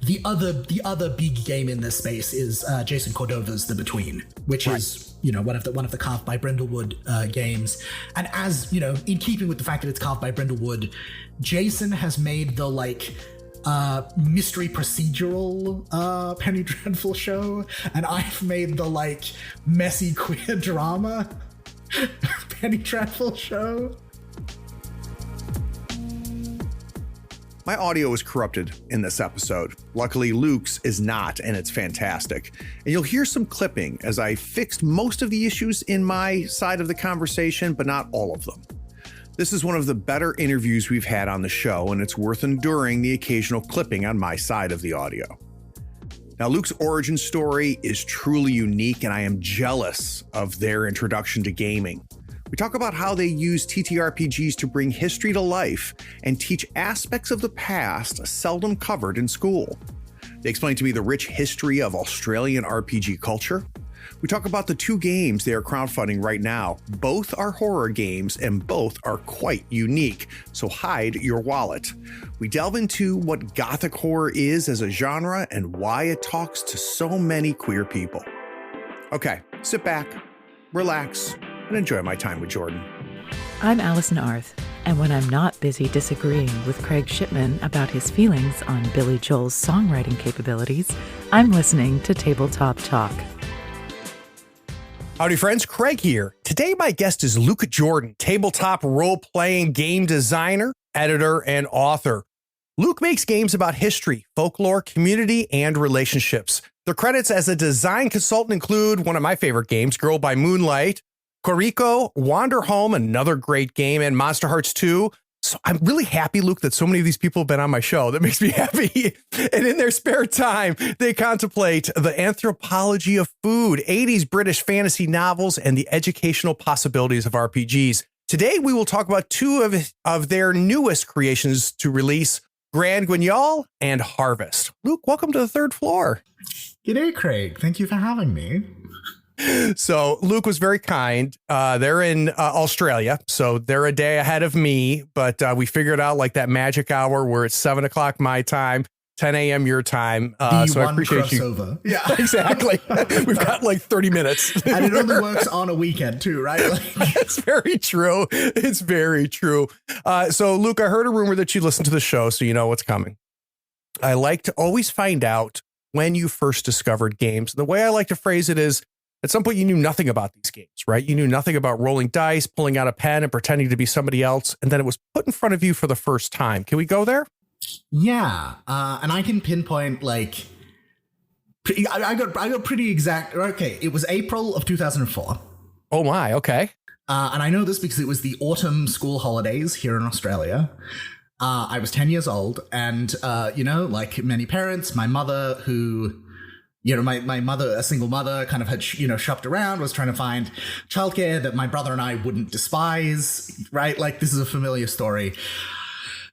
the other big game in this space is Jason Cordova's The Between, which is, you know, one of the Carved by Brindlewood games. And as, you know, in keeping with the fact that it's carved by Brindlewood, Jason has made the mystery procedural Penny Dreadful show, and I've made the messy queer drama Penny Dreadful show. My audio is corrupted in this episode. Luckily, Luke's is not, and it's fantastic. And you'll hear some clipping as I fixed most of the issues in my side of the conversation, but not all of them. This is one of the better interviews we've had on the show, and it's worth enduring the occasional clipping on my side of the audio. Now, Luke's origin story is truly unique, and I am jealous of their introduction to gaming. We talk about how they use TTRPGs to bring history to life and teach aspects of the past seldom covered in school. They explain to me the rich history of Australian RPG culture. We talk about the two games they are crowdfunding right now. Both are horror games and both are quite unique, so hide your wallet. We delve into what gothic horror is as a genre and why it talks to so many queer people. Okay, sit back, relax, and enjoy my time with Jordan. I'm Allison Arth, and when I'm not busy disagreeing with Craig Shipman about his feelings on Billy Joel's songwriting capabilities, I'm listening to Tabletop Talk. Howdy friends, Craig here. Today my guest is Luke Jordan, tabletop role-playing game designer, editor, and author. Luke makes games about history, folklore, community, and relationships. Their credits as a design consultant include one of my favorite games, Girl by Moonlight, Koriko, Wander Home, another great game, and Monster Hearts 2. So I'm really happy, Luke, that so many of these people have been on my show. That makes me happy. And in their spare time, they contemplate the anthropology of food, 80s British fantasy novels, and the educational possibilities of RPGs. Today, we will talk about two of their newest creations to release, Grand Guignol and Harvest. Luke, welcome to the third floor. G'day, Craig. Thank you for having me. So Luke was very kind. They're in Australia, so they're a day ahead of me. But we figured out that magic hour where it's 7 o'clock my time, 10 a.m. your time. So I appreciate crossover. You. Yeah, exactly. We've got 30 minutes. And it only works on a weekend too, right? It's very true. It's very true. So Luke, I heard a rumor that you listen to the show, so you know what's coming. I like to always find out when you first discovered games. The way I like to phrase it is, at some point, you knew nothing about these games, right? You knew nothing about rolling dice, pulling out a pen and pretending to be somebody else. And then it was put in front of you for the first time. Can we go there? Yeah. And I can pinpoint I got pretty exact. Okay. It was April of 2004. Oh my. Okay. And I know this because it was the autumn school holidays here in Australia. I was 10 years old and, like many parents, my mother who... my mother, a single mother, kind of had, shopped around, was trying to find childcare that my brother and I wouldn't despise, right? This is a familiar story.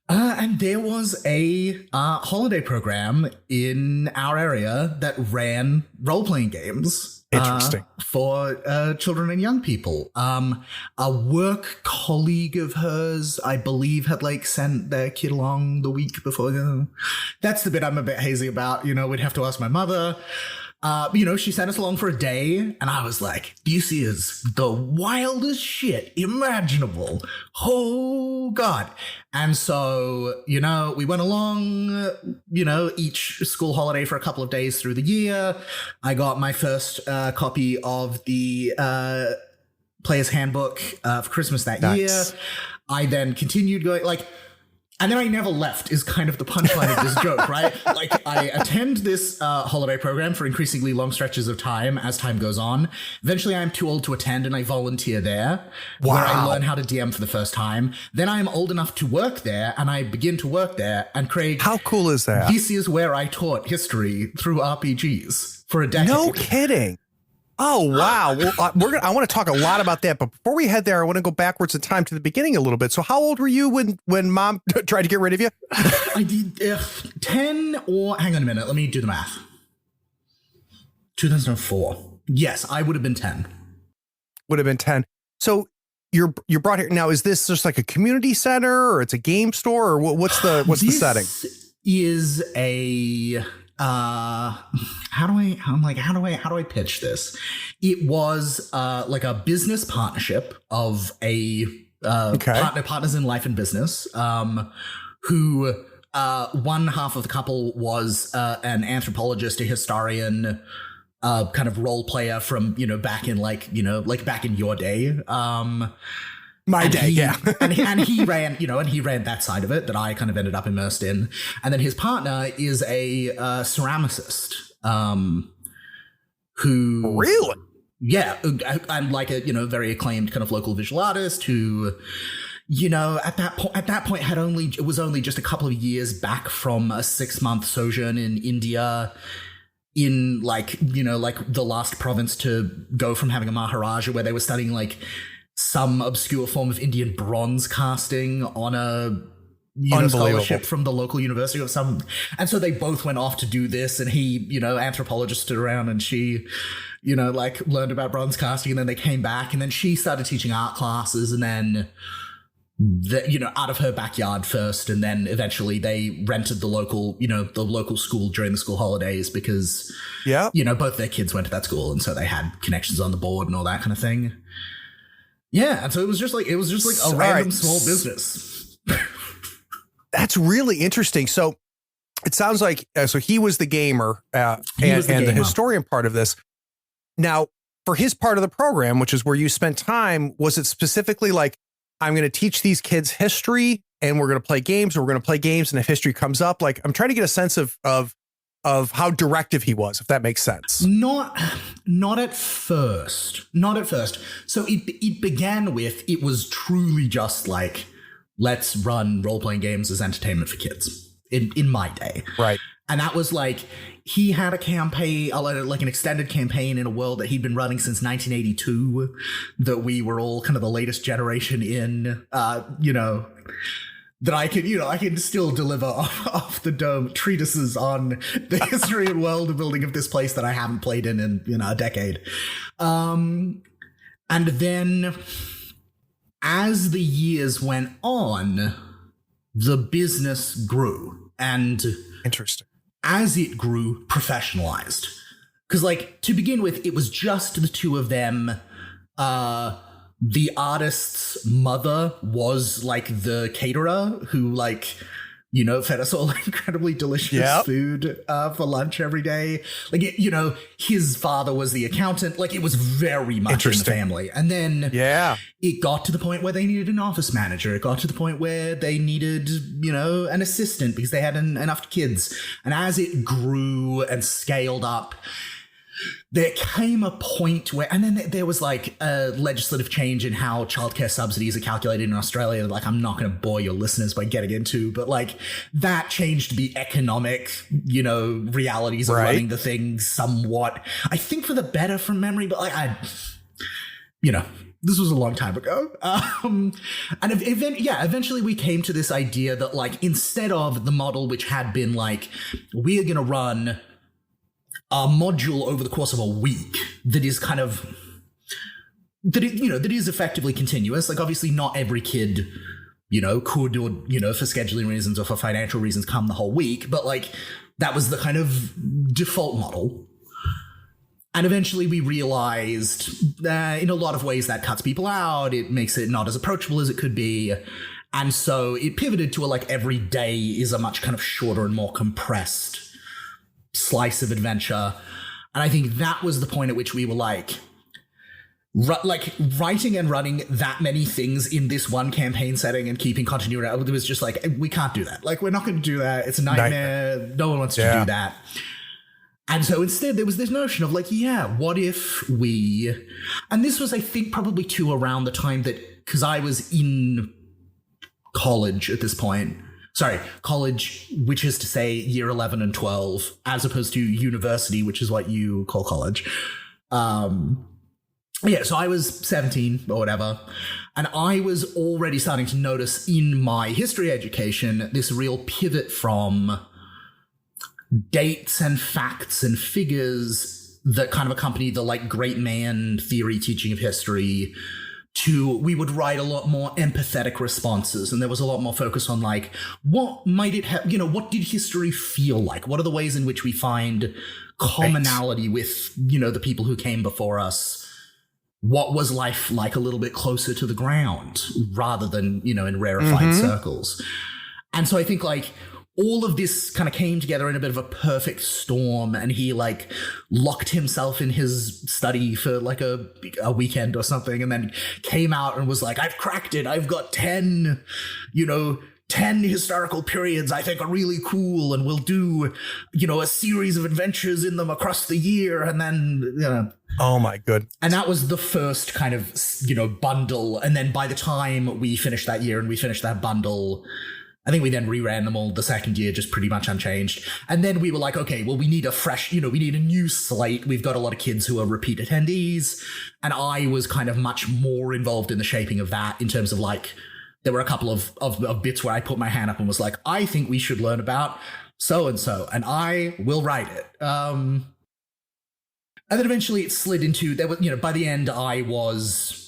And there was a holiday program in our area that ran role-playing games. Interesting. For children and young people. A work colleague of hers, I believe, had sent their kid along the week before. That's the bit I'm a bit hazy about. We'd have to ask my mother. She sent us along for a day, and I was like, this is the wildest shit imaginable. Oh, God. And so, we went along, each school holiday for a couple of days through the year. I got my first copy of the Player's Handbook for Christmas that year. I then continued going, and then I never left is kind of the punchline of this joke, right? I attend this holiday program for increasingly long stretches of time as time goes on. Eventually, I'm too old to attend and I volunteer there, where I learn how to DM for the first time. Then I'm old enough to work there and I begin to work there. And Craig, how cool is that? This is where I taught history through RPGs for a decade. No kidding. Oh, wow. Well, I want to talk a lot about that. But before we head there, I want to go backwards in time to the beginning a little bit. So how old were you when mom tried to get rid of you? I did 10 or hang on a minute. Let me do the math. 2004. Yes, I would have been 10. Would have been 10. So you're brought here. Now, is this just a community center or it's a game store or what's the setting? Is a how do I pitch this? It was like a business partnership of a partners in life and business, who one half of the couple was an anthropologist, a historian, kind of role player from, back in back in your day. My day, yeah. and he ran that side of it that I kind of ended up immersed in. And then his partner is a ceramicist, who really, yeah, and like a very acclaimed kind of local visual artist who, at that point it was only just a couple of years back from a 6-month sojourn in India, in the last province to go from having a Maharaja, where they were studying like some obscure form of Indian bronze casting on a scholarship from the local university or something. And so they both went off to do this, and he, anthropologisted around, and she, learned about bronze casting, and then they came back, and then she started teaching art classes, and then out of her backyard first, and then eventually they rented the local school during the school holidays because both their kids went to that school, and so they had connections on the board and all that kind of thing. Yeah, and so it was just like a random small business. That's really interesting. So it sounds like so he was the gamer and the historian part of this. Now, for his part of the program, which is where you spent time, was it specifically like, I'm going to teach these kids history and we're going to play games, or we're going to play games, and if history comes up, like, I'm trying to get a sense of how directive he was, if that makes sense. Not at first. So it began with, it was truly just like, let's run role-playing games as entertainment for kids in my day. Right. And that was like, he had a campaign, like an extended campaign in a world that he'd been running since 1982, that we were all kind of the latest generation in, that I can still deliver off the dome treatises on the history and world building of this place that I haven't played in a decade. And then as the years went on, the business grew, and interesting. As it grew, professionalized. Because, like, to begin with, it was just the two of them. The artist's mother was, like, the caterer who, like, fed us all incredibly delicious food for lunch every day. Like, his father was the accountant. Like, it was very much in the family. And then it got to the point where they needed an office manager. It got to the point where they needed, an assistant because they had enough kids. And as it grew and scaled up, there came a point where, and then there was like a legislative change in how childcare subsidies are calculated in Australia. Like, I'm not going to bore your listeners by getting into, but like that changed the economic, realities of running the thing somewhat. I think for the better from memory, but like this was a long time ago. And eventually we came to this idea that like, instead of the model, which had been like, we're going to run a module over the course of a week that is kind of that is effectively continuous. Like, obviously not every kid could, or for scheduling reasons or for financial reasons, come the whole week, but like that was the kind of default model. And eventually we realized that in a lot of ways that cuts people out. It makes it not as approachable as it could be. And so it pivoted to a like every day is a much kind of shorter and more compressed slice of adventure. And I think that was the point at which we were like writing and running that many things in this one campaign setting and keeping continuity. It was just like, we can't do that. Like, we're not going to do that. It's a nightmare. No one wants to do that. And so instead there was this notion of like, what if we, and this was, I think, probably too around the time that, because I was in college at this point. Sorry, college, which is to say year 11 and 12, as opposed to university, which is what you call college. So I was 17 or whatever, and I was already starting to notice in my history education this real pivot from dates and facts and figures that kind of accompany the like great man theory teaching of history we would write a lot more empathetic responses, and there was a lot more focus on like, what might it have, what did history feel like? What are the ways in which we find commonality with, the people who came before us? What was life like a little bit closer to the ground rather than, in rarefied circles? And so I think like all of this kind of came together in a bit of a perfect storm, and he like locked himself in his study for like a weekend or something, and then came out and was like, I've cracked it. I've got 10 historical periods I think are really cool, and we'll do, a series of adventures in them across the year. And then, oh my good. And that was the first kind of, bundle. And then by the time we finished that year and we finished that bundle, I think we then reran them all the second year, just pretty much unchanged. And then we were like, okay, well, we need a fresh, we need a new slate. We've got a lot of kids who are repeat attendees. And I was kind of much more involved in the shaping of that in terms of like, there were a couple of bits where I put my hand up and was like, I think we should learn about so-and-so, and I will write it. And then eventually it slid into, there was, by the end, I was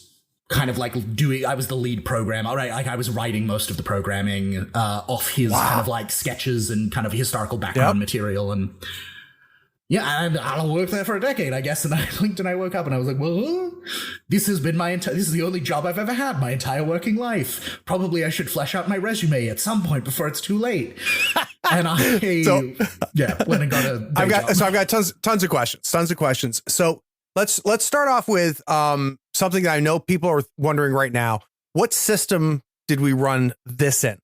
kind of like I was the lead programmer, right? Like I was writing most of the programming off his kind of like sketches and kind of historical background material. And yeah, and I'll work there for a decade, I guess. And I blinked and I woke up and I was like, well, this has been this is the only job I've ever had my entire working life. Probably I should flesh out my resume at some point before it's too late. And I went and got a day job. I've got tons of questions. So let's start off with something that I know people are wondering right now. What system did we run this in?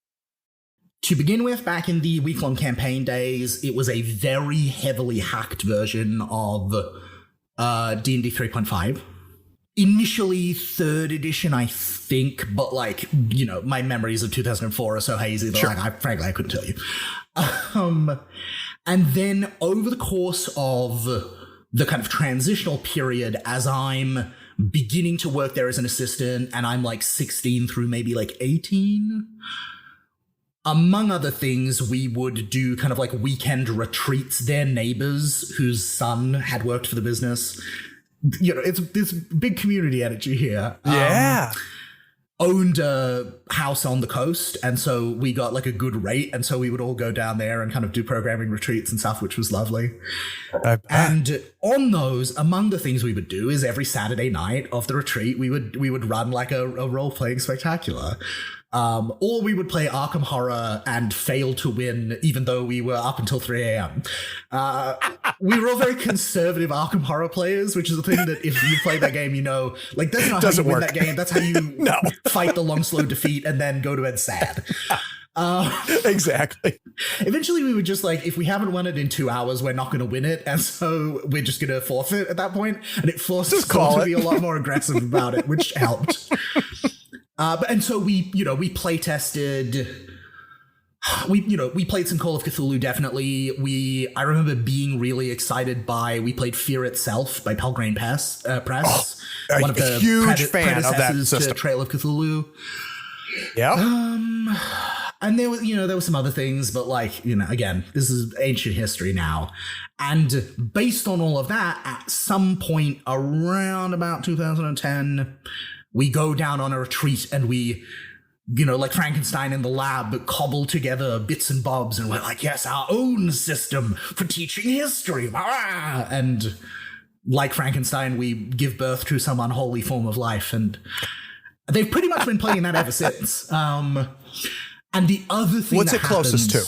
To begin with, back in the week-long campaign days, it was a very heavily hacked version of D&D 3.5. Initially 3rd edition, I think, but like, my memories of 2004 are so hazy that frankly, I couldn't tell you. And then over the course of the kind of transitional period, as I'm beginning to work there as an assistant, and I'm like 16 through maybe like 18, among other things, we would do kind of like weekend retreats. Their neighbors, whose son had worked for the business, it's this big community energy here. Yeah. Owned a house on the coast, and so we got like a good rate, and so we would all go down there and kind of do programming retreats and stuff, which was lovely. And on those, among the things we would do is every Saturday night of the retreat, we would run like a role-playing spectacular. Or we would play Arkham Horror and fail to win, even though we were up until 3 a.m. We were all very conservative Arkham Horror players, which is the thing that if you play that game, like that's not how you win that game. That's how you fight the long, slow defeat and then go to bed sad. Exactly. Eventually, we would just like, if we haven't won it in 2 hours, we're not going to win it, and so we're just going to forfeit at that point. And it forced us all to be a lot more aggressive about it, which helped. And so we play tested. We played some Call of Cthulhu, definitely. I remember being really excited we played Fear Itself by Pelgrane Press. One of the huge fan of that system. To Trail of Cthulhu. Yeah. And there were some other things, but like, again, this is ancient history now. And based on all of that, at some point around about 2010, we go down on a retreat and we, like Frankenstein in the lab, cobble together bits and bobs, and we're like, yes, our own system for teaching history. And like Frankenstein, we give birth to some unholy form of life. And they've pretty much been playing that ever since. And the other thing what's it closest to?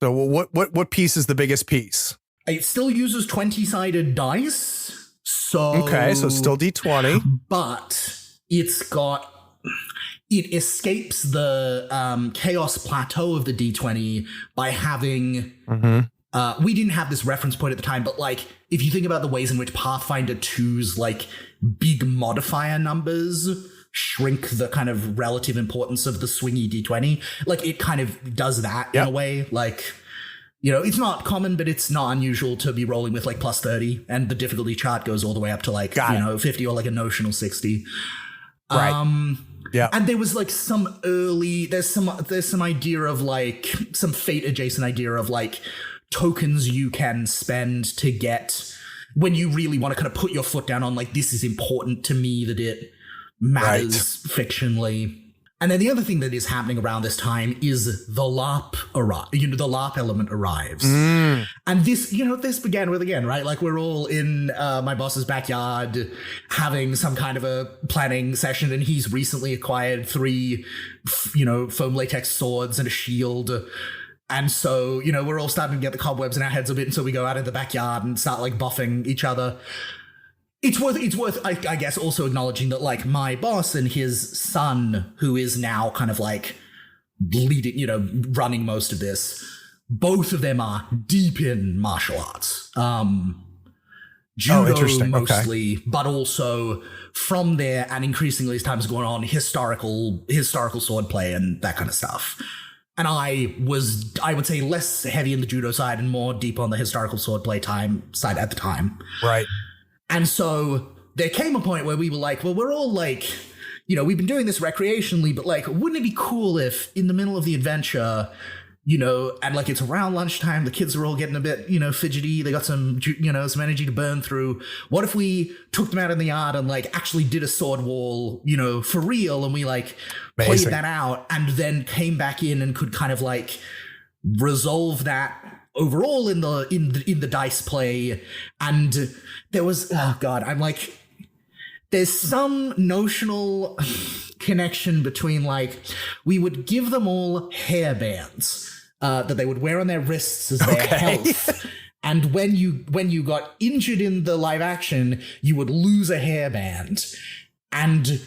So what piece is the biggest piece? It still uses 20-sided dice. So it's still D20, but it escapes the chaos plateau of the D20 by having. We didn't have this reference point at the time, but like if you think about the ways in which Pathfinder 2's like big modifier numbers shrink the kind of relative importance of the swingy D20, like it kind of does that in a way, like. It's not common, but it's not unusual to be rolling with like plus 30, and the difficulty chart goes all the way up to like, 50 or like a notional 60. Right. Yeah. And there was like there's some idea of like some fate adjacent idea of like tokens you can spend to get when you really want to kind of put your foot down on like, this is important to me that it matters fictionally. And then the other thing that is happening around this time is the LARP the LARP element arrives. And this, this began with, again, right? Like, we're all in my boss's backyard having some kind of a planning session, and he's recently acquired 3, foam latex swords and a shield. And so, we're all starting to get the cobwebs in our heads a bit, and so we go out in the backyard and start, like, buffing each other. It's worth, I guess, also acknowledging that, like, my boss and his son, who is now kind of, like, running most of this, both of them are deep in martial arts. Judo mostly, but also from there, and increasingly as time's going on, historical swordplay and that kind of stuff. And I would say, less heavy in the judo side and more deep on the historical swordplay side at the time. Right. And so there came a point where we were like, well, we're all like, we've been doing this recreationally, but like, wouldn't it be cool if in the middle of the adventure, and like it's around lunchtime, the kids are all getting a bit, fidgety, they got some, some energy to burn through. What if we took them out in the yard and like actually did a sword wall, for real, and we like played that out and then came back in and could kind of like resolve that overall in the dice play. And there was, there's some notional connection between, like, we would give them all hairbands that they would wear on their wrists as their health. And when you got injured in the live action, you would lose a hairband. And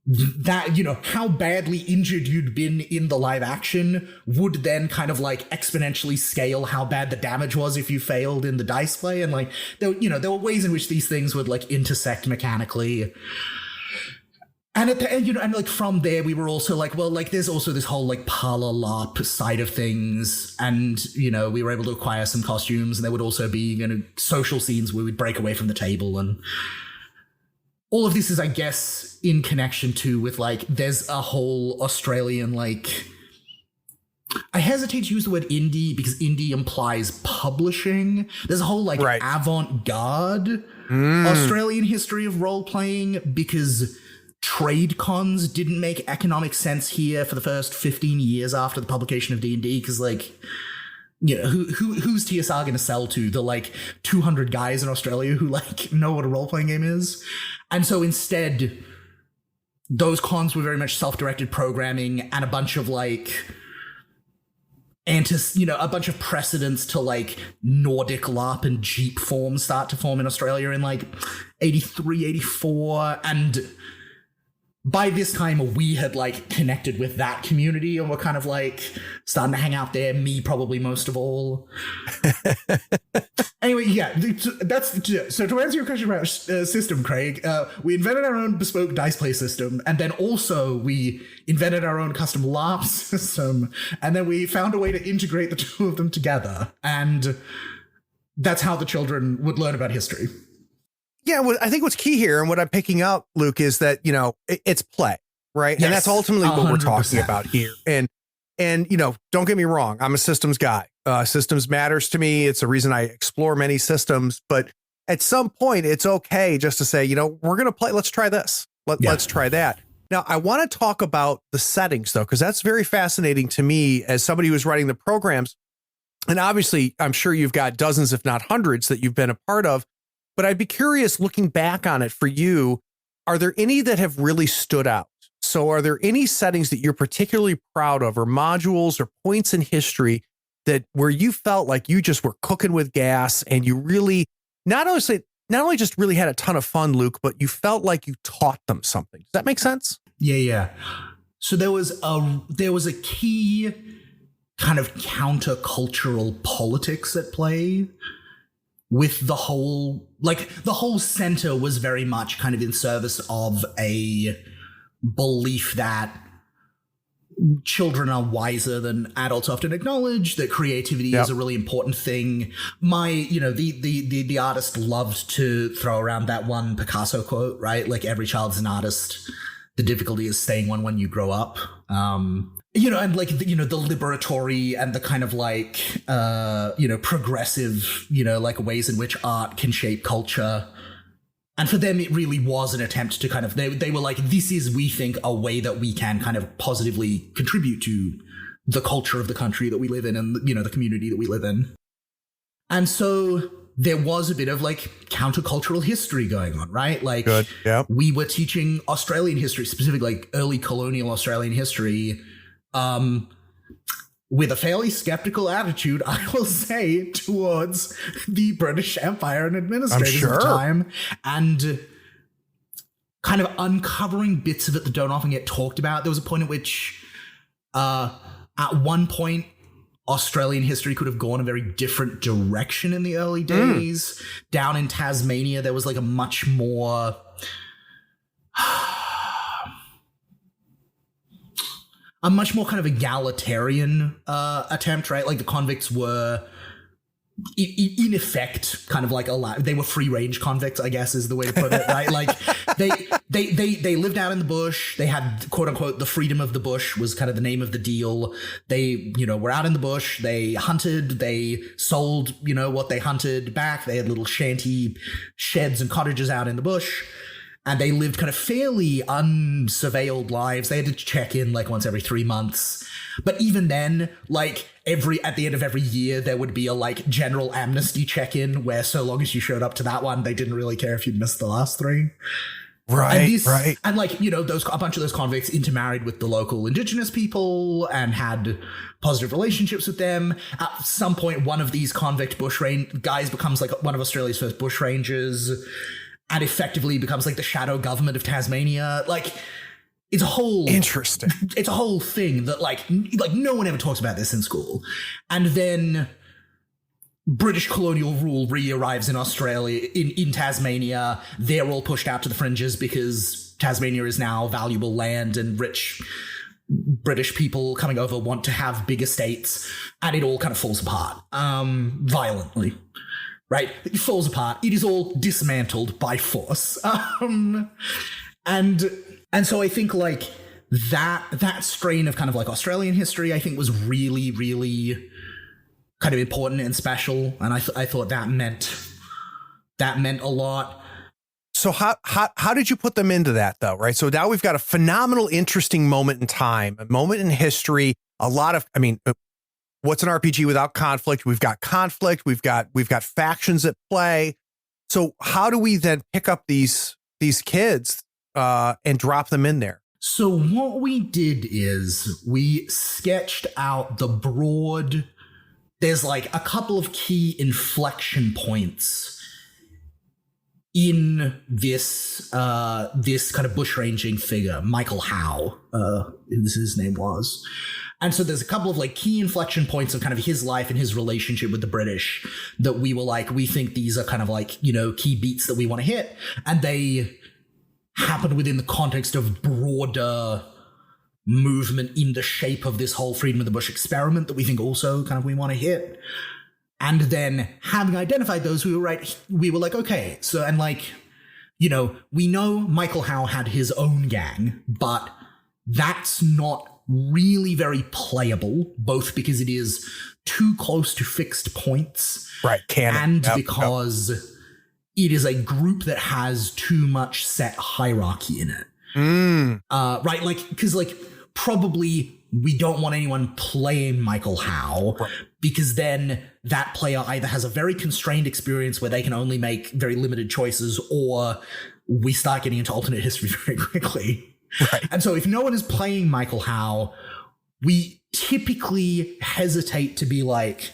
that, how badly injured you'd been in the live action would then kind of like exponentially scale how bad the damage was if you failed in the dice play. And like, there were ways in which these things would like intersect mechanically. And at the end, and like from there, we were also like, well, like there's also this whole like parlor LARP side of things. And, we were able to acquire some costumes, and there would also be, social scenes where we'd break away from the table. And all of this is, I guess, in connection to with like, there's a whole Australian, like, I hesitate to use the word indie because indie implies publishing. There's a whole like avant-garde Australian history of role-playing, because trade cons didn't make economic sense here for the first 15 years after the publication of D&D, because like, who's TSR going to sell to? The like 200 guys in Australia who like know what a role-playing game is? And so instead, those cons were very much self-directed programming and a bunch of like a bunch of precedents to like Nordic LARP and Jeep forms start to form in Australia in like 83, 84. And by this time, we had like connected with that community and we're kind of like starting to hang out there, me probably most of all. Anyway, yeah, so to answer your question about system, Craig, we invented our own bespoke dice play system, and then also we invented our own custom LARP system, and then we found a way to integrate the two of them together, and that's how the children would learn about history. Yeah, I think what's key here, and what I'm picking up, Luke, is that, it's play, right? Yes, and that's ultimately what 100%. We're talking about here. And don't get me wrong, I'm a systems guy. Systems matters to me. It's a reason I explore many systems. But at some point, it's okay just to say, we're going to play. Let's try this. Let's try that. Now, I want to talk about the settings, though, because that's very fascinating to me as somebody who's writing the programs. And obviously, I'm sure you've got dozens, if not hundreds, that you've been a part of. But I'd be curious, looking back on it for you, are there any that have really stood out? So are there any settings that you're particularly proud of, or modules or points in history that where you felt like you just were cooking with gas and you really not only just really had a ton of fun, Luke, but you felt like you taught them something? Does that make sense? Yeah. So there was a key kind of countercultural politics at play with the whole center was very much kind of in service of a belief that children are wiser than adults often acknowledge, that creativity is a really important thing. The artist loved to throw around that one Picasso quote, right? Like, every child's an artist. The difficulty is staying one when you grow up. And like, the liberatory and the kind of like, progressive, like ways in which art can shape culture. And for them, it really was an attempt to kind of, they were like, this is, we think, a way that we can kind of positively contribute to the culture of the country that we live in and, you know, the community that we live in. And so there was a bit of like countercultural history going on, right? Like, Good. Yeah. We were teaching Australian history, specifically like early colonial Australian history, with a fairly skeptical attitude, I will say, towards the British Empire and administrators of the time, and kind of uncovering bits of it that don't often get talked about. There was a point at which, at one point, Australian history could have gone a very different direction in the early days. Down in Tasmania, there was like a much more kind of egalitarian attempt, right? Like the convicts were in effect kind of like they were free range convicts, I guess is the way to put it, right? Like they lived out in the bush. They had, quote unquote, the freedom of the bush was kind of the name of the deal. They, you know, were out in the bush. They hunted. They sold, you know, what they hunted back. They had little shanty sheds and cottages out in the bush. And they lived kind of fairly unsurveilled lives. They had to check in like once every 3 months. But even then, like at the end of every year, there would be a like general amnesty check-in where so long as you showed up to that one, they didn't really care if you'd missed the last 3. Right, right. And like, you know, a bunch of those convicts intermarried with the local indigenous people and had positive relationships with them. At some point, one of these convict guys becomes like one of Australia's first bushrangers, and effectively becomes like the shadow government of Tasmania. Like, it's a whole interesting. It's a whole thing that like no one ever talks about this in school. And then British colonial rule re-arrives in Australia, in Tasmania. They're all pushed out to the fringes because Tasmania is now valuable land and rich British people coming over want to have big estates, and it all kind of falls apart violently. Right? It falls apart. It is all dismantled by force. And so I think like that strain of kind of like Australian history, I think was really, really kind of important and special. And I thought that meant a lot. So how did you put them into that though? Right. So now we've got a phenomenal, interesting moment in time, a moment in history, a lot of, I mean, what's an RPG without conflict? We've got conflict. We've got factions at play. So how do we then pick up these kids and drop them in there? So what we did is we sketched out there's like a couple of key inflection points in this kind of bushranging figure, Michael Howe, his name was. And so there's a couple of like key inflection points of kind of his life and his relationship with the British that we were like, we think these are kind of like, you know, key beats that we want to hit. And they happen within the context of broader movement in the shape of this whole freedom of the bush experiment that we think also kind of we want to hit. And then having identified those, we were like, okay, so, and like, you know, we know Michael Howe had his own gang, but that's not really very playable, both because it is too close to fixed points, right? And because it is a group that has too much set hierarchy in it, right? Like, because like probably we don't want anyone playing Michael Howe, right, because then that player either has a very constrained experience where they can only make very limited choices, or we start getting into alternate history very quickly. Right. And so if no one is playing Michael Howe, we typically hesitate to be like,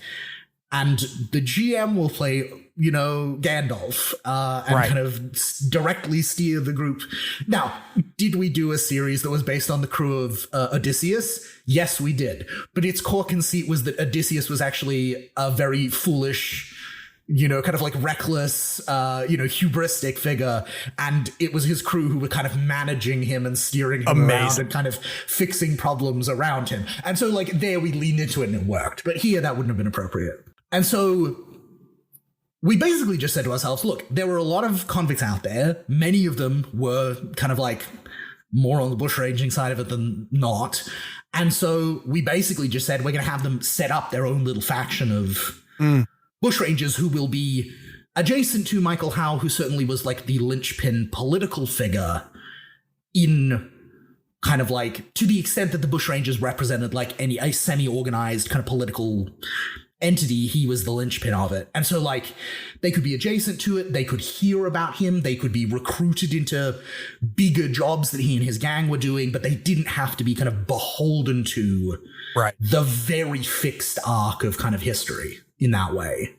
and the GM will play, you know, Gandalf, and right, kind of directly steer the group. Now, did we do a series that was based on the crew of Odysseus? Yes, we did. But its core conceit was that Odysseus was actually a very foolish, you know, kind of like reckless, you know, hubristic figure. And it was his crew who were kind of managing him and steering him around and kind of fixing problems around him. And so like there we leaned into it and it worked. But here that wouldn't have been appropriate. And so we basically just said to ourselves, look, there were a lot of convicts out there. Many of them were kind of like more on the bushranging side of it than not. And so we basically just said, we're going to have them set up their own little faction of bushrangers who will be adjacent to Michael Howe, who certainly was like the linchpin political figure in kind of like, to the extent that the Bushrangers represented like a semi-organized kind of political entity, he was the linchpin of it. And so like they could be adjacent to it, they could hear about him, they could be recruited into bigger jobs that he and his gang were doing, but they didn't have to be kind of beholden to the very fixed arc of kind of history in that way.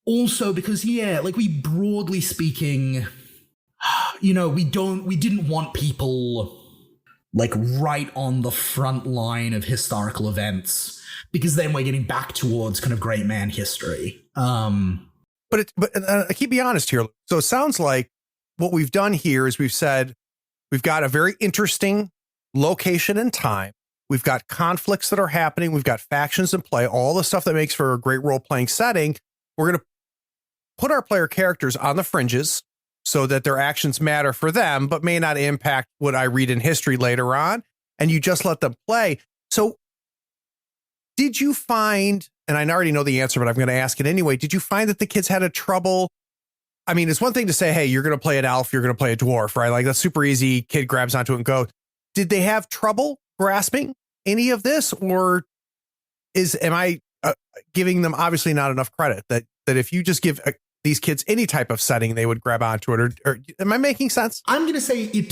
Also because, like we broadly speaking, we didn't want people like right on the front line of historical events, because then we're getting back towards kind of great man history. But keep me honest here. So it sounds like what we've done here is we've said we've got a very interesting location and time. We've got conflicts that are happening. We've got factions in play, all the stuff that makes for a great role-playing setting. We're going to put our player characters on the fringes so that their actions matter for them, but may not impact what I read in history later on. And you just let them play. So did you find, and I already know the answer, but I'm going to ask it anyway, did you find that the kids had a trouble? I mean, it's one thing to say, hey, you're going to play an elf, you're going to play a dwarf, right? Like that's super easy. Kid grabs onto it and goes. Did they have trouble grasping any of this? Or am I giving them obviously not enough credit that if you just give these kids any type of setting, they would grab onto it? Or am I making sense? I'm going to say it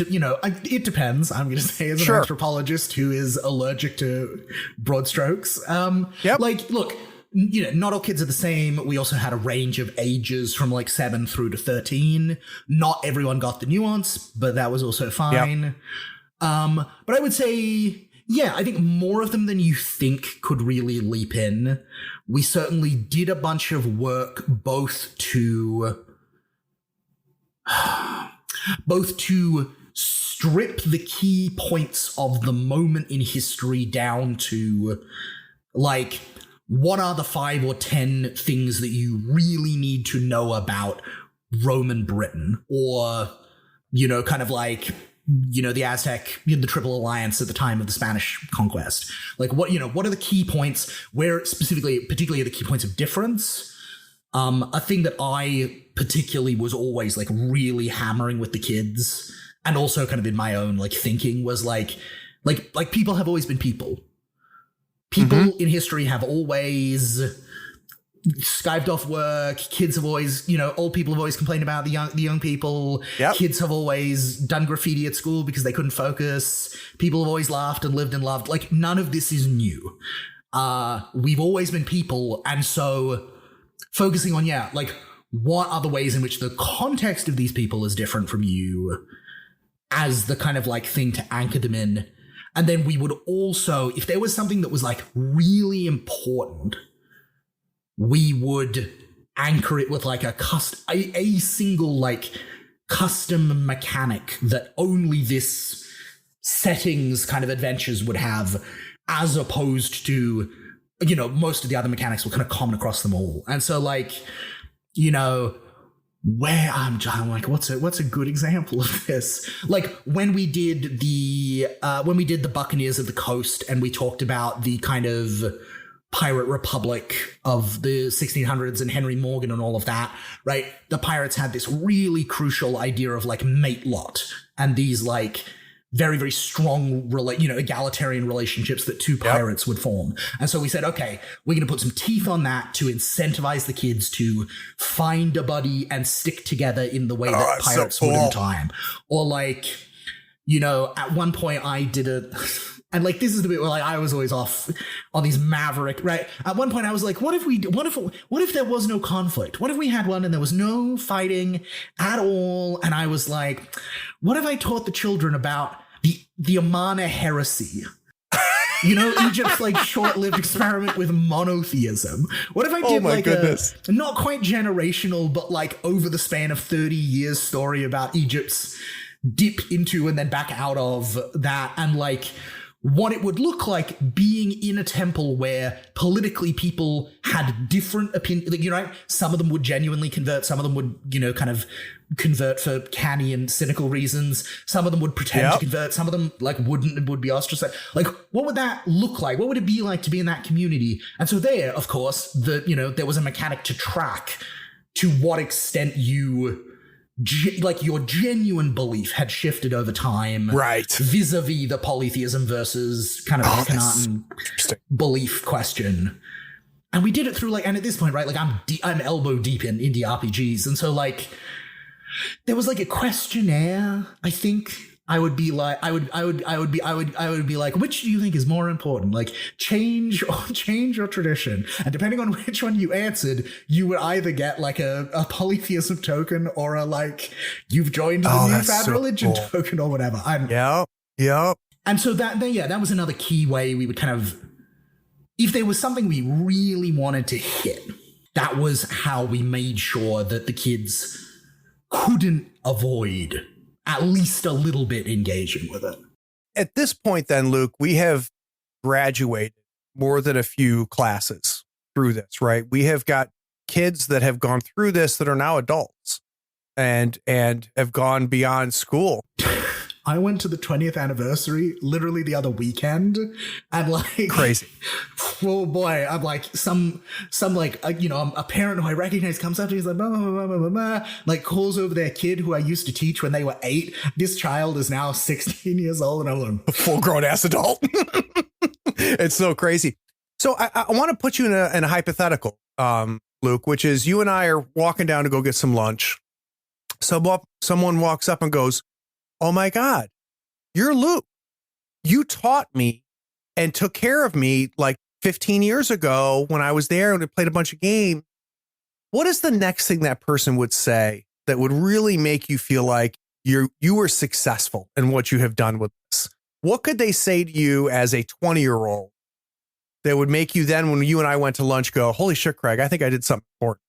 depends. I'm going to say as an anthropologist who is allergic to broad strokes. Like, look, not all kids are the same. We also had a range of ages from like 7 through to 13. Not everyone got the nuance, but that was also fine. But I would say, I think more of them than you think could really leap in. We certainly did a bunch of work both to strip the key points of the moment in history down to like, what are the 5 or 10 things that you really need to know about Roman Britain, or, kind of like, the Aztec, the Triple Alliance at the time of the Spanish conquest. Like what are the key points where particularly the key points of difference? A thing that I particularly was always like really hammering with the kids, and also kind of in my own like thinking, was like people have always been people. People in history have always skived off work. Kids have always, old people have always complained about the young people. Yep. Kids have always done graffiti at school because they couldn't focus. People have always laughed and lived and loved. Like, none of this is new. We've always been people. And so focusing on, what are the ways in which the context of these people is different from you as the kind of like thing to anchor them in. And then we would also, if there was something that was like really important, we would anchor it with like a single like custom mechanic that only this setting's kind of adventures would have, as opposed to, most of the other mechanics were kind of common across them all. And so like, where I'm like, what's a good example of this? Like when we did the Buccaneers of the Coast, and we talked about the kind of pirate republic of the 1600s and Henry Morgan and all of that, right? The pirates had this really crucial idea of like mate lot and these like very, very strong, egalitarian relationships that two pirates would form. And so we said, okay, we're going to put some teeth on that to incentivize the kids to find a buddy and stick together in the way that pirates would in time. Or like, at one point I did and like, this is the bit where like I was always off on these maverick, right? At one point I was like, what if there was no conflict? What if we had one and there was no fighting at all? And I was like, what if I taught the children about the Amana heresy? Egypt's like short-lived experiment with monotheism. What if I did a not quite generational, but like over the span of 30 years story about Egypt's dip into and then back out of that, and like what it would look like being in a temple where politically people had different opinions. Some of them would genuinely convert. Some of them would, kind of convert for canny and cynical reasons. Some of them would pretend to convert. Some of them like wouldn't and would be ostracized. Like, what would that look like? What would it be like to be in that community? And so there, of course, there was a mechanic to track to what extent you like your genuine belief had shifted over time, right? Vis-a-vis the polytheism versus kind of Akhenaten belief question. And we did it through and at this point, right? Like I'm elbow deep in indie RPGs, and so like there was like a questionnaire. I think I would be like, I would be like, which do you think is more important? Like change or tradition? And depending on which one you answered, you would either get like a polytheism token or a like you've joined the newfound religion token or whatever. Yeah. And so that was another key way we would kind of, if there was something we really wanted to hit, that was how we made sure that the kids couldn't avoid at least a little bit engaging with it. At this point then, Luke, we have graduated more than a few classes through this, right? We have got kids that have gone through this that are now adults and have gone beyond school. I went to the 20th anniversary literally the other weekend, and like crazy. Oh boy, I'm like some like a parent who I recognize comes up to me, he's like blah, blah, blah, blah, blah, blah, like calls over their kid who I used to teach when they were 8. This child is now 16 years old, and I'm like a full-grown ass adult. It's so crazy. So I want to put you in a hypothetical, Luke, which is you and I are walking down to go get some lunch. Someone walks up and goes, "Oh my God, you're Luke. You taught me and took care of me like 15 years ago when I was there and we played a bunch of games." What is the next thing that person would say that would really make you feel like you were successful in what you have done with this? What could they say to you as a 20-year-old that would make you then, when you and I went to lunch, go, "Holy shit, Craig, I think I did something important"?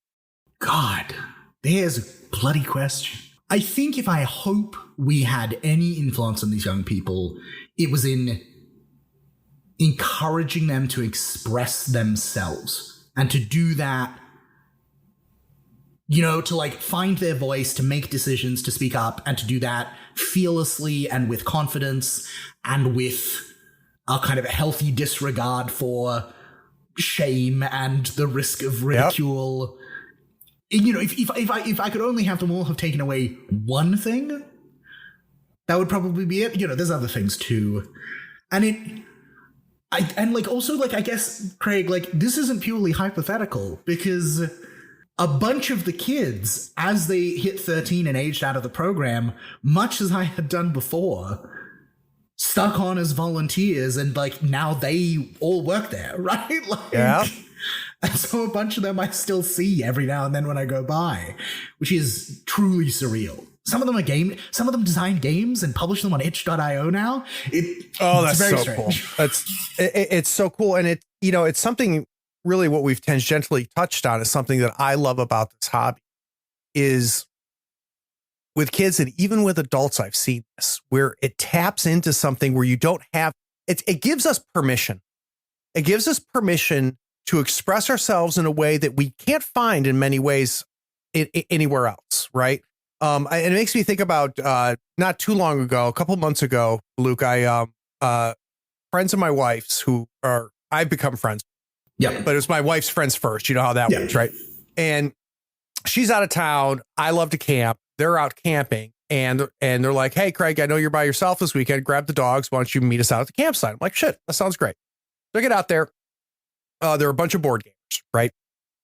God, there's a bloody question. I think if I hope we had any influence on these young people, it was in encouraging them to express themselves and to do that, to like find their voice, to make decisions, to speak up, and to do that fearlessly and with confidence and with a kind of a healthy disregard for shame and the risk of ridicule. Yep. If I could only have them all have taken away one thing, that would probably be it. There's other things too. And I guess, Craig, like this isn't purely hypothetical, because a bunch of the kids, as they hit 13 and aged out of the program, much as I had done before, stuck on as volunteers, and like now they all work there, right? Like, yeah. And so a bunch of them I still see every now and then when I go by, which is truly surreal. Some of them design games and publish them on itch.io now. That's very so strange. Cool. It's so cool. And it's something really what we've tangentially touched on is something that I love about this hobby is with kids and even with adults. I've seen this where it taps into something where you don't have, it gives us permission. It gives us permission to express ourselves in a way that we can't find in many ways anywhere else, right? And it makes me think about not too long ago, a couple months ago, Luke, friends of my wife's who I've become friends. Yeah. But it was my wife's friends first. You know how that works, right? And she's out of town. I love to camp. They're out camping. And they're like, "Hey, Craig, I know you're by yourself this weekend. Grab the dogs. Why don't you meet us out at the campsite?" I'm like, "Shit, that sounds great." So I get out there. There are a bunch of board games, right?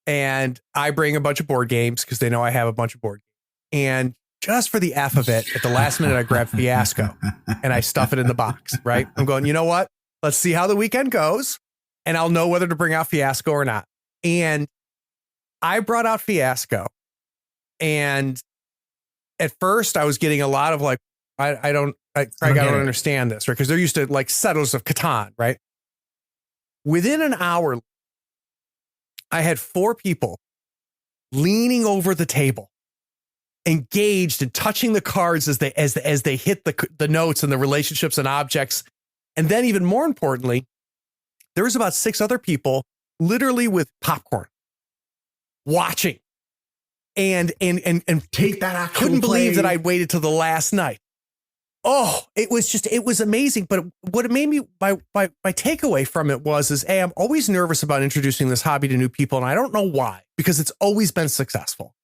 And I bring a bunch of board games because they know I have a bunch of board games. And just for the F of it, at the last minute, I grab Fiasco and I stuff it in the box, right? I'm going, you know what? Let's see how the weekend goes, and I'll know whether to bring out Fiasco or not. And I brought out Fiasco. And at first, I was getting a lot of like, Craig, I don't understand this, right? Because they're used to like Settlers of Catan, right? Within an hour, I had 4 people leaning over the table, engaged and touching the cards as they hit the notes and the relationships and objects. And then even more importantly, there was about 6 other people literally with popcorn watching and take that out. Couldn't believe that I waited till the last night. Oh, it was amazing. But what it made me, my takeaway from it was I'm always nervous about introducing this hobby to new people. And I don't know why, because it's always been successful.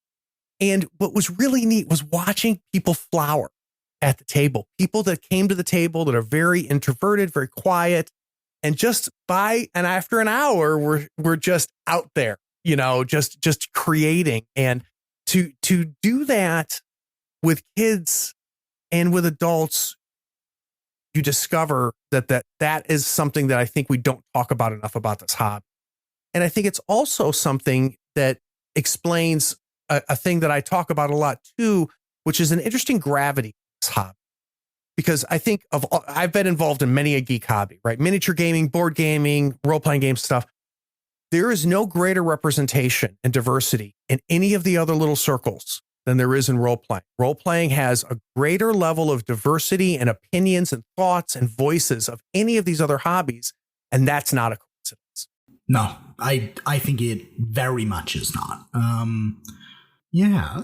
And what was really neat was watching people flower at the table, people that came to the table that are very introverted, very quiet, and after an hour, we're just out there, just creating. And to do that with kids and with adults, you discover that is something that I think we don't talk about enough about this hobby. And I think it's also something that explains a thing that I talk about a lot too, which is an interesting gravity of this hobby. Because I think I've been involved in many a geek hobby, right? Miniature gaming, board gaming, role-playing game stuff. There is no greater representation and diversity in any of the other little circles than there is in role-playing. Role-playing has a greater level of diversity and opinions and thoughts and voices of any of these other hobbies, and that's not a coincidence. No, I think it very much is not. Yeah.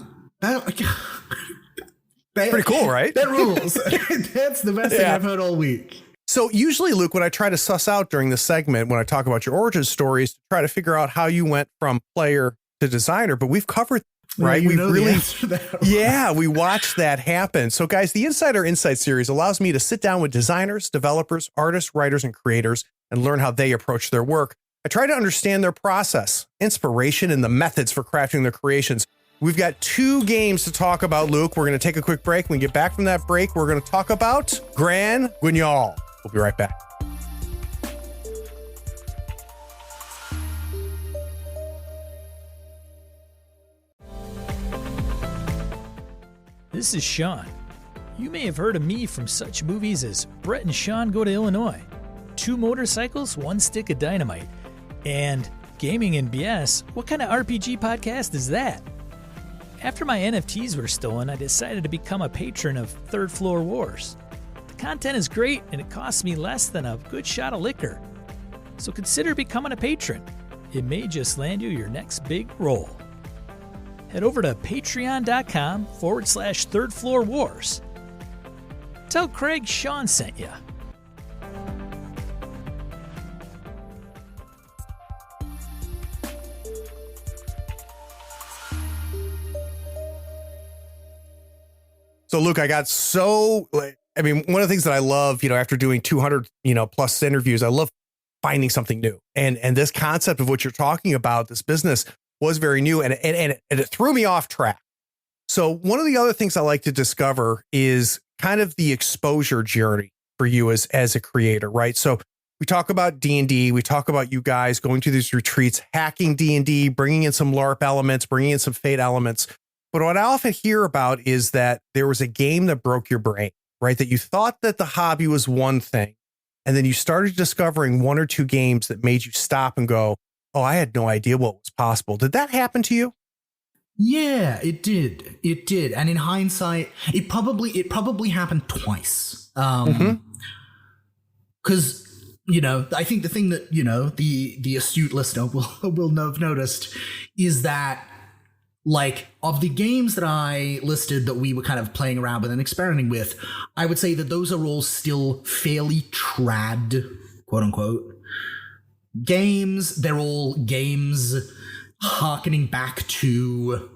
Pretty cool, right? That rules. That's the best thing I've heard all week. So usually, Luke, what I try to suss out during this segment when I talk about your origin story is to try to figure out how you went from player to designer, but we've covered, right? We really, that, yeah, we watched that happen. So guys, the Insider Insight series allows me to sit down with designers, developers, artists, writers, and creators and learn how they approach their work. I try to understand their process, inspiration, and the methods for crafting their creations. We've got 2 games to talk about, Luke. We're going to take a quick break. When we get back from that break, we're going to talk about Grand Guignol. We'll be right back. This is Sean. You may have heard of me from such movies as Brett and Sean Go to Illinois, 2 Motorcycles, 1 Stick of Dynamite, and Gaming and BS. What kind of RPG podcast is that? After my NFTs were stolen, I decided to become a patron of Third Floor Wars. The content is great and it costs me less than a good shot of liquor. So consider becoming a patron. It may just land you your next big role. Head over to patreon.com/Third Floor Wars. Tell Craig Sean sent ya. So, Luke, one of the things that I love, after doing 200, plus interviews, I love finding something new. And this concept of what you're talking about, this business, was very new and it threw me off track. So one of the other things I like to discover is kind of the exposure journey for you as a creator, right? So we talk about D&D, we talk about you guys going to these retreats, hacking D&D, bringing in some LARP elements, bringing in some Fate elements. But what I often hear about is that there was a game that broke your brain, right? That you thought that the hobby was one thing, and then you started discovering 1 or 2 games that made you stop and go, oh, I had no idea what was possible. Did that happen to you? Yeah, it did. It did. And in hindsight, it probably happened twice. Because, I think the thing that, the astute listener will have noticed is that, of the games that I listed that we were kind of playing around with and experimenting with, I would say that those are all still fairly trad, quote unquote, games. They're all games harkening back to,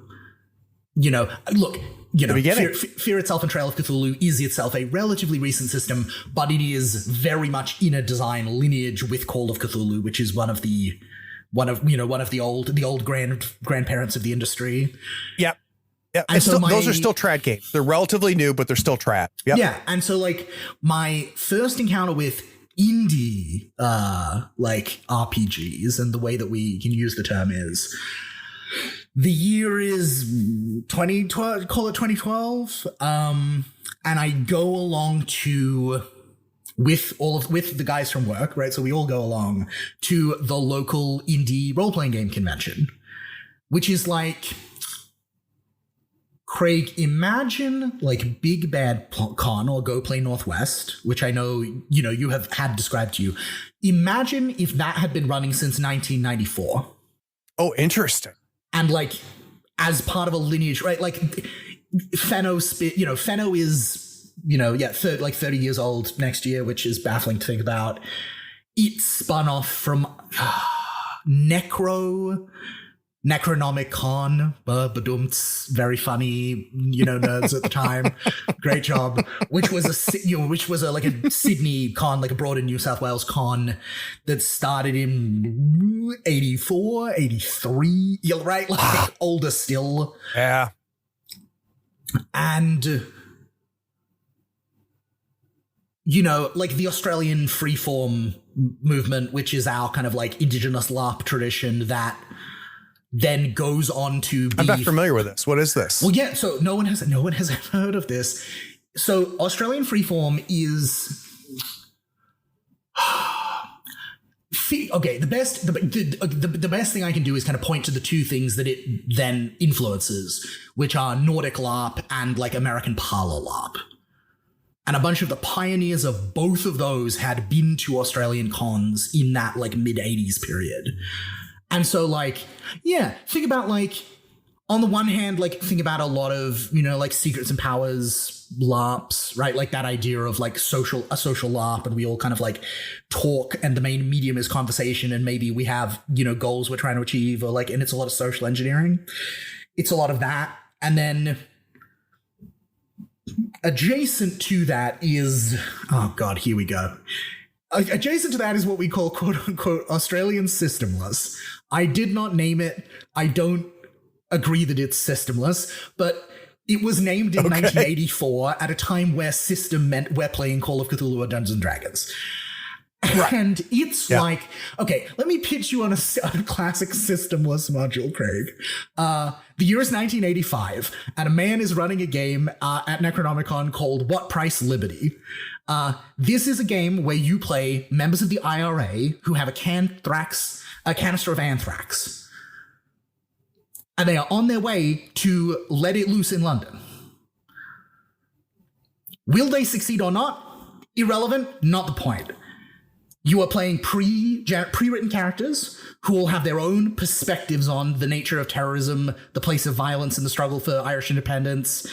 Fear itself and Trail of Cthulhu is itself a relatively recent system, but it is very much in a design lineage with Call of Cthulhu, which is one of the old grandparents of the industry. Yep. And those are still trad games. They're relatively new, but they're still trad. Yep. Yeah. And so my first encounter with indie RPGs, and the way that we can use the term is, the year is 2012, call it 2012. And I go along with the guys from work, right? So we all go along to the local indie role-playing game convention, which is Craig, imagine Big Bad Con or Go Play Northwest, which I know, you have had described to you. Imagine if that had been running since 1994. Oh, interesting. And as part of a lineage, right? Fenno is, 30 years old next year, which is baffling to think about. It spun off from Necro Necronomicon, badumts, very funny, nerds at the time. Great job. Which was like a Sydney con, like a broader New South Wales con that started in 84, 83. You're right, like older still. Yeah. And like the Australian freeform movement, which is our kind of like indigenous LARP tradition that then goes on to be... I'm not familiar with this. What is this? Well, yeah, so no one has ever heard of this. So Australian freeform is... Okay, the best thing I can do is kind of point to the two things that it then influences, which are Nordic LARP and like American parlor LARP. And a bunch of the pioneers of both of those had been to Australian cons in that like mid-80s period. And so like, yeah, think about like, on the one hand, like think about a lot of, like Secrets and Powers LARPs, right? Like that idea of like a social LARP, and we all kind of like talk and the main medium is conversation, and maybe we have, goals we're trying to achieve, or like, and it's a lot of social engineering. It's a lot of that. And then adjacent to that is, oh God, here we go. Adjacent to that is what we call quote unquote Australian systemless. I did not name it. I don't agree that it's systemless, but it was named in 1984 at a time where system meant we're playing Call of Cthulhu or Dungeons and Dragons. Right. And it's like, okay, let me pitch you on a classic systemless module, Craig. The year is 1985, and a man is running a game at Necronomicon called What Price Liberty? This is a game where you play members of the IRA who have a canister of anthrax. And they are on their way to let it loose in London. Will they succeed or not? Irrelevant, not the point. You are playing pre-written characters who will have their own perspectives on the nature of terrorism, the place of violence in the struggle for Irish independence,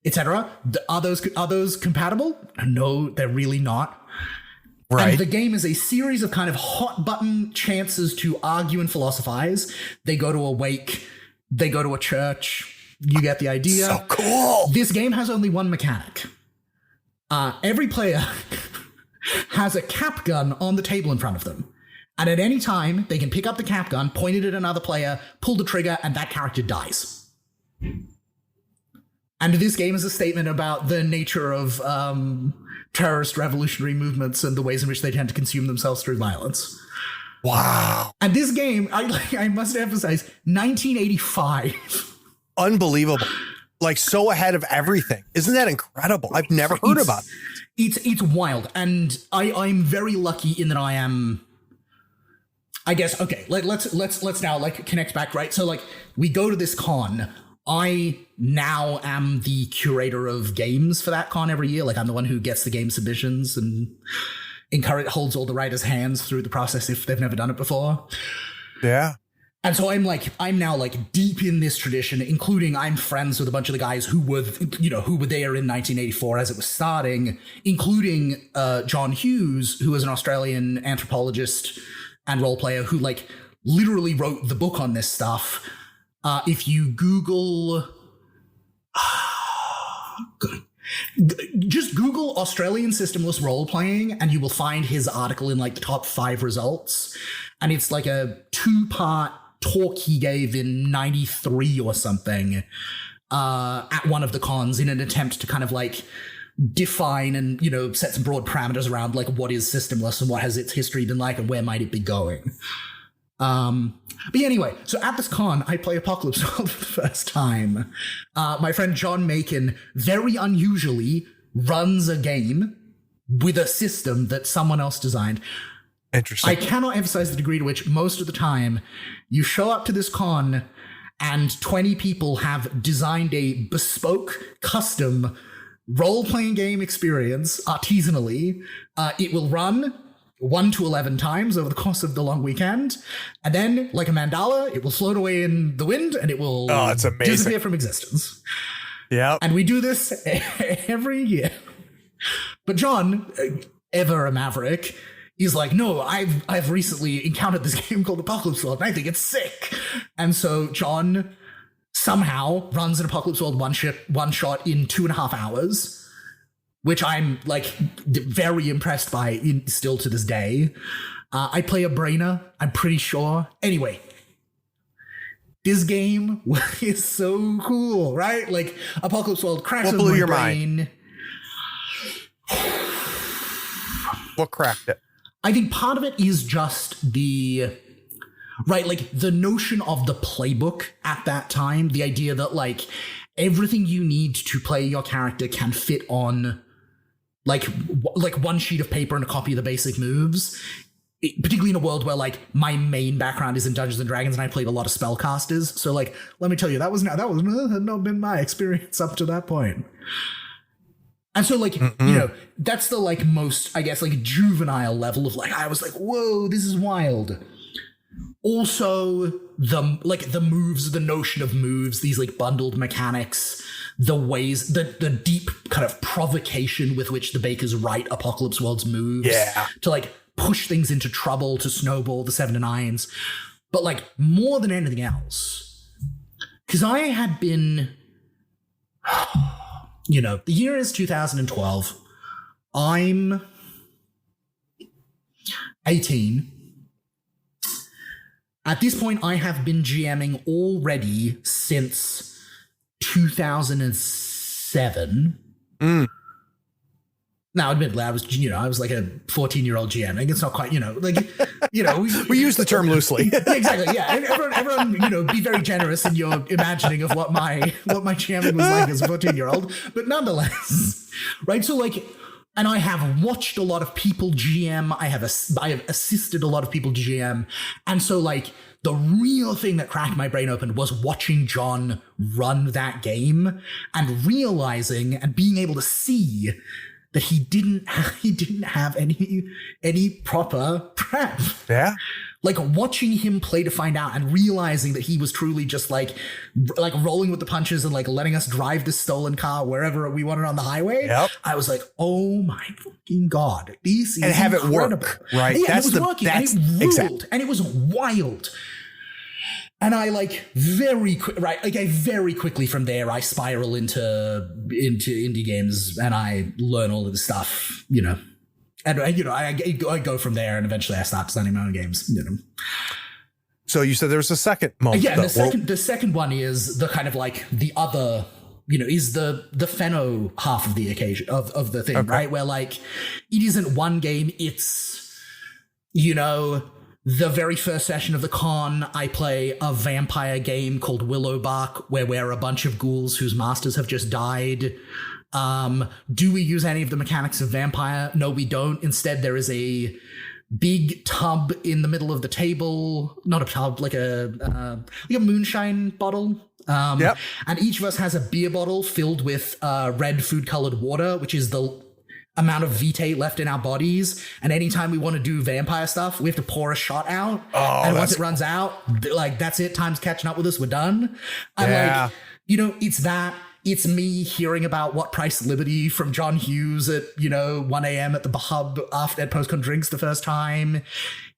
etc. Are those compatible? No, they're really not. Right. And the game is a series of kind of hot button chances to argue and philosophize. They go to a wake, they go to a church. You get the idea. So cool. This game has only one mechanic. Every player has a cap gun on the table in front of them. And at any time, they can pick up the cap gun, point it at another player, pull the trigger, and that character dies. And this game is a statement about the nature of terrorist revolutionary movements and the ways in which they tend to consume themselves through violence. Wow. And this game, I must emphasize, 1985. Unbelievable. Like so ahead of everything. Isn't that incredible? I've never heard about it. It's wild. And I'm very lucky in that I am, I guess, okay, let's now like connect back, right? So like we go to this con. I now am the curator of games for that con every year. Like I'm the one who gets the game submissions and holds all the writers' hands through the process if they've never done it before. Yeah. And so I'm now like deep in this tradition, including I'm friends with a bunch of the guys who were there in 1984 as it was starting, including John Hughes, who was an Australian anthropologist and role player who like literally wrote the book on this stuff. If you Google, just Google Australian systemless role playing, and you will find his article in like the top 5 results. And it's like a 2-part talk he gave in 93 or something at one of the cons in an attempt to kind of like define and, set some broad parameters around like what is systemless and what has its history been like and where might it be going. But anyway, so at this con, I play Apocalypse World for the first time. My friend John Macon very unusually runs a game with a system that someone else designed. Interesting. I cannot emphasize the degree to which most of the time you show up to this con and 20 people have designed a bespoke, custom role-playing game experience artisanally. It will run 1 to 11 times over the course of the long weekend. And then, like a mandala, it will float away in the wind and it will disappear from existence. Yeah. And we do this every year. But John, ever a maverick, is like, no, I've recently encountered this game called Apocalypse World, and I think it's sick. And so John somehow runs an Apocalypse World one shot in 2.5 hours, which I'm like very impressed by still to this day. I play a brainer, I'm pretty sure. Anyway, this game is so cool, right? Like Apocalypse World cracks What blew my your brain. mind? What cracked it? I think part of it is just the notion of the playbook at that time, the idea that like everything you need to play your character can fit on like one sheet of paper and a copy of the basic moves. Particularly in a world where like my main background is in Dungeons and Dragons and I played a lot of spellcasters. So like, let me tell you, that had not been my experience up to that point. And so like, you know, that's the like most, I guess, like juvenile level of like, I was like, whoa, this is wild. Also the moves, the notion of moves, these like bundled mechanics, the ways, the deep kind of provocation with which the bakers write Apocalypse World's moves to like push things into trouble, to snowball the 7 to 9s. But like more than anything else, because I had been, you know, the year is 2012. I'm 18. At this point, I have been GMing already since 2007. Now, admittedly, I was like a 14-year-old GM. Like, it's not quite, we use the term loosely. Exactly, yeah. And everyone, be very generous in your imagining of what my GMing was like as a 14-year-old. But nonetheless, right? So, like, and I have watched a lot of people GM. I have assisted a lot of people GM. And so, like, the real thing that cracked my brain open was watching John run that game and realizing and being able to see that he didn't have any proper prep. Yeah. Like watching him play to find out and realizing that he was truly just like rolling with the punches and like letting us drive this stolen car wherever we wanted on the highway. Yep. I was like, oh my fucking God. This is and have incredible. It work. Right. Yeah, that's it was working. And it ruled. Exactly. And it was wild. And I very quickly from there, I spiral into indie games and I learn all of this stuff, and I go from there and eventually I start designing my own games, So you said there was a second moment. Yeah, the second one is the kind of like the other, is the Fenno half of the occasion of the thing, right? Where like it isn't one game, it's, the very first session of the con, I play a vampire game called Willowbark, where we're a bunch of ghouls whose masters have just died. Do we use any of the mechanics of vampire? No, we don't. Instead, there is a big tub in the middle of the table. Not a tub, like a moonshine bottle. Yep. And each of us has a beer bottle filled with red food-colored water, which is the amount of vitae left in our bodies, and anytime we want to do vampire stuff, we have to pour a shot out. And once it runs out, like that's it. Time's catching up with us. We're done. I'm it's that. It's me hearing about What Price Liberty from John Hughes at 1 a.m. at the Hub after PostCon drinks the first time.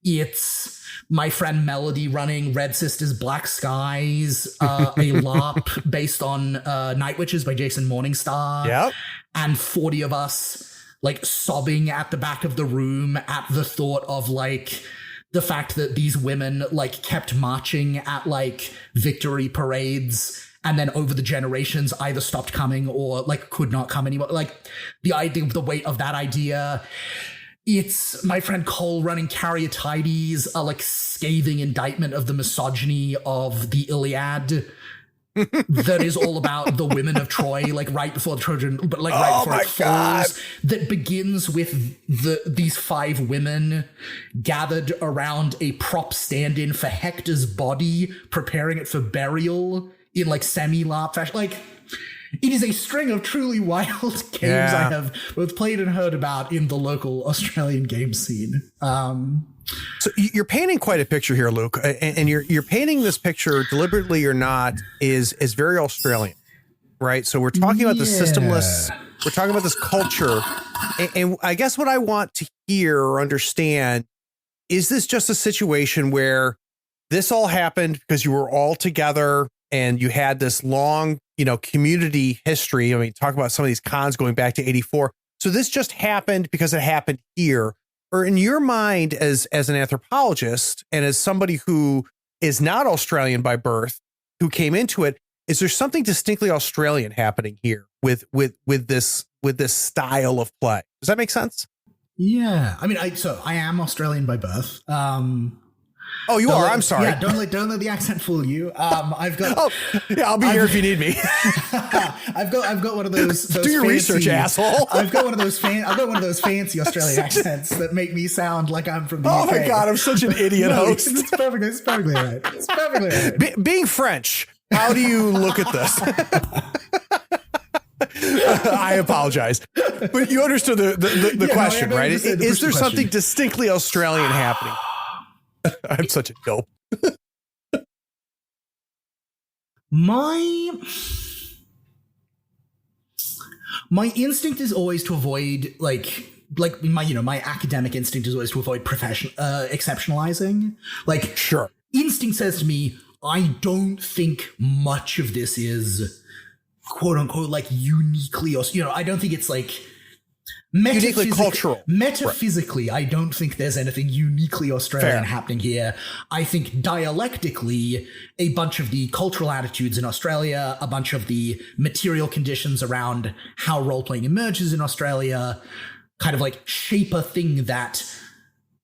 It's my friend Melody running Red Sisters Black Skies, a LARP based on Night Witches by Jason Morningstar. Yep. And 40 of us like sobbing at the back of the room at the thought of like the fact that these women like kept marching at like victory parades and then over the generations either stopped coming or like could not come anymore. Like the idea of the weight of that idea. It's my friend Cole running Caryatides, a like scathing indictment of the misogyny of the Iliad. That is all about the women of Troy, like right before the Trojan, but like right before it falls. That begins with these 5 women gathered around a prop stand-in for Hector's body, preparing it for burial in like semi-LARP fashion. Like it is a string of truly wild games I have both played and heard about in the local Australian game scene. So you're painting quite a picture here, Luke, and you're painting this picture deliberately or not is very Australian, right? So we're talking about the systemless We're talking about this culture. And I guess what I want to hear or understand, is this just a situation where this all happened because you were all together and you had this long, community history? I mean, talk about some of these cons going back to 84. So this just happened because it happened here? Or in your mind, as an anthropologist and as somebody who is not Australian by birth, who came into it, is there something distinctly Australian happening here with this style of play? Does that make sense? Yeah. I mean, I am Australian by birth. Oh, you are? I'm sorry. Yeah, don't let the accent fool you. I've got. Oh, yeah, I'll be here if you need me. I've got one of those do your fancy, research, asshole. I've got one of those fancy Australian accents that make me sound like I'm from the UK. Oh my God, I'm such an idiot host. It's perfectly right. It's perfectly right. Being French, how do you look at this? I apologize, but you understood the question, right? Is there something distinctly Australian happening? I'm such a dope. My instinct is always to avoid my academic instinct is always to avoid exceptionalizing. Sure. Instinct says to me, I don't think much of this is quote unquote uniquely, I don't think it's uniquely cultural. Metaphysically, right. I don't think there's anything uniquely Australian happening here. I think dialectically, a bunch of the cultural attitudes in Australia, a bunch of the material conditions around how role-playing emerges in Australia kind of shape a thing that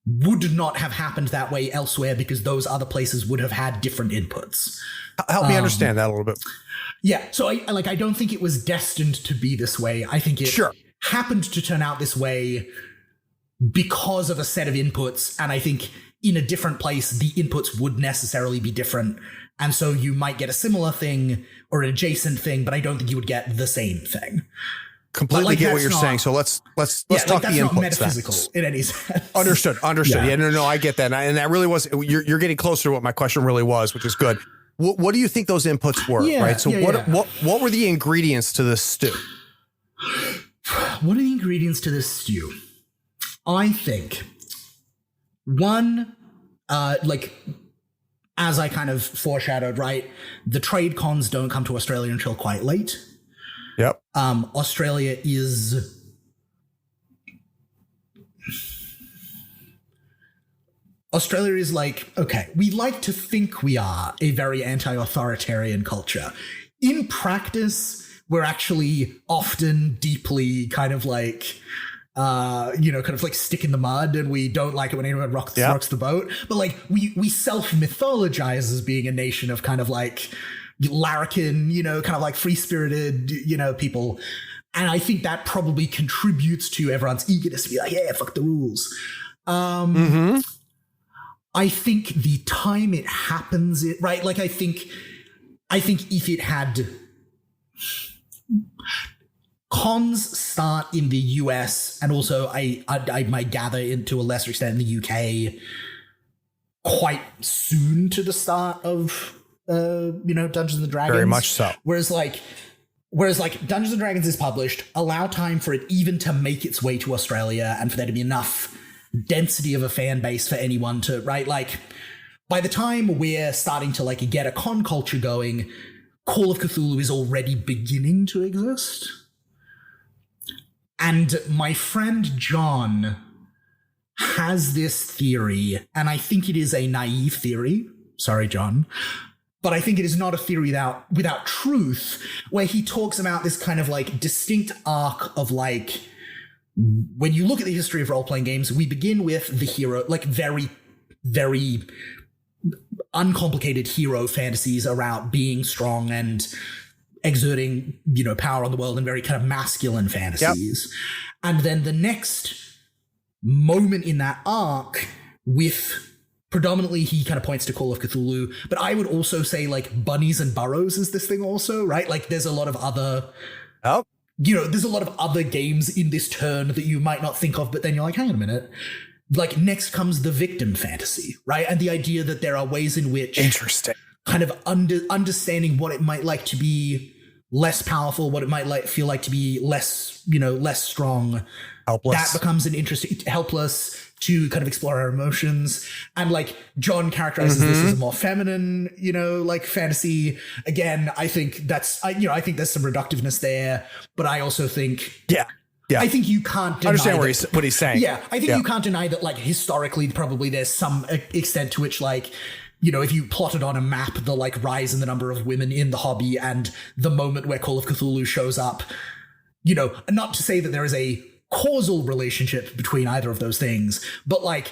would not have happened that way elsewhere because those other places would have had different inputs. Help me understand that a little bit. Yeah, so I don't think it was destined to be this way. I think it happened to turn out this way because of a set of inputs, and I think in a different place the inputs would necessarily be different, and so you might get a similar thing or an adjacent thing, but I don't think you would get the same thing. Completely get what you're saying. So let's talk the inputs. Not metaphysical in any sense. Understood. Yeah, no, I get that, and that really was you're getting closer to what my question really was, which is good. What do you think those inputs were? Right. So what were the ingredients to this stew? What are the ingredients to this stew? I think one, as I kind of foreshadowed, right? The trade cons don't come to Australia until quite late. Yep. Australia is okay, we like to think we are a very anti-authoritarian culture. In practice, we're actually often deeply kind of stick in the mud, and we don't like it when anyone rocks the boat. But we self-mythologize as being a nation of kind of larrikin, kind of free-spirited, people. And I think that probably contributes to everyone's eagerness to be yeah, fuck the rules. I think the time it happens, right? I think if it had cons start in the US, and also I might gather into a lesser extent in the UK, quite soon to the start of Dungeons and Dragons. Very much so. Whereas Dungeons and Dragons is published, allow time for it even to make its way to Australia and for there to be enough density of a fan base for anyone to, right? By the time we're starting to get a con culture going, Call of Cthulhu is already beginning to exist. And my friend John has this theory, and I think it is a naive theory. Sorry, John. But I think it is not a theory without truth, where he talks about this kind of distinct arc of when you look at the history of role-playing games, we begin with the hero, very, very uncomplicated hero fantasies around being strong and exerting, power on the world, and very kind of masculine fantasies. Yep. And then the next moment in that arc with predominantly he kind of points to Call of Cthulhu, but I would also say Bunnies and Burrows is this thing also, right? There's a lot of other... Oh. There's a lot of other games in this turn that you might not think of, but then you're hang on a minute. Next comes the victim fantasy, right? And the idea that there are ways in which... Interesting. Kind of understanding what it might like to be less powerful, what it might feel like to be less, less strong. Helpless. That becomes an interesting, helpless, to kind of explore our emotions. And like John characterizes this as a more feminine, fantasy. Again, I think I think there's some reductiveness there, but I also think, yeah. I think you can't deny understand what he's saying. Yeah, I think you can't deny that, like, historically, probably there's some extent to which, like, if you plotted on a map the, like, rise in the number of women in the hobby and the moment where Call of Cthulhu shows up, not to say that there is a causal relationship between either of those things, but, like,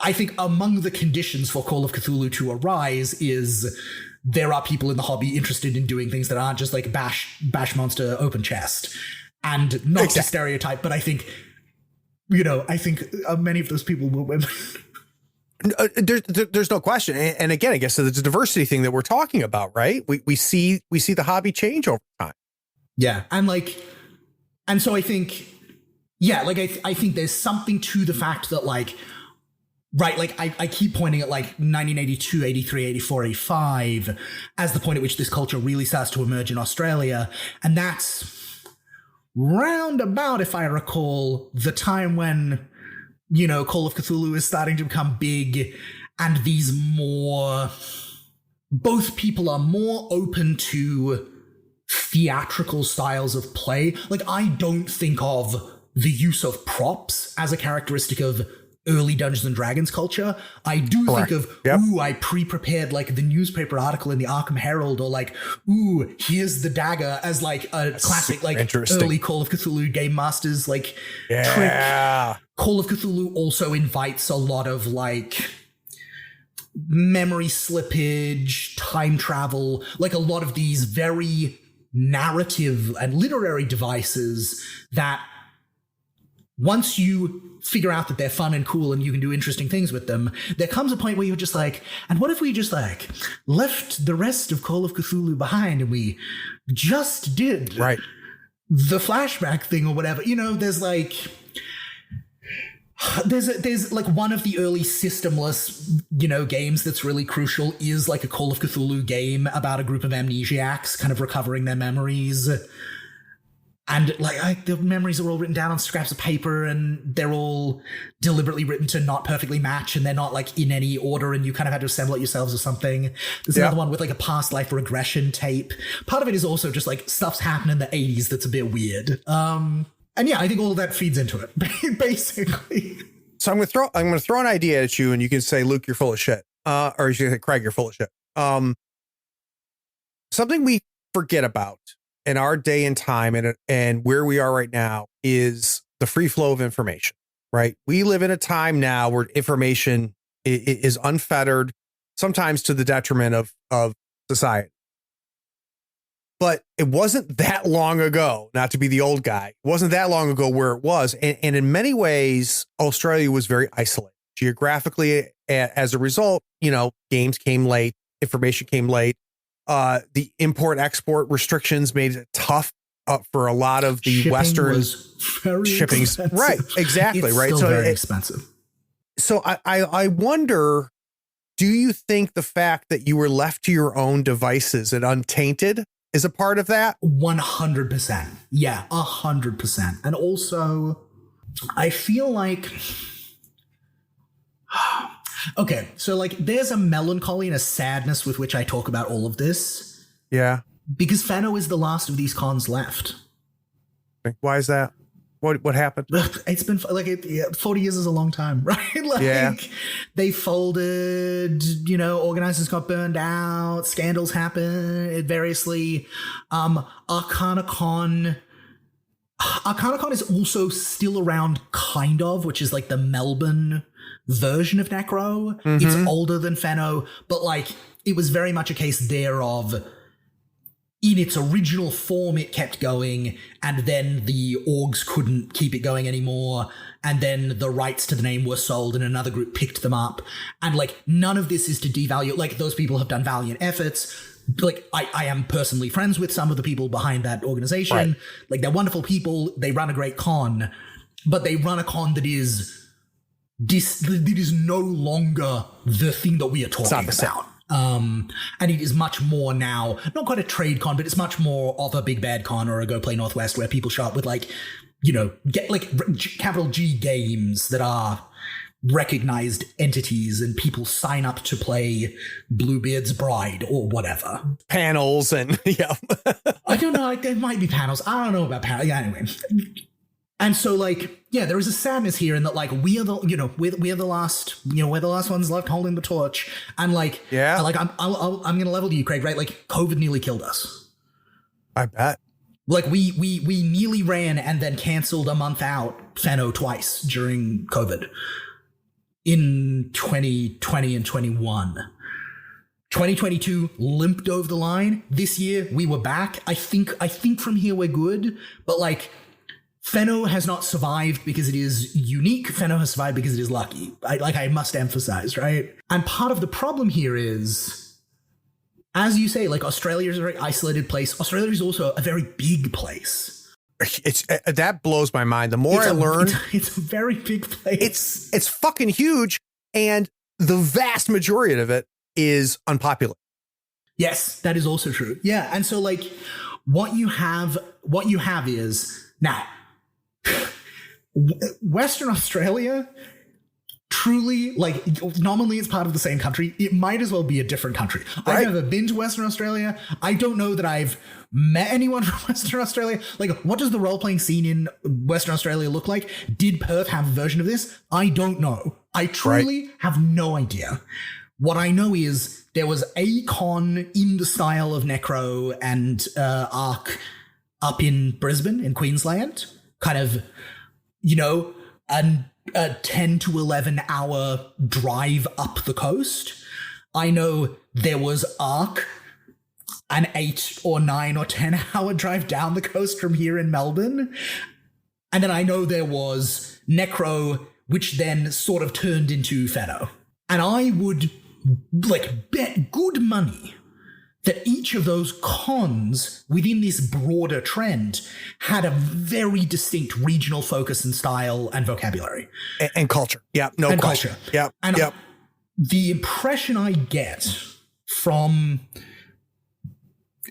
I think among the conditions for Call of Cthulhu to arise is there are people in the hobby interested in doing things that aren't just, like, bash monster open chest. And not to stereotype, but I think, many of those people were women. There's no question. And again, I guess it's a diversity thing that we're talking about, right? We see the hobby change over time. Yeah. And so I think, I think there's something to the fact that, like, right, like I keep pointing at like 1982, 83, 84, 85 as the point at which this culture really starts to emerge in Australia. And that's round about, if I recall, the time when, Call of Cthulhu is starting to become big, and both people are more open to theatrical styles of play. Like, I don't think of the use of props as a characteristic of early Dungeons and Dragons culture. I do think of, I pre-prepared, like, the newspaper article in the Arkham Herald, or like, here's the dagger, as like a classic, like, early Call of Cthulhu game masters, like, trick. Call of Cthulhu also invites a lot of, like, memory slippage, time travel, like a lot of these very narrative and literary devices that once you figure out that they're fun and cool and you can do interesting things with them, there comes a point where you're just like, and what if we just, like, left the rest of Call of Cthulhu behind and we just did the flashback thing or whatever? There's like, there's like one of the early systemless, games that's really crucial is like a Call of Cthulhu game about a group of amnesiacs kind of recovering their memories. And like the memories are all written down on scraps of paper, and they're all deliberately written to not perfectly match, and they're not like in any order, and you kind of had to assemble it yourselves or something. There's another one with like a past life regression tape. Part of it is also just like stuff's happened in the 80s that's a bit weird. And yeah, I think all of that feeds into it, basically. So I'm gonna throw an idea at you, and you can say, Luke, you're full of shit. Or you can say, Craig, you're full of shit. Something we forget about in our day and time and where we are right now is the free flow of information, right? We live in a time now where information is unfettered, sometimes to the detriment of society. But it wasn't that long ago, not to be the old guy, it wasn't that long ago where it was. And in many ways, Australia was very isolated. Geographically, as a result, games came late, information came late. The import-export restrictions made it tough for a lot of the Western shipping. Right, exactly. It's right. Still so very expensive. So I wonder, do you think the fact that you were left to your own devices and untainted is a part of that? 100%. Yeah, 100%. And also, I feel like... Okay, so like there's a melancholy and a sadness with which I talk about all of this. Yeah. Because Fenno is the last of these cons left. Why is that? What happened? It's been like 40 years is a long time, right? Like they folded, organizers got burned out, scandals happened variously. ArcanaCon is also still around, kind of, which is like the Melbourne version of Necro. Mm-hmm. It's older than Fenno, but like it was very much a case there of, in its original form, it kept going, and then the orgs couldn't keep it going anymore, and then the rights to the name were sold and another group picked them up. And like none of this is to devalue, like those people have done valiant efforts. Like I am personally friends with some of the people behind that organization. Right. Like they're wonderful people, they run a great con, but they run a con that is no longer the thing that we are talking about. And it is much more now, not quite a trade con, but it's much more of a Big Bad Con or a Go Play Northwest where people show up with like, you know, get like capital G games that are recognized entities and people sign up to play Bluebeard's Bride or whatever. Panels and yeah. I don't know. Like, there might be panels. I don't know about panels. Yeah, anyway. And so, like, yeah, there is a sadness here in that, like, we are the, you know, we're the last, you know, we're the last ones left holding the torch. And like, yeah, like I'm gonna level to you, Craig. Right? Like, COVID nearly killed us. I bet. Like, we nearly ran and then canceled a month out Fenno twice during COVID in 2020 and 21. 2022 limped over the line. This year we were back. I think from here we're good, but like, Fenno has not survived because it is unique. Fenno has survived because it is lucky. I must emphasize, right? And part of the problem here is, as you say, like, Australia is a very isolated place. Australia is also a very big place. It's that blows my mind. The more I learn, it's a very big place. It's fucking huge, and the vast majority of it is unpopular. Yes, that is also true. Yeah, and so like, what you have is now. Western Australia, truly, like, nominally it's part of the same country. It might as well be a different country. Right. I've never been to Western Australia. I don't know that I've met anyone from Western Australia. Like, what does the role-playing scene in Western Australia look like? Did Perth have a version of this? I don't know. I truly have no idea. What I know is there was a con in the style of Necro and Arc up in Brisbane, in Queensland. Kind of, you know, a 10 to 11 hour drive up the coast. I know there was Arc, an 8 or 9 or 10 hour drive down the coast from here in Melbourne. And then I know there was Necro, which then sort of turned into Fenno. And I would, like, bet good money that each of those cons within this broader trend had a very distinct regional focus and style and vocabulary. And culture. Yeah, no and question. Culture. Yeah, and yep. The impression I get from,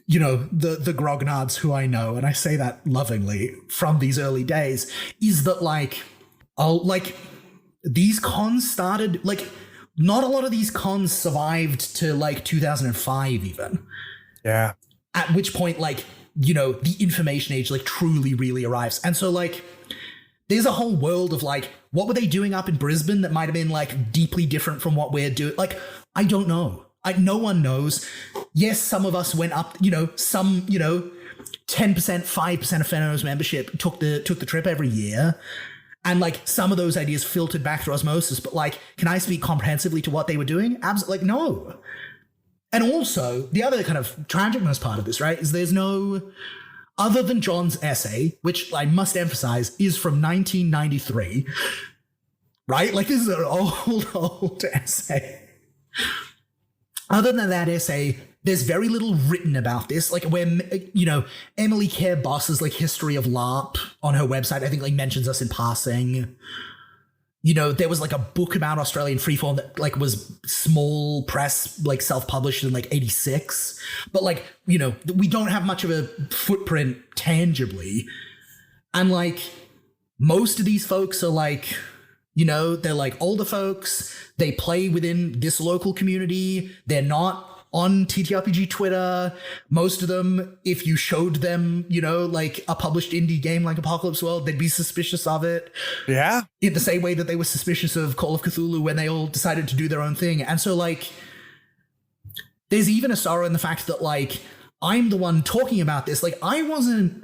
you know, the grognards who I know, and I say that lovingly, from these early days, is that, like, these cons started, like, not a lot of these cons survived to like 2005 even. Yeah. At which point, like, you know, the information age like truly really arrives. And so like, there's a whole world of like, what were they doing up in Brisbane that might have been like deeply different from what we're doing? Like, I don't know. No one knows. Yes, some of us went up, you know, 10%, 5% of Fenno's membership took the trip every year. And like, some of those ideas filtered back through osmosis, but like, can I speak comprehensively to what they were doing? Absolutely, like, no. And also, the other kind of tragicness part of this, right, is there's no, other than John's essay, which I must emphasize is from 1993, right? Like, this is an old essay. Other than that essay, there's very little written about this. Like, where, you know, Emily Care Boss's like history of LARP on her website, I think, like, mentions us in passing. You know, there was like a book about Australian freeform that like was small press, like self-published in like 86. But like, you know, we don't have much of a footprint tangibly. And like, most of these folks are like, you know, they're like older folks. They play within this local community. They're not on TTRPG Twitter. Most of them, if you showed them, you know, like a published indie game like Apocalypse World, they'd be suspicious of it. Yeah. In the same way that they were suspicious of Call of Cthulhu when they all decided to do their own thing. And so, like, there's even a sorrow in the fact that, like, I'm the one talking about this. Like, I wasn't...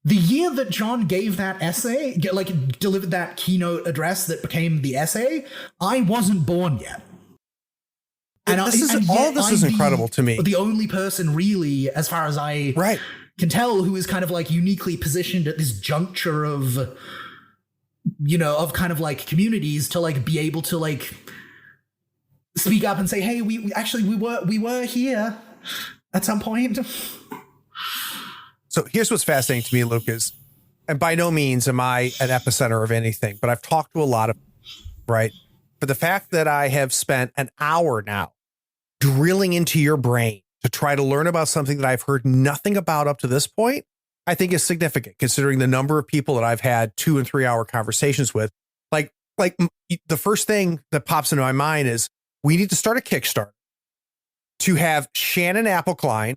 The year that John gave that essay, like, delivered that keynote address that became the essay, I wasn't born yet. And this is incredible to me. The only person really, as far as I can tell, who is kind of like uniquely positioned at this juncture of, you know, of kind of like communities to like be able to like speak up and say, hey, we were here at some point. So here's what's fascinating to me, Lucas, and by no means am I an epicenter of anything, but I've talked to a lot of, right? For the fact that I have spent an hour now drilling into your brain to try to learn about something that I've heard nothing about up to this point, I think is significant considering the number of people that I've had 2 and 3 hour conversations with. Like the first thing that pops into my mind is we need to start a Kickstarter to have Shannon Appelkline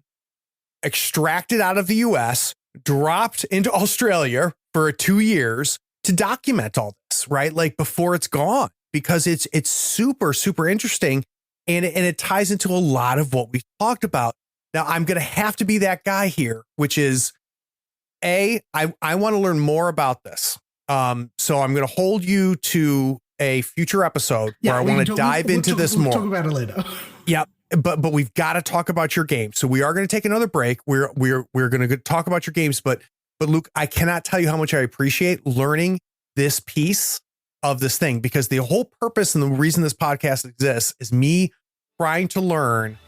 extracted out of the US, dropped into Australia for 2 years to document all this, right? Like before it's gone, because it's super, super interesting. And it ties into a lot of what we've talked about. Now I'm going to have to be that guy here, which is I want to learn more about this. So I'm going to hold you to a future episode where I want to dive into this more. We'll talk about it later. Yeah. But we've got to talk about your game. So we are going to take another break. We're going to talk about your games, but Luke, I cannot tell you how much I appreciate learning this piece of this thing, because the whole purpose and the reason this podcast exists is me trying to learn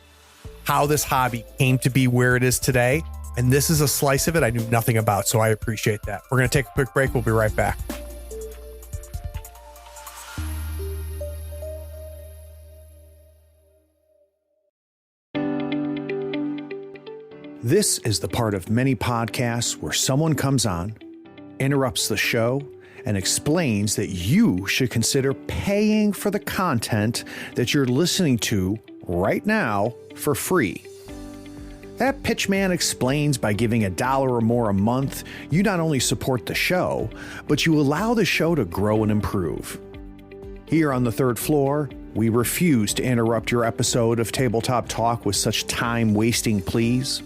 how this hobby came to be where it is today. And this is a slice of it I knew nothing about. So I appreciate that. We're going to take a quick break. We'll be right back. This is the part of many podcasts where someone comes on, interrupts the show, and explains that you should consider paying for the content that you're listening to right now for free. That pitchman explains by giving $1 or more a month, you not only support the show, but you allow the show to grow and improve. Here on the third floor, we refuse to interrupt your episode of Tabletop Talk with such time-wasting pleas.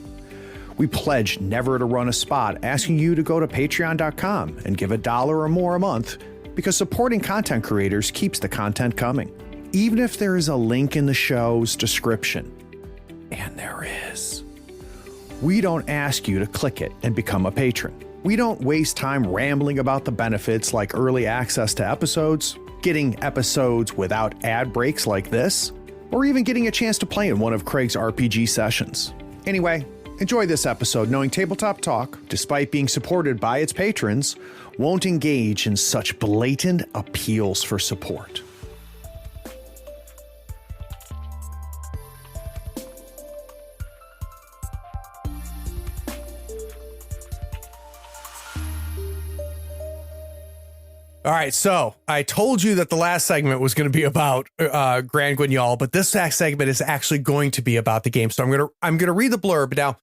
We pledge never to run a spot asking you to go to patreon.com and give $1 or more a month, because supporting content creators keeps the content coming. Even if there is a link in the show's description, and there is, we don't ask you to click it and become a patron. We don't waste time rambling about the benefits like early access to episodes, getting episodes without ad breaks like this, or even getting a chance to play in one of Craig's RPG sessions. Anyway, enjoy this episode knowing Tabletop Talk, despite being supported by its patrons, won't engage in such blatant appeals for support. All right, so I told you that the last segment was going to be about Grand Guignol, but this next segment is actually going to be about the game. So I'm going to read the blurb. Now,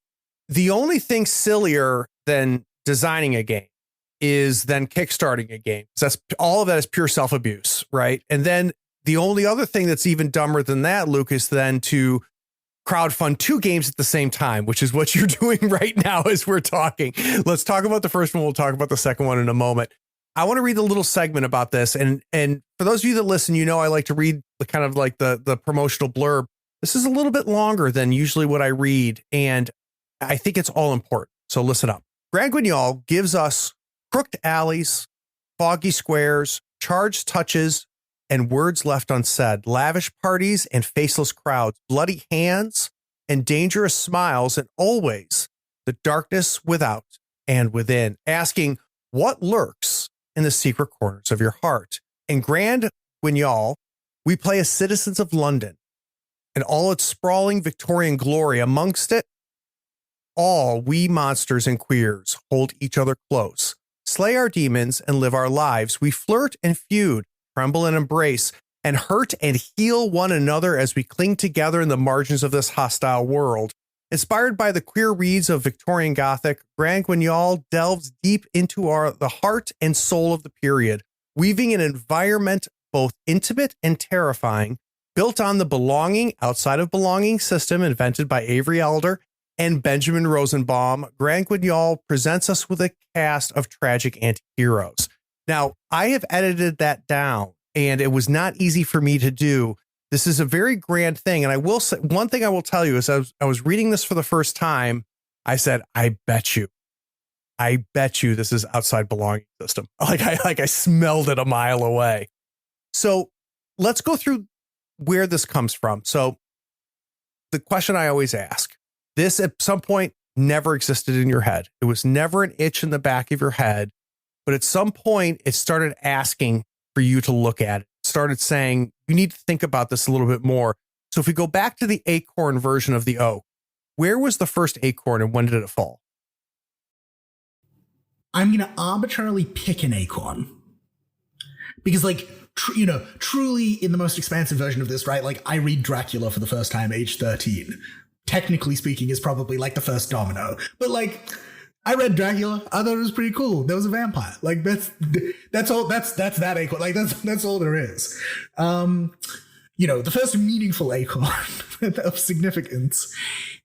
the only thing sillier than designing a game is then kickstarting a game. So that's all of that is pure self-abuse, right? And then the only other thing that's even dumber than that, Luke, is then to crowdfund 2 games at the same time, which is what you're doing right now as we're talking. Let's talk about the first one. We'll talk about the second one in a moment. I want to read a little segment about this. And for those of you that listen, you know I like to read the kind of like the promotional blurb. This is a little bit longer than usually what I read, and I think it's all important. So listen up. Grand Guignol gives us crooked alleys, foggy squares, charged touches, and words left unsaid, lavish parties and faceless crowds, bloody hands and dangerous smiles, and always the darkness without and within, asking what lurks in the secret corners of your heart. In Grand Guignol, we play as citizens of London and all its sprawling Victorian glory. Amongst it all, we monsters and queers hold each other close, slay our demons and live our lives. We flirt and feud, tremble and embrace, and hurt and heal one another as we cling together in the margins of this hostile world. Inspired by the queer reads of Victorian Gothic, Grand Guignol delves deep into the heart and soul of the period, weaving an environment both intimate and terrifying, built on the belonging outside of belonging system invented by Avery Elder and Benjamin Rosenbaum. Grand Guignol presents us with a cast of tragic anti-heroes. Now, I have edited that down, and it was not easy for me to do. This is a very grand thing. And I will say one thing I will tell you is I was reading this for the first time. I said, I bet you this is outside belonging system. I smelled it a mile away. So let's go through where this comes from. So the question I always ask, this at some point never existed in your head. It was never an itch in the back of your head, but at some point it started asking for you to look at it. Started saying, you need to think about this a little bit more. So if we go back to the acorn version of the oak, where was the first acorn and when did it fall? I'm going to arbitrarily pick an acorn because, like, truly in the most expansive version of this, right? Like, I read Dracula for the first time age 13. Technically speaking, is probably like the first domino, but like, I read Dracula. I thought it was pretty cool. There was a vampire. Like, that's all. That's that acorn. Like, that's all there is. The first meaningful acorn of significance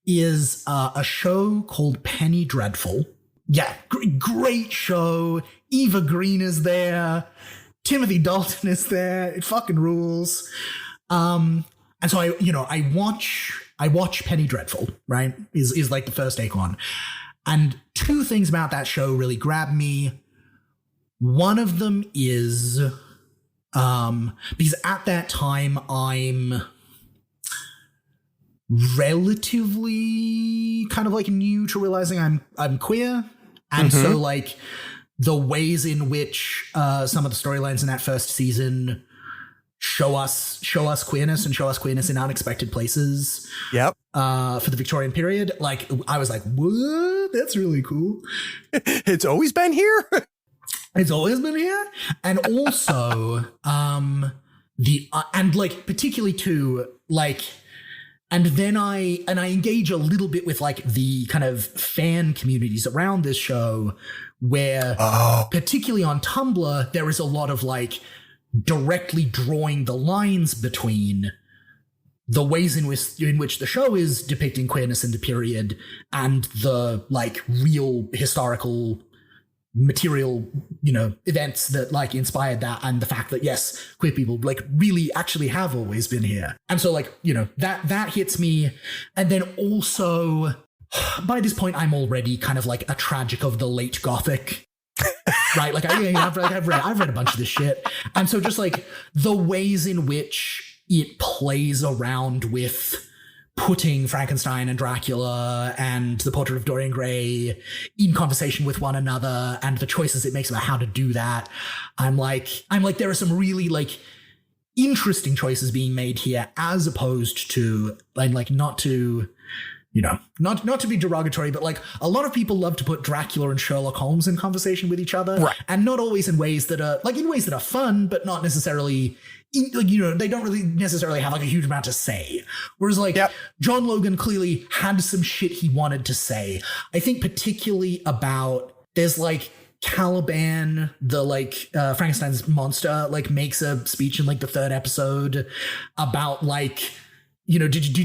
is a show called Penny Dreadful. Yeah, great show. Eva Green is there. Timothy Dalton is there. It fucking rules. And so I watch Penny Dreadful, right? Is like the first acorn. And two things about that show really grab me. One of them is because at that time I'm relatively kind of like new to realizing I'm queer. And so like the ways in which some of the storylines in that first season show us queerness and show us queerness in unexpected places. Yep. For the Victorian period, like I was like, what? That's really cool. It's always been here. It's always been here. And also, and like particularly too, like, and then I engage a little bit with like the kind of fan communities around this show where particularly on Tumblr, there is a lot of like directly drawing the lines between the ways in which the show is depicting queerness in the period and the like real historical material, events that like inspired that, and the fact that yes, queer people like really actually have always been here. And so like, that hits me. And then also by this point, I'm already kind of like a tragic of the late Gothic. Right, like I've read a bunch of this shit, and so just like the ways in which it plays around with putting Frankenstein and Dracula and the Portrait of Dorian Gray in conversation with one another, and the choices it makes about how to do that, I'm like there are some really like interesting choices being made here, as opposed to like not to. Not to be derogatory, but like a lot of people love to put Dracula and Sherlock Holmes in conversation with each other, right? And not always in ways that are fun, but not necessarily, they don't really necessarily have like a huge amount to say. Whereas like John Logan clearly had some shit he wanted to say. I think particularly about there's like Caliban, the like Frankenstein's monster, like makes a speech in like the third episode about like. Did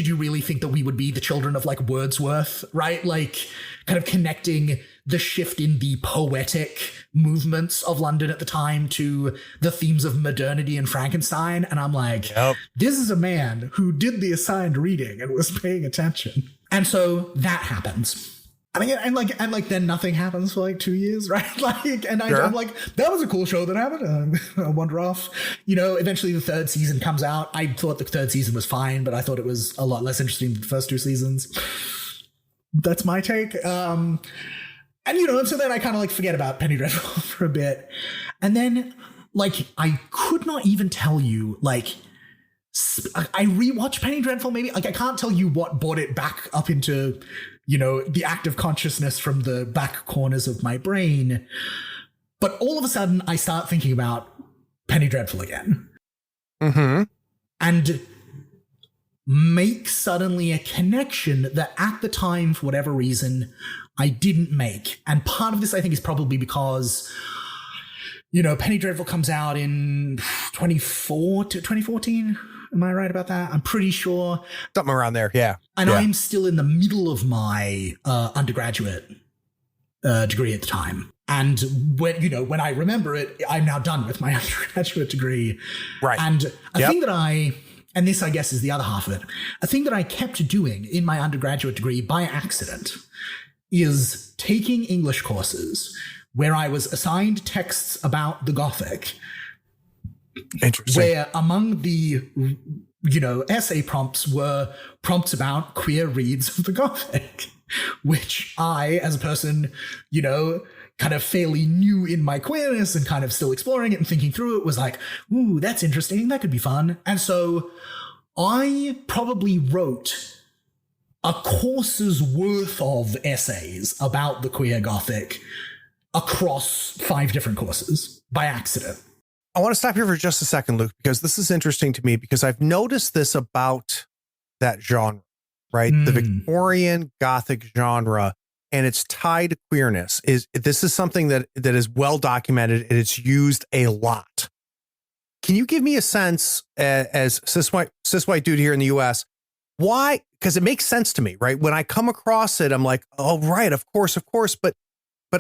you really think that we would be the children of like Wordsworth, right? Like kind of connecting the shift in the poetic movements of London at the time to the themes of modernity and Frankenstein. And I'm like, This is a man who did the assigned reading and was paying attention. And so that happens. I mean, and then nothing happens for like 2 years, right? I'm like, that was a cool show that happened. I wander off. Eventually the third season comes out. I thought the third season was fine, but I thought it was a lot less interesting than the first two seasons. That's my take. And so then I kind of like forget about Penny Dreadful for a bit. And then like, I could not even tell you, like, I rewatched Penny Dreadful maybe. Like, I can't tell you what brought it back up into, the active consciousness from the back corners of my brain. But all of a sudden, I start thinking about Penny Dreadful again. Mm-hmm. And make suddenly a connection that at the time, for whatever reason, I didn't make. And part of this, I think, is probably because, Penny Dreadful comes out in 2014. Am I right about that? I'm pretty sure. Something around there, yeah. And I'm still in the middle of my undergraduate degree at the time. And when I remember it, I'm now done with my undergraduate degree. Right. And a thing that and this I guess is the other half of it, a thing that I kept doing in my undergraduate degree by accident is taking English courses where I was assigned texts about the Gothic. Interesting. Where among the, essay prompts were prompts about queer reads of the Gothic, which I, as a person, kind of fairly new in my queerness and kind of still exploring it and thinking through it, was like, ooh, that's interesting. That could be fun. And so I probably wrote a course's worth of essays about the queer Gothic across 5 different courses by accident. I want to stop here for just a second, Luke, because this is interesting to me because I've noticed this about that genre, right? The Victorian Gothic genre, and it's tied to queerness. This is something that is well documented and it's used a lot. Can you give me a sense as cis white dude here in the US, why? Because it makes sense to me, right? When I come across it, I'm like, oh, right, of course, but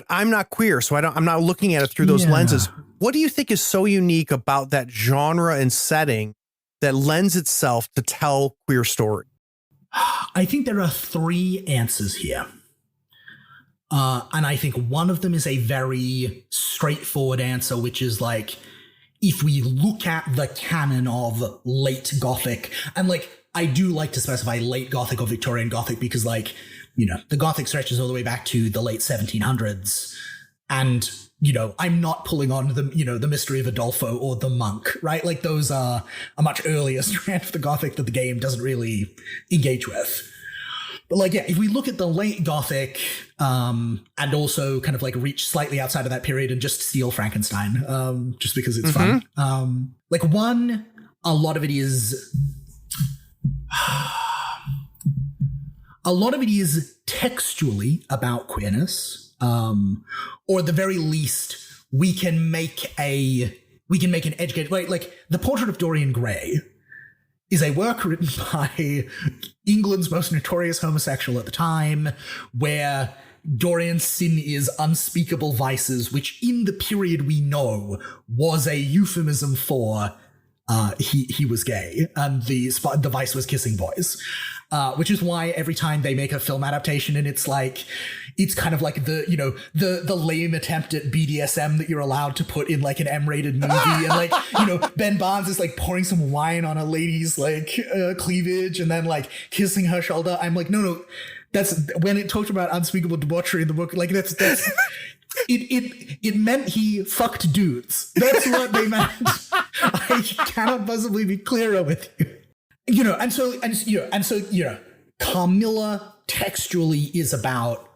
I'm not queer, so I'm not looking at it through those lenses. What do you think is so unique about that genre and setting that lends itself to tell queer story? I think there are 3 answers here. And I think one of them is a very straightforward answer, which is like, if we look at the canon of late Gothic, and like, I do like to specify late Gothic or Victorian Gothic because, like, you know, the Gothic stretches all the way back to the late 1700s. And, you know, I'm not pulling on the, you know, the Mystery of Udolpho or the Monk, right? Like, those are a much earlier strand of the Gothic that the game doesn't really engage with. But, like, yeah, if we look at the late Gothic, and also kind of like reach slightly outside of that period and just steal Frankenstein, just because it's fun. Like, one, a lot of it is textually about queerness, or at the very least, we can make an educated, like The Portrait of Dorian Gray is a work written by England's most notorious homosexual at the time, where Dorian's sin is unspeakable vices, which in the period we know was a euphemism for he was gay, and the vice was kissing boys. Which is why every time they make a film adaptation and it's kind of like the lame attempt at BDSM that you're allowed to put in like an M-rated movie, and like, you know, Ben Barnes is like pouring some wine on a lady's like cleavage and then like kissing her shoulder. I'm like, no, that's when it talked about unspeakable debauchery in the book. Like that's it meant he fucked dudes. That's what they meant. I cannot possibly be clearer with you. You know, and so Carmilla textually is about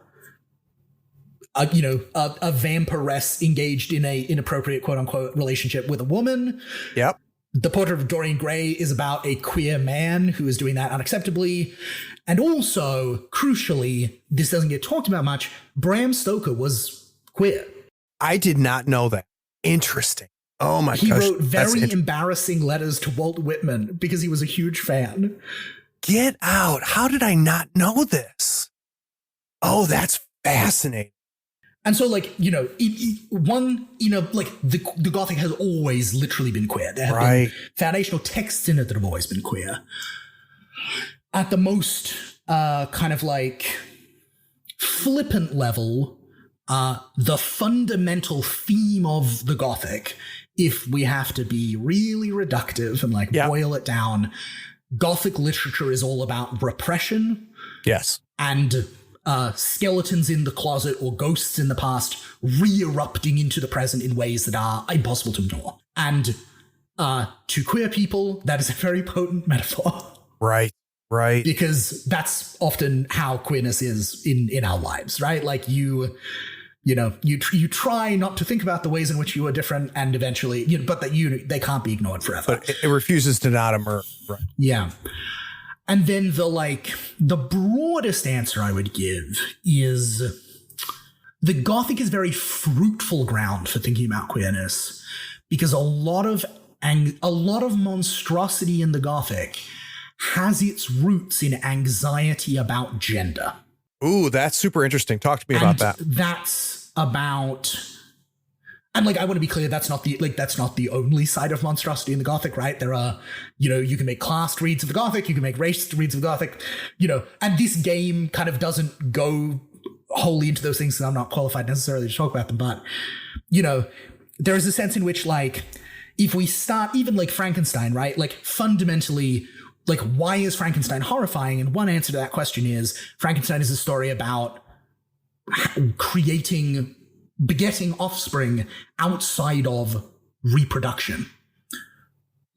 a vampiress engaged in a inappropriate quote unquote relationship with a woman. Yep. The Portrait of Dorian Gray is about a queer man who is doing that unacceptably. And also, crucially, this doesn't get talked about much, Bram Stoker was queer. I did not know that. Interesting. Oh my gosh. He wrote very embarrassing letters to Walt Whitman because he was a huge fan. Get out. How did I not know this? Oh, that's fascinating. And so, like, you know, the Gothic has always literally been queer. There have been foundational texts in it that have always been queer. At the most kind of like flippant level, the fundamental theme of the Gothic, if we have to be really reductive and like boil it down, Gothic literature is all about repression. Yes. And skeletons in the closet or ghosts in the past re-erupting into the present in ways that are impossible to ignore. And to queer people, that is a very potent metaphor. Right. Because that's often how queerness is in our lives, right? Like you try not to think about the ways in which you are different, and eventually, but that they can't be ignored forever. But it refuses to not emerge. Right. Yeah. And then the broadest answer I would give is the Gothic is very fruitful ground for thinking about queerness, because a lot of monstrosity in the Gothic has its roots in anxiety about gender. Ooh, that's super interesting. Talk to me about that. That's about, and like, I want to be clear, that's not the only side of monstrosity in the Gothic, right? There are, you can make classed reads of the Gothic, you can make raced reads of the Gothic, and this game kind of doesn't go wholly into those things, and I'm not qualified necessarily to talk about them, but, there is a sense in which, like, if we start, even like Frankenstein, right? Like, fundamentally, like, why is Frankenstein horrifying? And one answer to that question is Frankenstein is a story about begetting offspring outside of reproduction.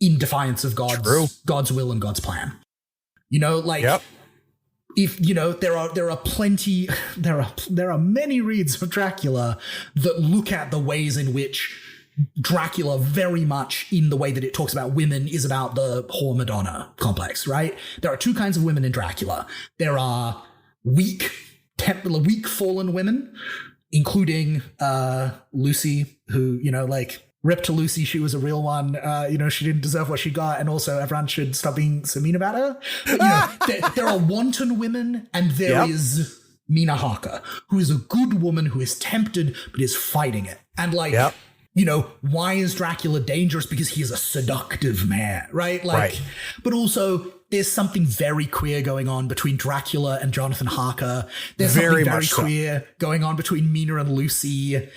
in defiance of God's will and God's plan. You know, like if you know there are many reads of Dracula that look at the ways in which Dracula, very much in the way that it talks about women, is about the whore Madonna complex, right? There are two kinds of women in Dracula. There are weak fallen women, including Lucy, who, you know, like, rip to Lucy, she was a real one. You know, she didn't deserve what she got, and also everyone should stop being so mean about her. But, you know, there are wanton women, and there is Mina Harker, who is a good woman who is tempted but is fighting it. And like, you know, why is Dracula dangerous? Because he is a seductive man, right? Like, but also there's something very queer going on between Dracula and Jonathan Harker. There's something very queer going on between Mina and Lucy.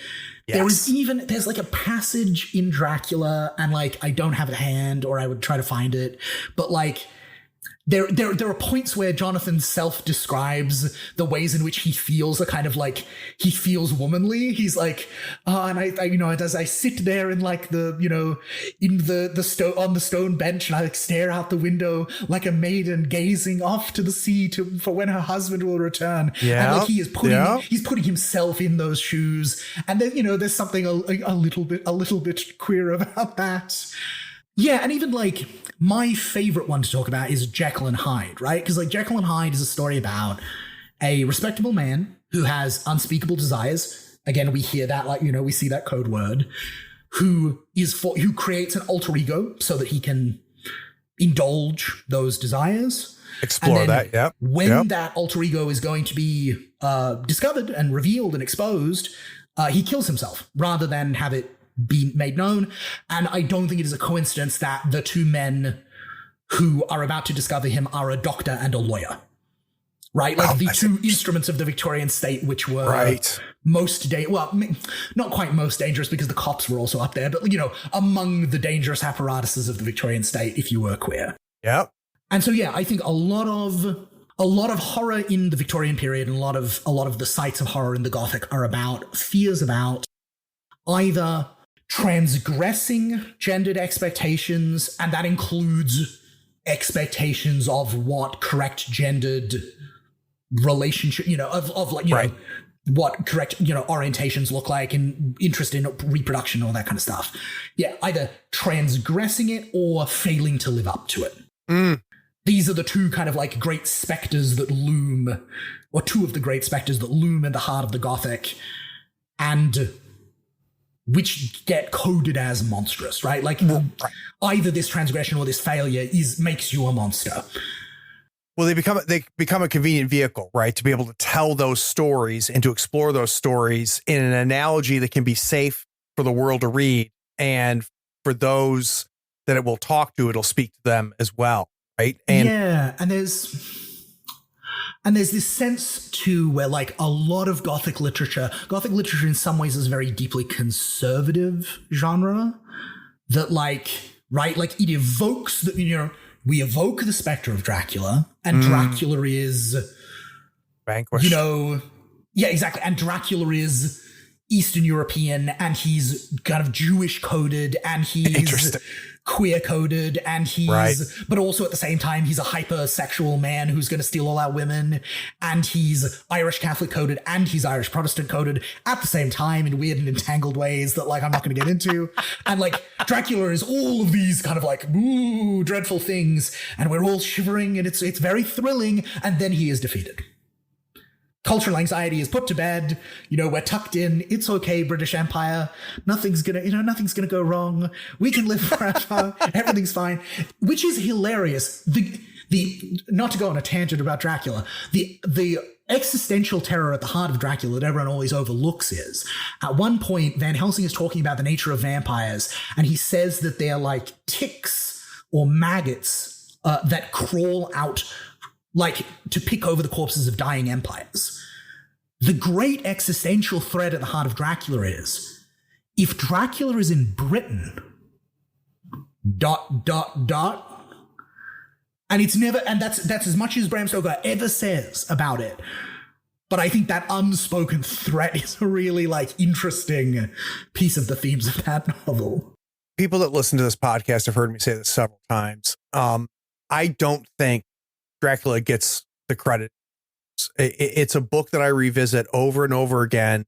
There's like a passage in Dracula, and like, I don't have it at hand, or I would try to find it, but like, there are points where Jonathan self-describes the ways in which he feels a kind of like, he feels womanly. He's like, and I you know, as I sit there in like the, you know, in the on the stone bench, and I like stare out the window like a maiden gazing off to the sea for when her husband will return. And like, he is he's putting himself in those shoes. And then, you know, there's something a little bit queer about that. Yeah, and even like, my favorite one to talk about is Jekyll and Hyde, right? Because like, Jekyll and Hyde is a story about a respectable man who has unspeakable desires. Again, we hear that, like, you know, we see that code word, who creates an alter ego so that he can indulge those desires. Explore that, When that alter ego is going to be discovered and revealed and exposed, he kills himself rather than have it be made known. And I don't think it is a coincidence that the two men who are about to discover him are a doctor and a lawyer, right? Like, the two instruments of the Victorian state, which were not quite most dangerous, because the cops were also up there, but, you know, among the dangerous apparatuses of the Victorian state if you were queer. Yeah. And so, yeah, I think a lot of horror in the Victorian period, and a lot of the sites of horror in the Gothic are about fears about either transgressing gendered expectations, and that includes expectations of what correct gendered relationship, you know, of like, you know, what correct, you know, orientations look like, and interest in reproduction, all that kind of stuff. Yeah, either transgressing it or failing to live up to it. These are the two kind of like great specters that loom, or two of the great specters that loom in the heart of the Gothic, and which get coded as monstrous, right? Like, either this transgression or this failure makes you a monster. Well, they become a convenient vehicle, right? To be able to tell those stories and to explore those stories in an analogy that can be safe for the world to read, and for those that it will talk to, it'll speak to them as well, right? And and there's this sense too where, like, a lot of Gothic literature in some ways is a very deeply conservative genre that, like, right, like, it evokes the, you know, we evoke the specter of Dracula, and Dracula is vanquished. You know, yeah, exactly. And Dracula is Eastern European, and he's kind of Jewish coded, and he's queer coded, and he's, but also at the same time, he's a hypersexual man who's going to steal all our women, and he's Irish Catholic coded, and he's Irish Protestant coded at the same time in weird and entangled ways that, like, I'm not going to get into. And, like, Dracula is all of these kind of, like, ooh, dreadful things, and we're all shivering, and it's very thrilling, and then he is defeated. Cultural anxiety is put to bed. You know, we're tucked in. It's okay, British Empire. Nothing's gonna go wrong. We can live forever. Everything's fine. Which is hilarious. The not to go on a tangent about Dracula, the existential terror at the heart of Dracula that everyone always overlooks is, at one point, Van Helsing is talking about the nature of vampires, and he says that they're like ticks or maggots that crawl out, like, to pick over the corpses of dying empires. The great existential threat at the heart of Dracula is, if Dracula is in Britain, ... And it's never, and that's as much as Bram Stoker ever says about it. But I think that unspoken threat is a really, like, interesting piece of the themes of that novel. people that listen to this podcast have heard me say this several times. I don't think Dracula gets the credit. It's a book that I revisit over and over again,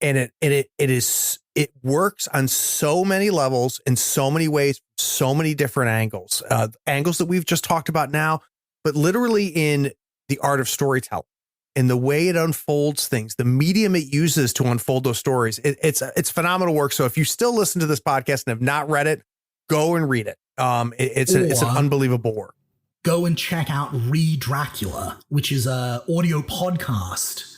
and it works on so many levels in so many ways, so many different angles, angles that we've just talked about now, but literally in the art of storytelling, in the way it unfolds things, the medium it uses to unfold those stories. It's phenomenal work. So if you still listen to this podcast and have not read it, go and read it. It's an unbelievable work. Go and check out Dracula, which is a audio podcast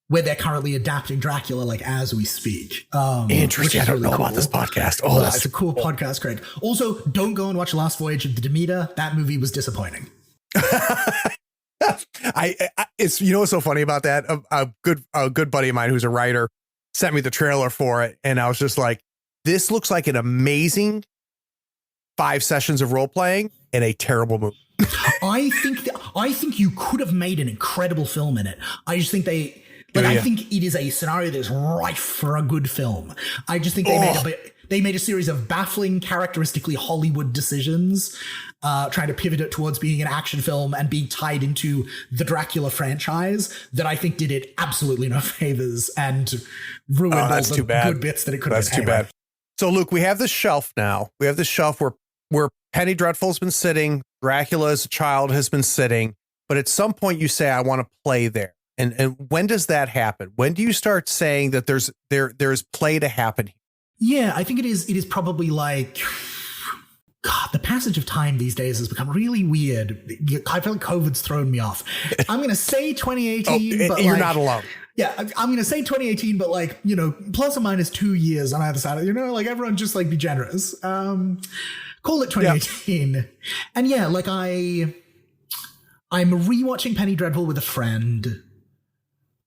where they're currently adapting Dracula like as we speak. Interesting. I don't know about this podcast. Oh, that's a cool podcast, Craig. Also, don't go and watch Last Voyage of the Demeter. That movie was disappointing. It's, you know what's so funny about that? A good buddy of mine who's a writer sent me the trailer for it, and I was just like, this looks like an amazing 5 sessions of role playing and a terrible movie. I think you could have made an incredible film in it. I just think I think it is a scenario that's rife for a good film. I just think they made a series of baffling, characteristically Hollywood decisions, trying to pivot it towards being an action film and being tied into the Dracula franchise that I think did it absolutely no favors and ruined all the good bits that it could have been. That's too bad. So, Luke, we have this shelf now. We have this shelf where Penny Dreadful's been sitting, Dracula as a child has been sitting, but at some point you say, I want to play there. And when does that happen? When do you start saying that there's play to happen? Yeah, I think it is probably like, God, the passage of time these days has become really weird. I feel like COVID's thrown me off. I'm going to say 2018, but you're not alone. Yeah, I'm going to say 2018, but like, you know, plus or minus 2 years on either side. You know, like everyone just like be generous. Call it 2018. Yep. And yeah, like I'm rewatching Penny Dreadful with a friend.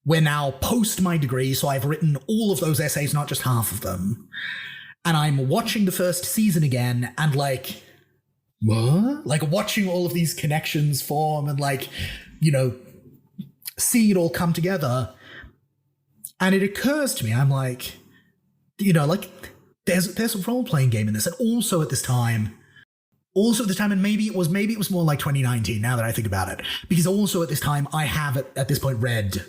We're now post my degree, so I've written all of those essays, not just half of them. And I'm watching the first season again and like, what? Like watching all of these connections form and like, you know, seeing it all come together. And it occurs to me, I'm like, you know, like there's a role-playing game in this. And also at this time, and maybe it was more like 2019 now that I think about it, because also at this time I have at this point read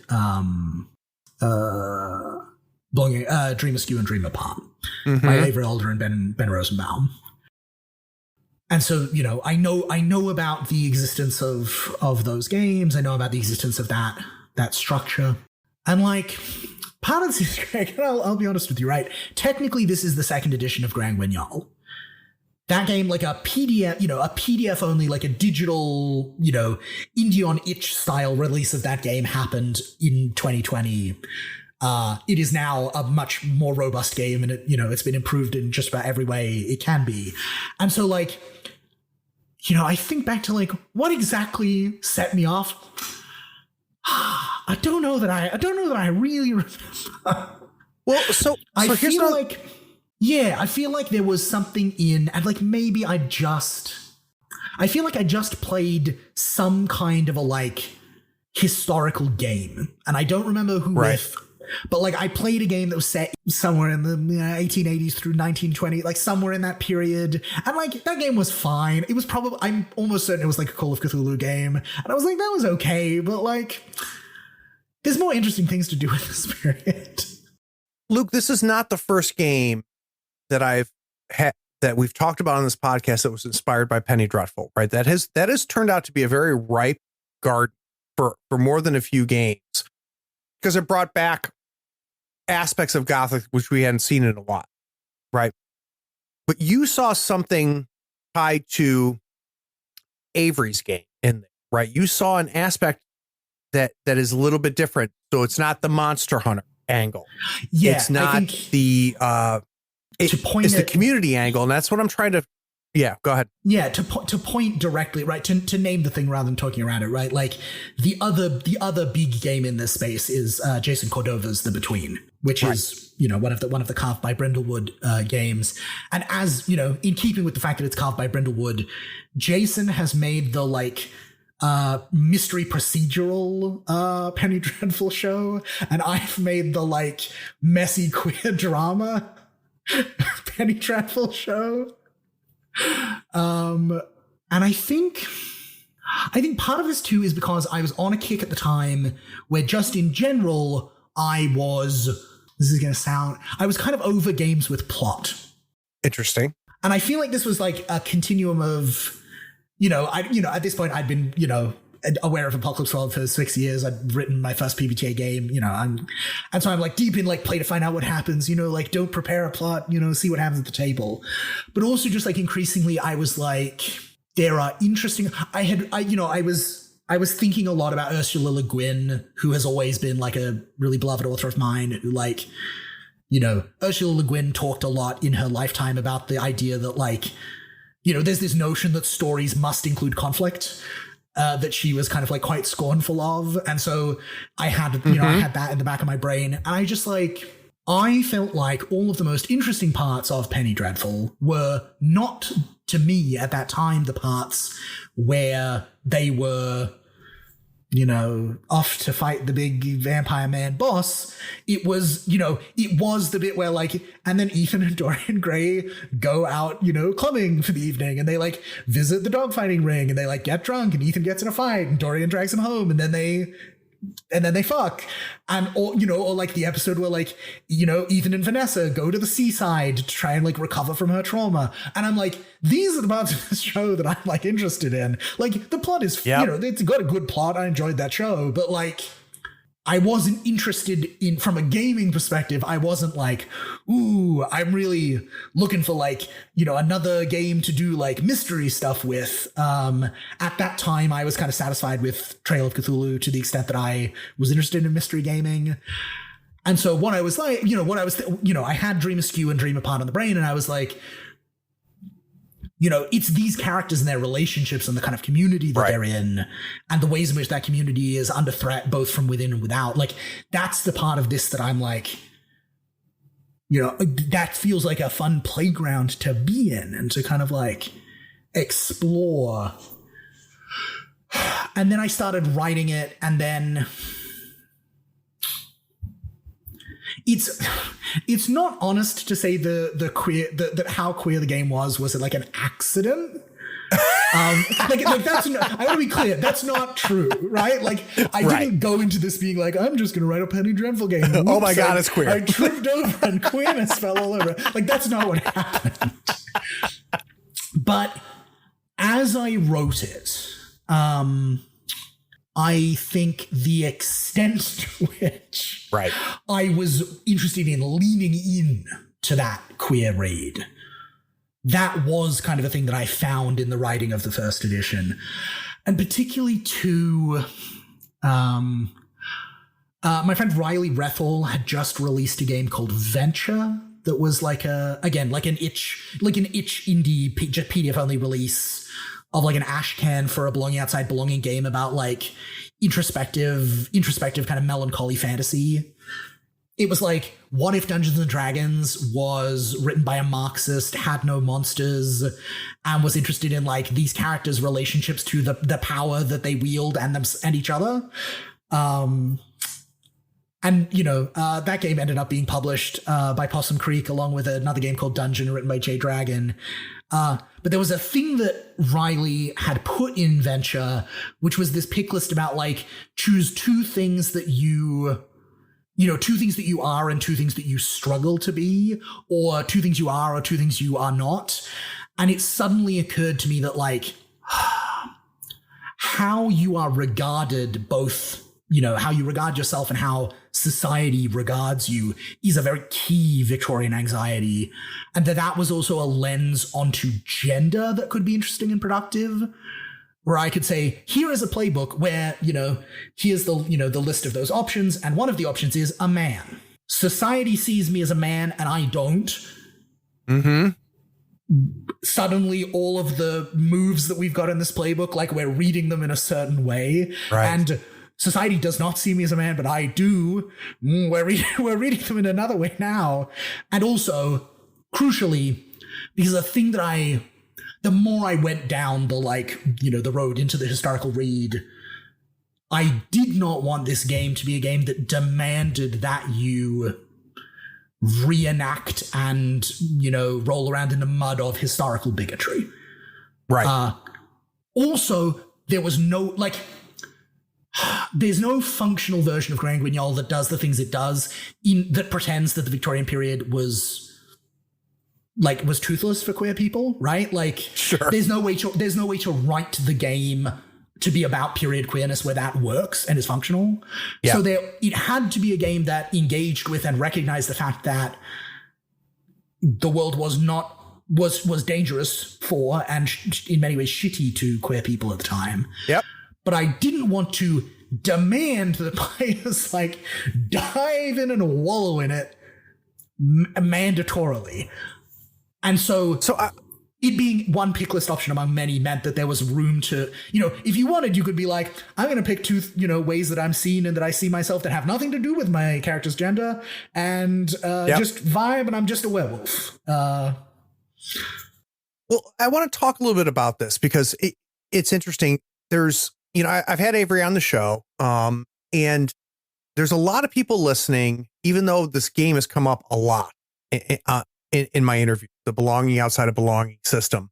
Dream Askew and Dream Apart by Avery Alder and Ben Rosenbaum. And so, you know, I know about the existence of those games. I know about the existence of that structure. And like, part of this is, Greg, and I'll be honest with you, right? Technically, this is the second edition of Grand Guignol. That game, like a PDF only, like a digital, you know, Indie on Itch style release of that game happened in 2020. It is now a much more robust game, and it's been improved in just about every way it can be. And so, like, you know, I think back to like what exactly set me off. I don't know that I really remember. Well, so I feel like. Yeah, I feel like there was something in, and like maybe I feel like I just played some kind of a like historical game, and I don't remember who with, but like I played a game that was set somewhere in the 1880s through 1920, like somewhere in that period, and like that game was fine. It was probably, I'm almost certain it was like a Call of Cthulhu game, and I was like, that was okay, but like there's more interesting things to do in this period. Luke, this is not the first game that that we've talked about on this podcast that was inspired by Penny Dreadful, right? That has turned out to be a very ripe garden for more than a few games, because it brought back aspects of Gothic which we hadn't seen in a while, right? But you saw something tied to Avery's game in there, right? You saw an aspect that is a little bit different. So it's not the Monster Hunter angle. Yeah, it's not it's the community angle, and that's what I'm trying to. Yeah, go ahead. Yeah, to point directly, right? To name the thing rather than talking around it, right? Like the other big game in this space is Jason Cordova's The Between, which is, you know, one of the Carved by Brindlewood games. And as you know, in keeping with the fact that it's carved by Brindlewood, Jason has made the like mystery procedural Penny Dreadful show, and I've made the like messy queer drama Penny Dreadful show. And I think part of this too is because I was on a kick at the time where just in general, I was kind of over games with plot. Interesting. And I feel like this was like a continuum of, at this point I'd been, aware of Apocalypse World for 6 years. I'd written my first PBTA game, and so I'm like deep in like play to find out what happens, like don't prepare a plot, see what happens at the table. But also just like increasingly I was like, there are interesting, I was thinking a lot about Ursula Le Guin, who has always been like a really beloved author of mine, who like, Ursula Le Guin talked a lot in her lifetime about the idea that like, there's this notion that stories must include conflict, that she was kind of like quite scornful of. And so I had, I had that in the back of my brain. And I just like, I felt like all of the most interesting parts of Penny Dreadful were not, to me at that time, the parts where they were, off to fight the big vampire man boss. It was the bit where like, and then Ethan and Dorian Gray go out, clubbing for the evening, and they like visit the dogfighting ring, and they like get drunk, and Ethan gets in a fight, and Dorian drags him home, and then they fuck. And or like the episode where like, Ethan and Vanessa go to the seaside to try and like recover from her trauma. And I'm like, these are the parts of the show that I'm like interested in. Like the plot is, it's got a good plot. I enjoyed that show, but like, I wasn't interested in, from a gaming perspective, I wasn't like, ooh, I'm really looking for like, another game to do like mystery stuff with. At that time, I was kind of satisfied with Trail of Cthulhu to the extent that I was interested in mystery gaming. And so what I was like, I had Dream Askew and Dream Apart on the brain, and I was like, it's these characters and their relationships and the kind of community that they're in, and the ways in which that community is under threat, both from within and without. Like, that's the part of this that I'm like, that feels like a fun playground to be in and to kind of like explore. And then I started writing it, and then it's not honest to say the queer that how queer the game was it like an accident? Like that's I want to be clear, that's not true, right? Like I didn't go into this being like, I'm just gonna write a Penny Dreadful game. Whoops, oh my god, it's queer. I tripped over and queerness fell all over. Like that's not what happened. But as I wrote it, I think the extent to which I was interested in leaning in to that queer read, that was kind of a thing that I found in the writing of the first edition. And particularly to my friend Riley Rethel had just released a game called Venture that was like an itch indie PDF only release of like an ash can for a Belonging Outside Belonging game about like introspective kind of melancholy fantasy. It was like, what if Dungeons and Dragons was written by a Marxist, had no monsters, and was interested in like these characters' relationships to the power that they wield and them and each other. And that game ended up being published by Possum Creek along with another game called Dungeon written by Jay Dragon. But there was a thing that Riley had put in Venture, which was this pick list about like, choose two things that you are and two things that you struggle to be, or two things you are or two things you are not. And it suddenly occurred to me that like, how you are regarded, both, how you regard yourself and how society regards you is a very key Victorian anxiety. And that was also a lens onto gender that could be interesting and productive, where I could say, here is a playbook where, here's the list of those options. And one of the options is a man. Society sees me as a man and I don't. Mm-hmm. Suddenly all of the moves that we've got in this playbook, like we're reading them in a certain way. Right. And society does not see me as a man, but I do. We're reading them in another way now. And also, crucially, because the thing that the more I went down the road into the historical read, I did not want this game to be a game that demanded that you reenact and, roll around in the mud of historical bigotry. Right. Also, there was no, there's no functional version of Grand Guignol that does the things it does, that pretends that the Victorian period was toothless for queer people, right? Sure. There's no way to write the game to be about period queerness where that works and is functional. Yeah. So it had to be a game that engaged with and recognized the fact that the world was dangerous for and in many ways shitty to queer people at the time. Yep. But I didn't want to demand that players dive in and wallow in it mandatorily. And so it being one pick list option among many meant that there was room to, if you wanted, you could be like, I'm going to pick two, ways that I'm seen and that I see myself that have nothing to do with my character's gender and just vibe, and I'm just a werewolf. Well, I want to talk a little bit about this because it's interesting. There's, I've had Avery on the show, and there's a lot of people listening, even though this game has come up a lot in my interview, the belonging outside of belonging system.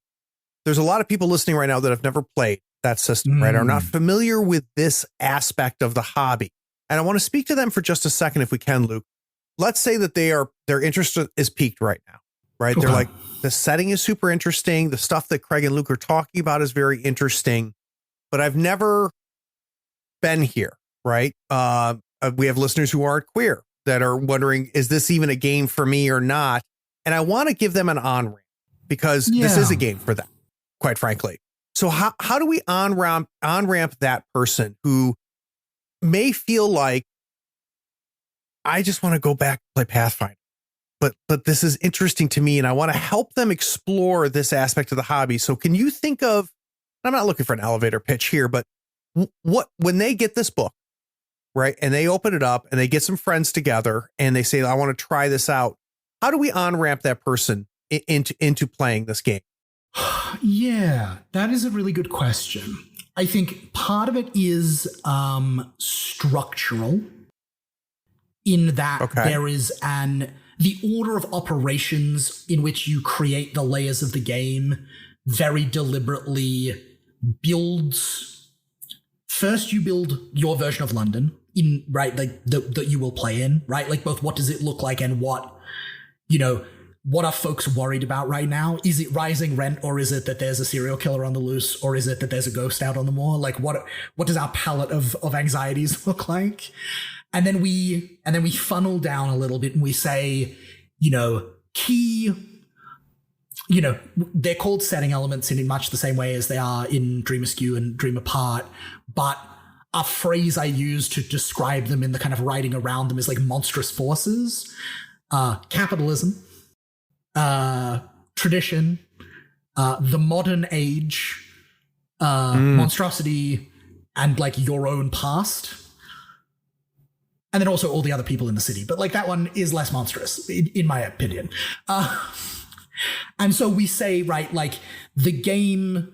There's a lot of people listening right now that have never played that system, right? Are not familiar with this aspect of the hobby. And I want to speak to them for just a second, if we can, Luke. Let's say that their interest is peaked right now, right? Okay. They're like, the setting is super interesting. The stuff that Craig and Luke are talking about is very interesting, but I've never been here, right? We have listeners who aren't queer that are wondering, is this even a game for me or not? And I want to give them an on-ramp because this is a game for them, quite frankly. So how do we on-ramp that person who may feel like, I just want to go back and play Pathfinder, but this is interesting to me and I want to help them explore this aspect of the hobby. So can you think of, I'm not looking for an elevator pitch here, but when they get this book, right, and they open it up and they get some friends together and they say, I want to try this out, how do we on-ramp that person into playing this game? Yeah, that is a really good question. I think part of it is structural, in that there is the order of operations in which you create the layers of the game very deliberately builds. First, you build your version of London that you will play in, right? Both what does it look like and what are folks worried about right now? Is it rising rent, or is it that there's a serial killer on the loose, or is it that there's a ghost out on the moor? What does our palette of anxieties look like? And then we funnel down a little bit and we say, key, they're called setting elements in much the same way as they are in Dream Askew and Dream Apart, but a phrase I use to describe them in the kind of writing around them is monstrous forces, capitalism, tradition, the modern age, monstrosity, and your own past. And then also all the other people in the city. But that one is less monstrous, in my opinion. And so we say, right, the game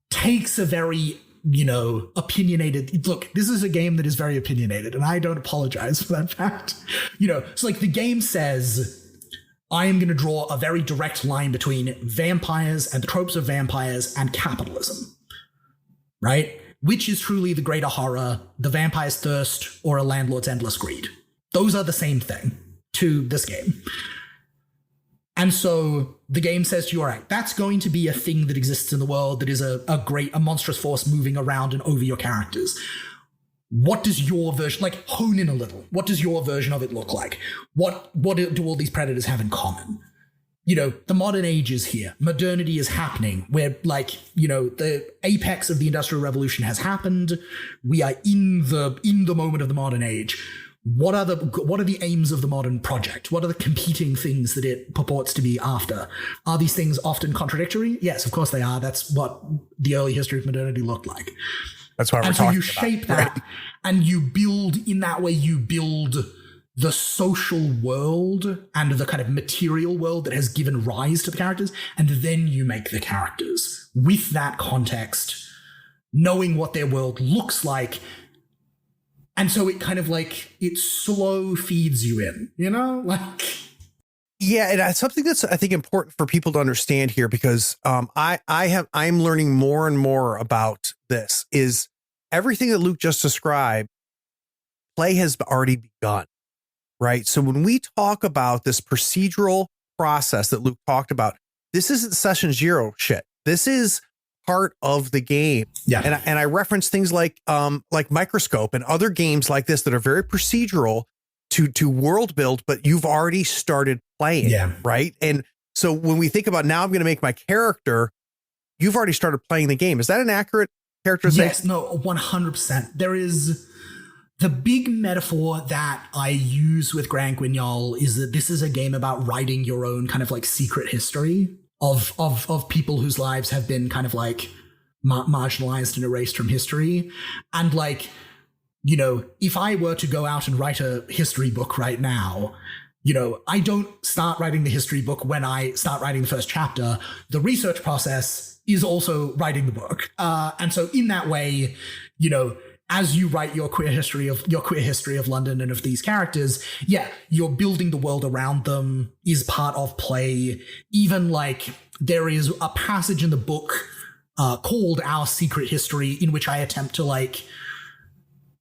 takes a very, opinionated, look, this is a game that is very opinionated, and I don't apologize for that fact. So the game says, I am going to draw a very direct line between vampires and the tropes of vampires and capitalism, right? Which is truly the greater horror, the vampire's thirst, or a landlord's endless greed? Those are the same thing to this game. And so the game says to you, all right, that's going to be a thing that exists in the world that is a monstrous force moving around and over your characters. What does your version, hone in a little, what does your version of it look like? What do all these predators have in common? The modern age is here. Modernity is happening. Where the apex of the Industrial Revolution has happened. We are in the moment of the modern age. What are the aims of the modern project? What are the competing things that it purports to be after? Are these things often contradictory? Yes, of course they are. That's what the early history of modernity looked like. That's why we're talking about. And so you shape that, and you build in that way. You build the social world and the kind of material world that has given rise to the characters, and then you make the characters with that context, knowing what their world looks like, And so it kind of like, it slow feeds you in, you know? Like, yeah, and it's something that's, I think, important for people to understand here, because I'm learning more and more about this, is everything that Luke just described, play has already begun, right? So when we talk about this procedural process that Luke talked about, this isn't session zero shit. This is part of the game. Yeah. And I reference things like Microscope and other games like this that are very procedural to world build, but you've already started playing. Yeah. Right. And so when we think about, now I'm going to make my character, you've already started playing the game. Is that an accurate characterization? Yes, no, 100%. There is the big metaphor that I use with Grand Guignol is that this is a game about writing your own kind of like secret history of people whose lives have been kind of like marginalized and erased from history. And like, you know, if I were to go out and write a history book right now, you know, I don't start writing the history book when I start writing the first chapter. The research process is also writing the book. And so in that way, you know, as you write your queer history of London and of these characters, yeah, you're building the world around them is part of play. Even like there is a passage in the book called Our Secret History in which I attempt to like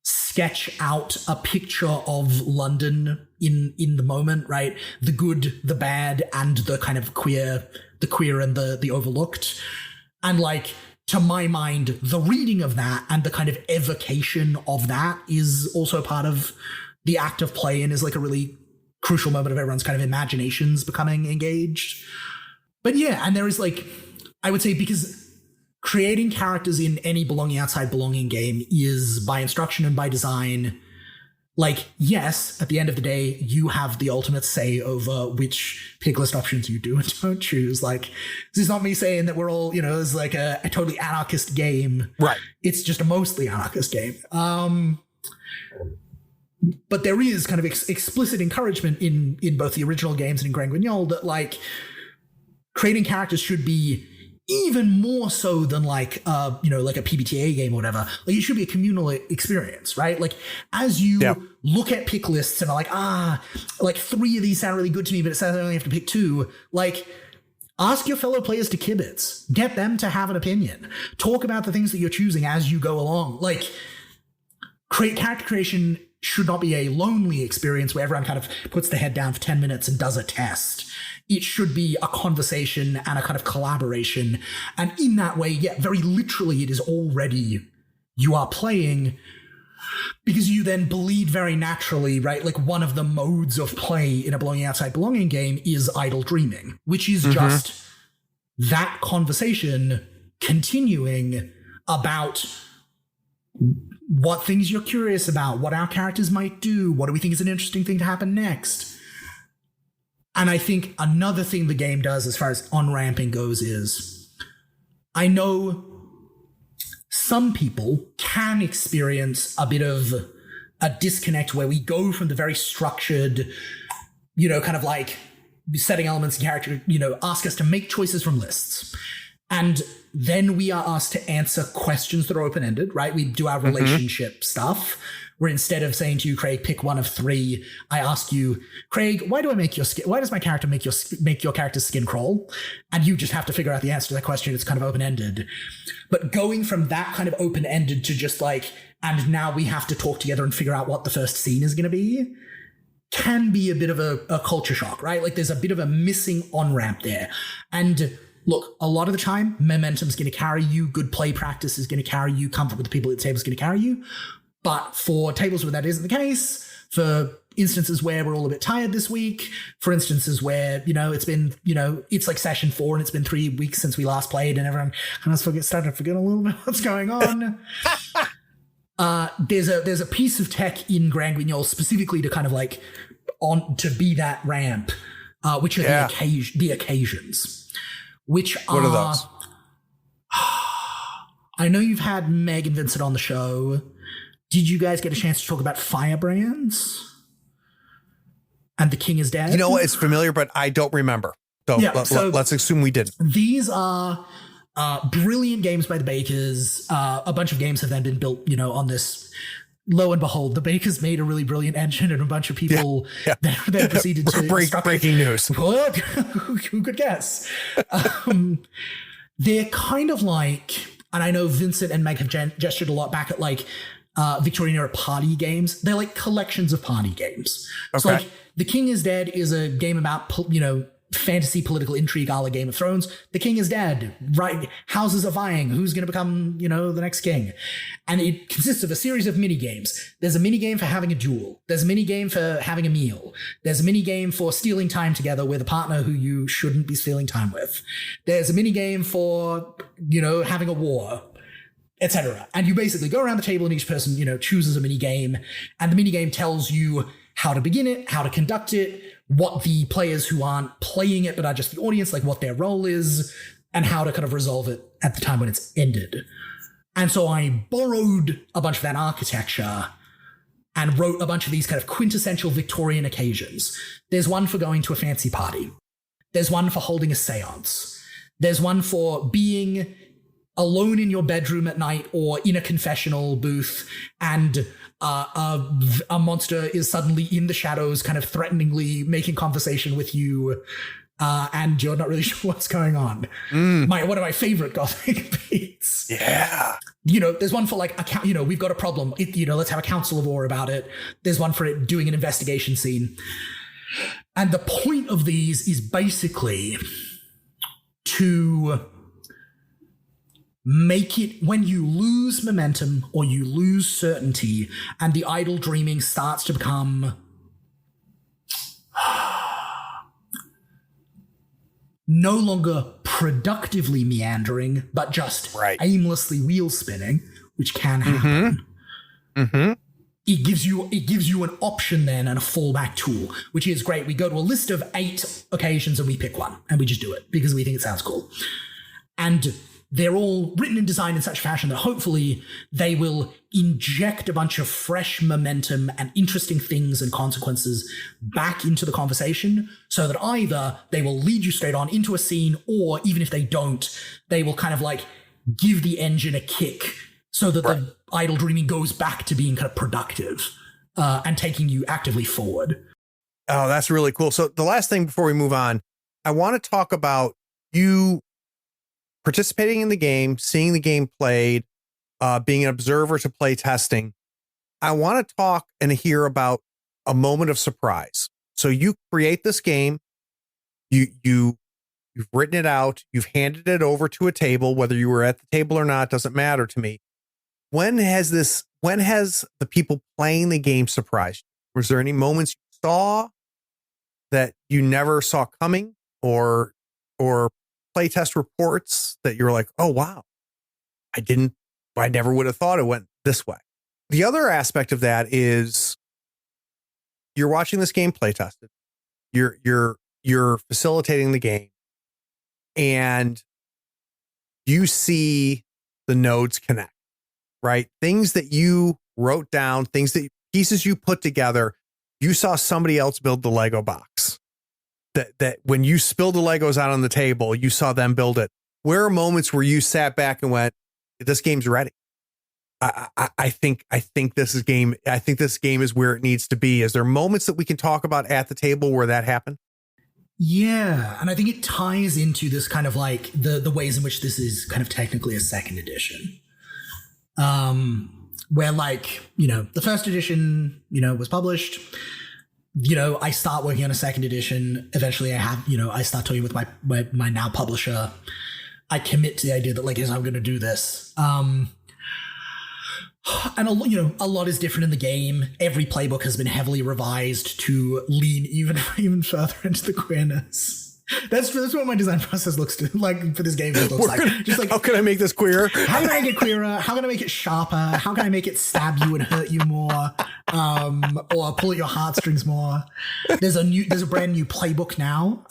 sketch out a picture of London in the moment, right? The good, the bad, and the kind of queer and the overlooked. And like, to my mind, the reading of that and the kind of evocation of that is also part of the act of play and is like a really crucial moment of everyone's kind of imaginations becoming engaged. But yeah, and there is like, I would say, because creating characters in any belonging outside belonging game is by instruction and by design. Like, yes, at the end of the day, you have the ultimate say over which pick list options you do and don't choose. Like, this is not me saying that we're all, you know, it's like a totally anarchist game. Right. It's just a mostly anarchist game. But there is kind of explicit encouragement in both the original games and in Grand Guignol that, like, creating characters should be even more so than like, you know, like a PBTA game or whatever. Like, it should be a communal experience, right? Like, as you look at pick lists and are like, like 3 of these sound really good to me, but it says I only have to pick 2. Like, ask your fellow players to kibitz. Get them to have an opinion. Talk about the things that you're choosing as you go along. Like, character creation should not be a lonely experience where everyone kind of puts their head down for 10 minutes and does a test. It should be a conversation and a kind of collaboration. And in that way, yeah, very literally, it is already, you are playing, because you then bleed very naturally, right? Like, one of the modes of play in a belonging outside belonging game is idle dreaming, which is just that conversation continuing about what things you're curious about, what our characters might do, what do we think is an interesting thing to happen next. And I think another thing the game does as far as on-ramping goes is, I know some people can experience a bit of a disconnect where we go from the very structured, you know, kind of like setting elements and character, you know, ask us to make choices from lists. And then we are asked to answer questions that are open-ended, right? We do our relationship stuff, where instead of saying to you, Craig, pick one of 3, I ask you, Craig, why does my character make your character's skin crawl? And you just have to figure out the answer to that question. It's kind of open-ended. But going from that kind of open-ended to just like, and now we have to talk together and figure out what the first scene is going to be, can be a bit of a culture shock, right? Like, there's a bit of a missing on-ramp there. And look, a lot of the time, momentum's going to carry you. Good play practice is going to carry you. Comfort with the people at the table is going to carry you. But for tables where that isn't the case, for instances where we're all a bit tired this week, for instances where, you know, it's been, you know, it's like session 4 and it's been 3 weeks since we last played and everyone kind of starting to forget a little bit what's going on. There's a piece of tech in Grand Guignol specifically to kind of like to be that ramp, which are the occasions, which what are those? I know you've had Meg and Vincent on the show. Did you guys get a chance to talk about Firebrands and The King is Dead? You know what? It's familiar, but I don't remember. So, let's assume we didn't. These are brilliant games by the Bakers. A bunch of games have then been built, you know, on this lo and behold, the bakers made a really brilliant engine, and a bunch of people then proceeded to breaking news. Well, who could guess? They're kind of like, and I know Vincent and Meg have gestured a lot back at like Victorian era party games. They're like collections of party games. Okay. So like The King is Dead is a game about, fantasy political intrigue a la Game of Thrones. The king is dead, right? Houses are vying. Who's going to become, the next king? And it consists of a series of mini games. There's a mini game for having a duel. There's a mini game for having a meal. There's a mini game for stealing time together with a partner who you shouldn't be stealing time with. There's a mini game for, having a war, etc. And you basically go around the table and each person, chooses a mini game, and the mini game tells you how to begin it, how to conduct it, what the players who aren't playing it but are just the audience, like what their role is, and how to kind of resolve it at the time when it's ended. And so I borrowed a bunch of that architecture and wrote a bunch of these kind of quintessential Victorian occasions. There's one for going to a fancy party. There's one for holding a seance. There's one for being alone in your bedroom at night or in a confessional booth, and a monster is suddenly in the shadows, kind of threateningly making conversation with you, and you're not really sure what's going on. One of my favorite Gothic beats. Yeah. There's one for like, we've got a problem. Let's have a council of war about it. There's one for it doing an investigation scene. And the point of these is basically to make it, when you lose momentum or you lose certainty and the idle dreaming starts to become no longer productively meandering, but just aimlessly wheel spinning, which can happen. It gives you an option then and a fallback tool, which is great. We go to a list of 8 occasions and we pick one and we just do it because we think it sounds cool. And they're all written and designed in such fashion that hopefully they will inject a bunch of fresh momentum and interesting things and consequences back into the conversation, so that either they will lead you straight on into a scene, or even if they don't, they will kind of like give the engine a kick so that the idle dreaming goes back to being kind of productive and taking you actively forward. Oh, that's really cool. So the last thing before we move on, I want to talk about you participating in the game, seeing the game played, being an observer to play testing. I want to talk and hear about a moment of surprise. So you create this game, you've written it out, you've handed it over to a table, whether you were at the table or not, doesn't matter to me. When has the people playing the game surprised you? Was there any moments you saw that you never saw coming, or playtest reports that you're like, oh, wow, I never would have thought it went this way? The other aspect of that is you're watching this game playtested. You're facilitating the game, and you see the nodes connect, right? Things that you wrote down, pieces you put together. You saw somebody else build the Lego box. That when you spilled the Legos out on the table, you saw them build it. Where are moments where you sat back and went, this game's ready? I think this game is where it needs to be. Is there moments that we can talk about at the table where that happened? Yeah, and I think it ties into this kind of like the ways in which this is kind of technically a second edition. Where the first edition, was published. I start working on a second edition. Eventually I start talking with my now publisher. I commit to the idea that yes, I'm going to do this. And a lot is different in the game. Every playbook has been heavily revised to lean even further into the queerness. That's what my design process looks like for this game. How can I make this queer? How can I make it queerer? How can I make it sharper? How can I make it stab you and hurt you more? Or pull at your heartstrings more? There's a brand new playbook now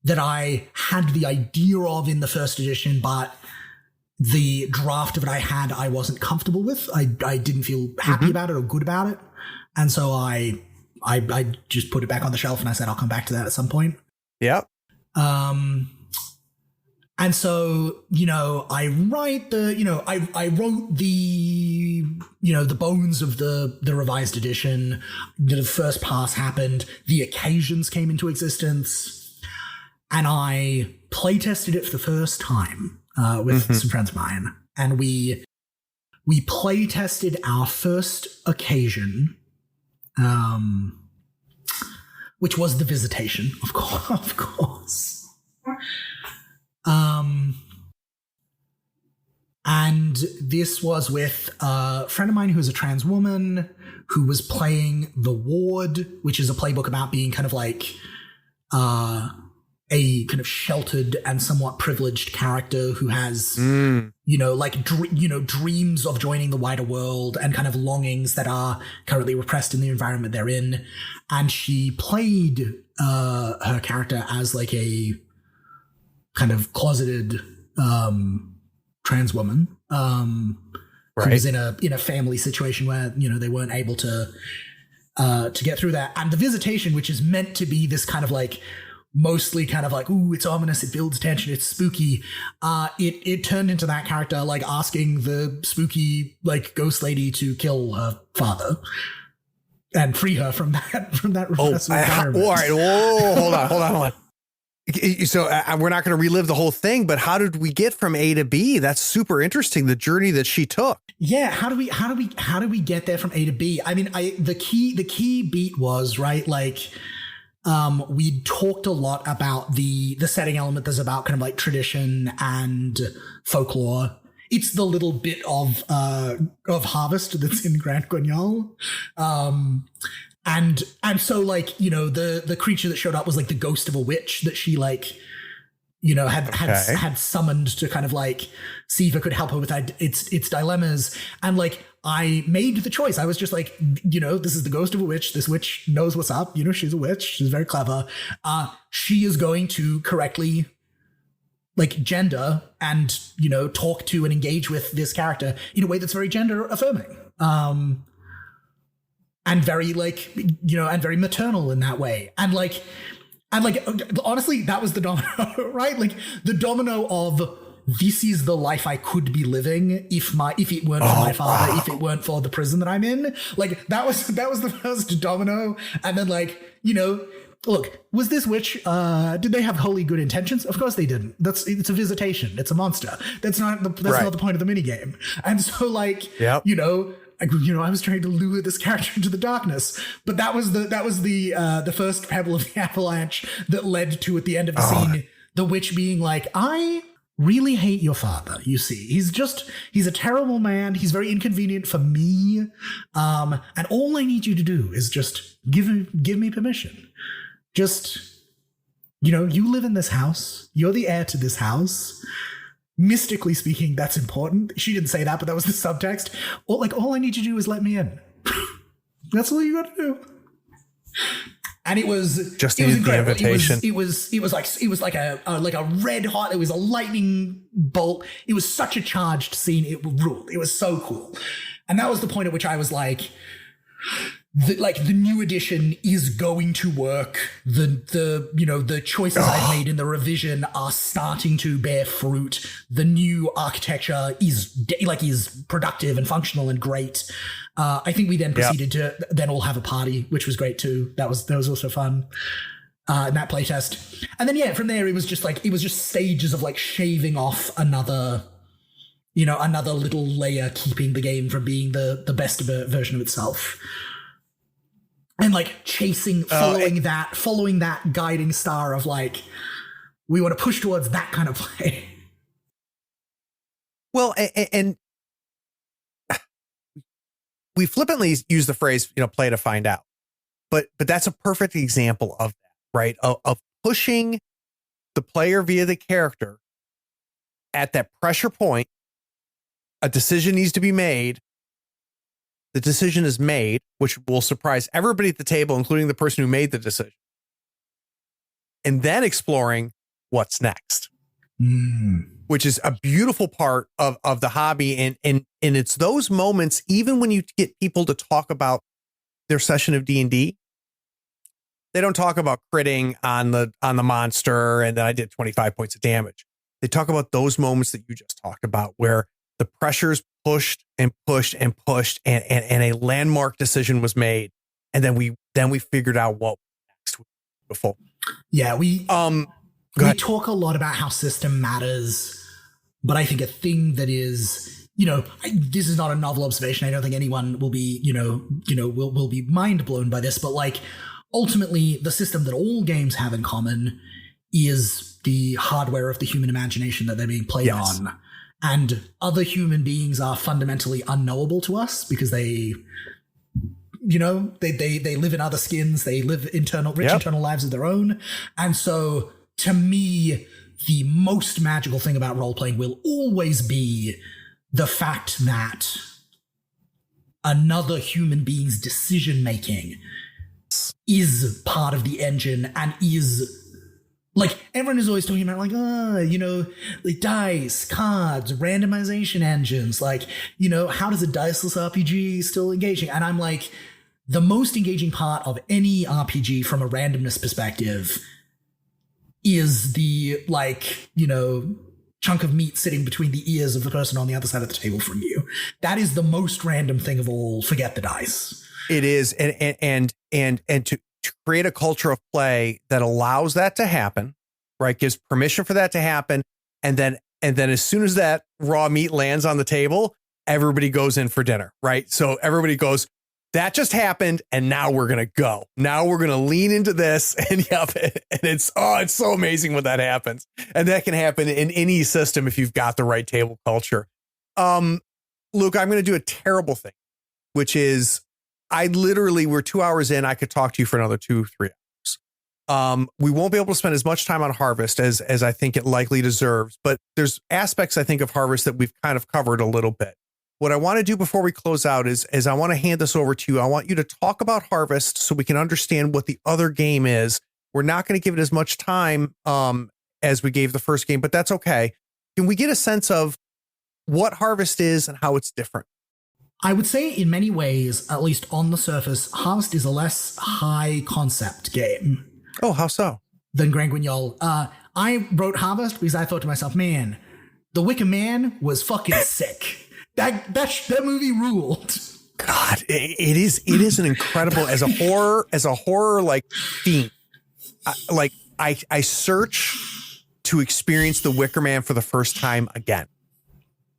that I had the idea of in the first edition, but the draft of it I wasn't comfortable with. I didn't feel happy about it or good about it, and so I just put it back on the shelf and I said I'll come back to that at some point. Yep. And And so, I write I wrote the, the bones of the revised edition. The first pass happened. The occasions came into existence. And I playtested it for the first time with some friends of mine. And we playtested our first occasion, which was the visitation, of course. And this was with a friend of mine who's a trans woman who was playing the Ward, which is a playbook about being kind of like a kind of sheltered and somewhat privileged character who has, dreams of joining the wider world and kind of longings that are currently repressed in the environment they're in. And she played her character as like a kind of closeted trans woman who was in a family situation where, they weren't able to get through that. And the visitation, which is meant to be this kind of like, mostly kind of like, ooh, it's ominous, it builds tension, it's spooky. It turned into that character like asking the spooky like ghost lady to kill her father and free her from that repressive environment. All right, whoa, hold on. So we're not going to relive the whole thing, but how did we get from A to B? That's super interesting. The journey that she took. Yeah, how do we get there from A to B? I mean, the key beat was right, like. We talked a lot about the setting element that's about kind of like tradition and folklore. It's the little bit of harvest that's in Grand Guignol. And so like, the creature that showed up was like the ghost of a witch that she like, had summoned to kind of like see if it could help her with its dilemmas. And like, I made the choice. I was just like, this is the ghost of a witch. This witch knows what's up. She's a witch. She's very clever. She is going to correctly like gender and, talk to and engage with this character in a way that's very gender affirming. And very like, and very maternal in that way. And like, honestly, that was the domino, right? Like the domino of this is the life I could be living if it weren't for my father, if it weren't for the prison that I'm in. Like that was the first domino. And then like, look, was this witch, did they have wholly good intentions? Of course they didn't. It's a visitation. It's a monster. That's not the point of the minigame. And so like, I was trying to lure this character into the darkness, but that was the first pebble of the avalanche that led to, at the end of the scene, the witch being like, I really hate your father. You see, he's a terrible man. He's very inconvenient for me. And all I need you to do is just give me permission. Just, you live in this house. You're the heir to this house. Mystically speaking, that's important. She didn't say that, but that was the subtext. All I need you to do is let me in. That's all you got to do. And it was just incredible. It was like a red hot. It was a lightning bolt. It was such a charged scene. It ruled. It was so cool. And that was the point at which I was like, the new edition is going to work. The choices I've made in the revision are starting to bear fruit. The new architecture is productive and functional and great. I think we then proceeded to then all have a party, which was great too. That was also fun. In that playtest. And then from there it was just stages of like shaving off another little layer, keeping the game from being the best version of itself. And like following that guiding star of like, we want to push towards that kind of play. Well, and we flippantly use the phrase, play to find out, but that's a perfect example of that, right? Of pushing the player via the character at that pressure point. A decision needs to be made. The decision is made, which will surprise everybody at the table, including the person who made the decision. And then exploring what's next, which is a beautiful part of the hobby. And it's those moments, even when you get people to talk about their session of D&D, they don't talk about critting on the monster and then I did 25 points of damage. They talk about those moments that you just talked about where the pressure's pushed and pushed and pushed and a landmark decision was made. And then we figured out what next before. Yeah, we talk a lot about how system matters, but I think a thing that is, this is not a novel observation. I don't think anyone will be, will be mind blown by this, but like ultimately the system that all games have in common is the hardware of the human imagination that they're being played on. And other human beings are fundamentally unknowable to us because they live in other skins. They live internal lives of their own. And so to me, the most magical thing about role-playing will always be the fact that another human being's decision-making is part of the engine and is... Like, everyone is always talking about, like, like dice, cards, randomization engines. Like, how does a diceless RPG still engaging? And I'm like, the most engaging part of any RPG from a randomness perspective is the, like, chunk of meat sitting between the ears of the person on the other side of the table from you. That is the most random thing of all. Forget the dice. It is. And to create a culture of play that allows that to happen, right? Gives permission for that to happen. And then as soon as that raw meat lands on the table, everybody goes in for dinner, right? So everybody goes, that just happened. And now we're going to go. Now we're going to lean into this. And and it's so amazing when that happens. And that can happen in any system if you've got the right table culture. Luke, I'm going to do a terrible thing, which is we're 2 hours in. I could talk to you for another 2-3 hours. We won't be able to spend as much time on Harvest as I think it likely deserves, but there's aspects I think of Harvest that we've kind of covered a little bit. What I want to do before we close out is I want to hand this over to you. I want you to talk about Harvest so we can understand what the other game is. We're not going to give it as much time as we gave the first game, but that's okay. Can we get a sense of what Harvest is and how it's different? I would say in many ways, at least on the surface, Harvest is a less high concept game. Oh, how so? Than Grand Guignol. I wrote Harvest because I thought to myself, man, The Wicker Man was fucking sick. That movie ruled. God, it is an incredible as a horror like theme. I search to experience The Wicker Man for the first time again.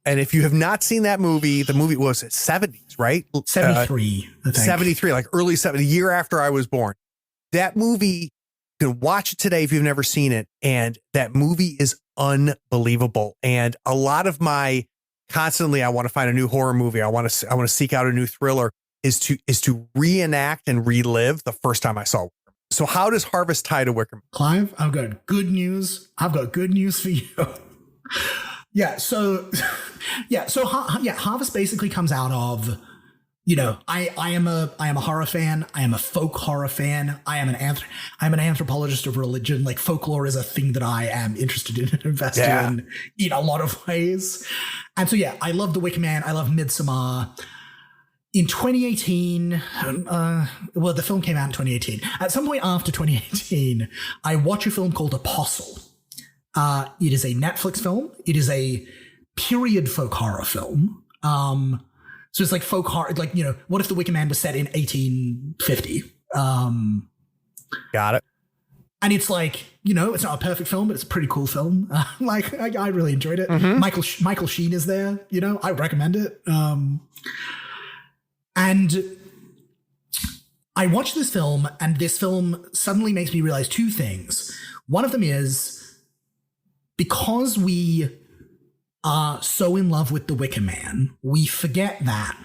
And if you have not seen that movie, the movie was 70s, right? 73, I think. 73, like early 70s, the year after I was born. That movie, you can watch it today if you've never seen it. And that movie is unbelievable. And a lot of my constantly, I want to find a new horror movie. I want to seek out a new thriller is to reenact and relive the first time I saw Wicker Man. So how does Harvest tie to Wicker Man? Clive, I've got good news. I've got good news for you. Harvest basically comes out of, I am a horror fan. I am a folk horror fan. I'm an anthropologist of religion. Like folklore is a thing that I am interested in and invested in a lot of ways. And so, I love The Wicker Man. I love Midsommar. In 2018, the film came out in 2018. At some point after 2018, I watch a film called Apostle. It is a Netflix film. It is a period folk horror film. So it's like folk horror, like, what if The Wicker Man was set in 1850? Got it. And it's like, it's not a perfect film, but it's a pretty cool film. I really enjoyed it. Mm-hmm. Michael Sheen is there, I recommend it. And I watched this film, and this film suddenly makes me realize two things. One of them is, because we are so in love with The Wicker Man, we forget that,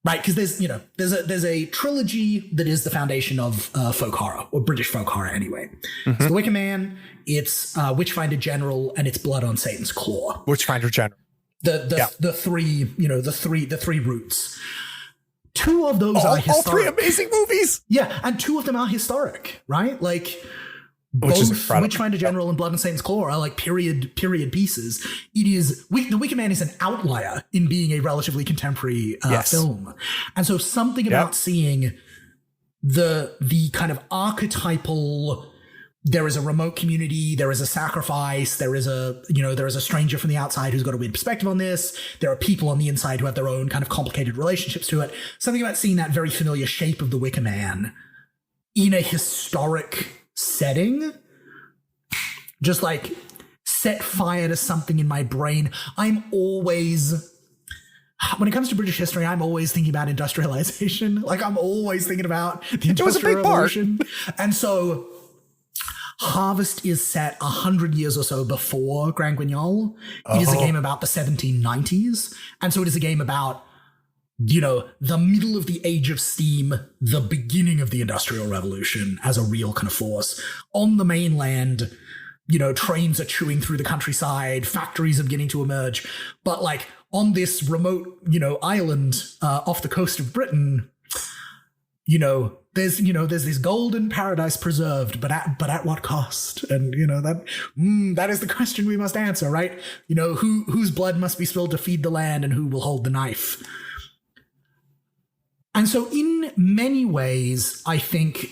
right? Because there's a trilogy that is the foundation of folk horror, or British folk horror anyway. Mm-hmm. So The Wicker Man, it's Witchfinder General, and it's Blood on Satan's Claw. Witchfinder General. The three roots. Two of those are historic. All three amazing movies. Yeah, and two of them are historic, right? Like, which both Witchfinder General and Blood and Satan's Claw are like period pieces. It is The Wicker Man is an outlier in being a relatively contemporary film, and so something about seeing the kind of archetypal there is a remote community, there is a sacrifice, there is a stranger from the outside who's got a weird perspective on this. There are people on the inside who have their own kind of complicated relationships to it. Something about seeing that very familiar shape of the Wicker Man in a historic setting just like set fire to something in my brain. I'm always, when it comes to British history, I'm always thinking about industrialization. Like I'm always thinking about the Industrial Revolution. And so Harvest is set 100 years or so before Grand Guignol. It is a game about the 1790s. And so it is a game about, the middle of the Age of Steam, the beginning of the Industrial Revolution as a real kind of force. On the mainland, trains are chewing through the countryside, factories are beginning to emerge. But like on this remote, island off the coast of Britain, there's this golden paradise preserved, but at what cost? And that is the question we must answer, right? Whose blood must be spilled to feed the land, and who will hold the knife? And so, in many ways, I think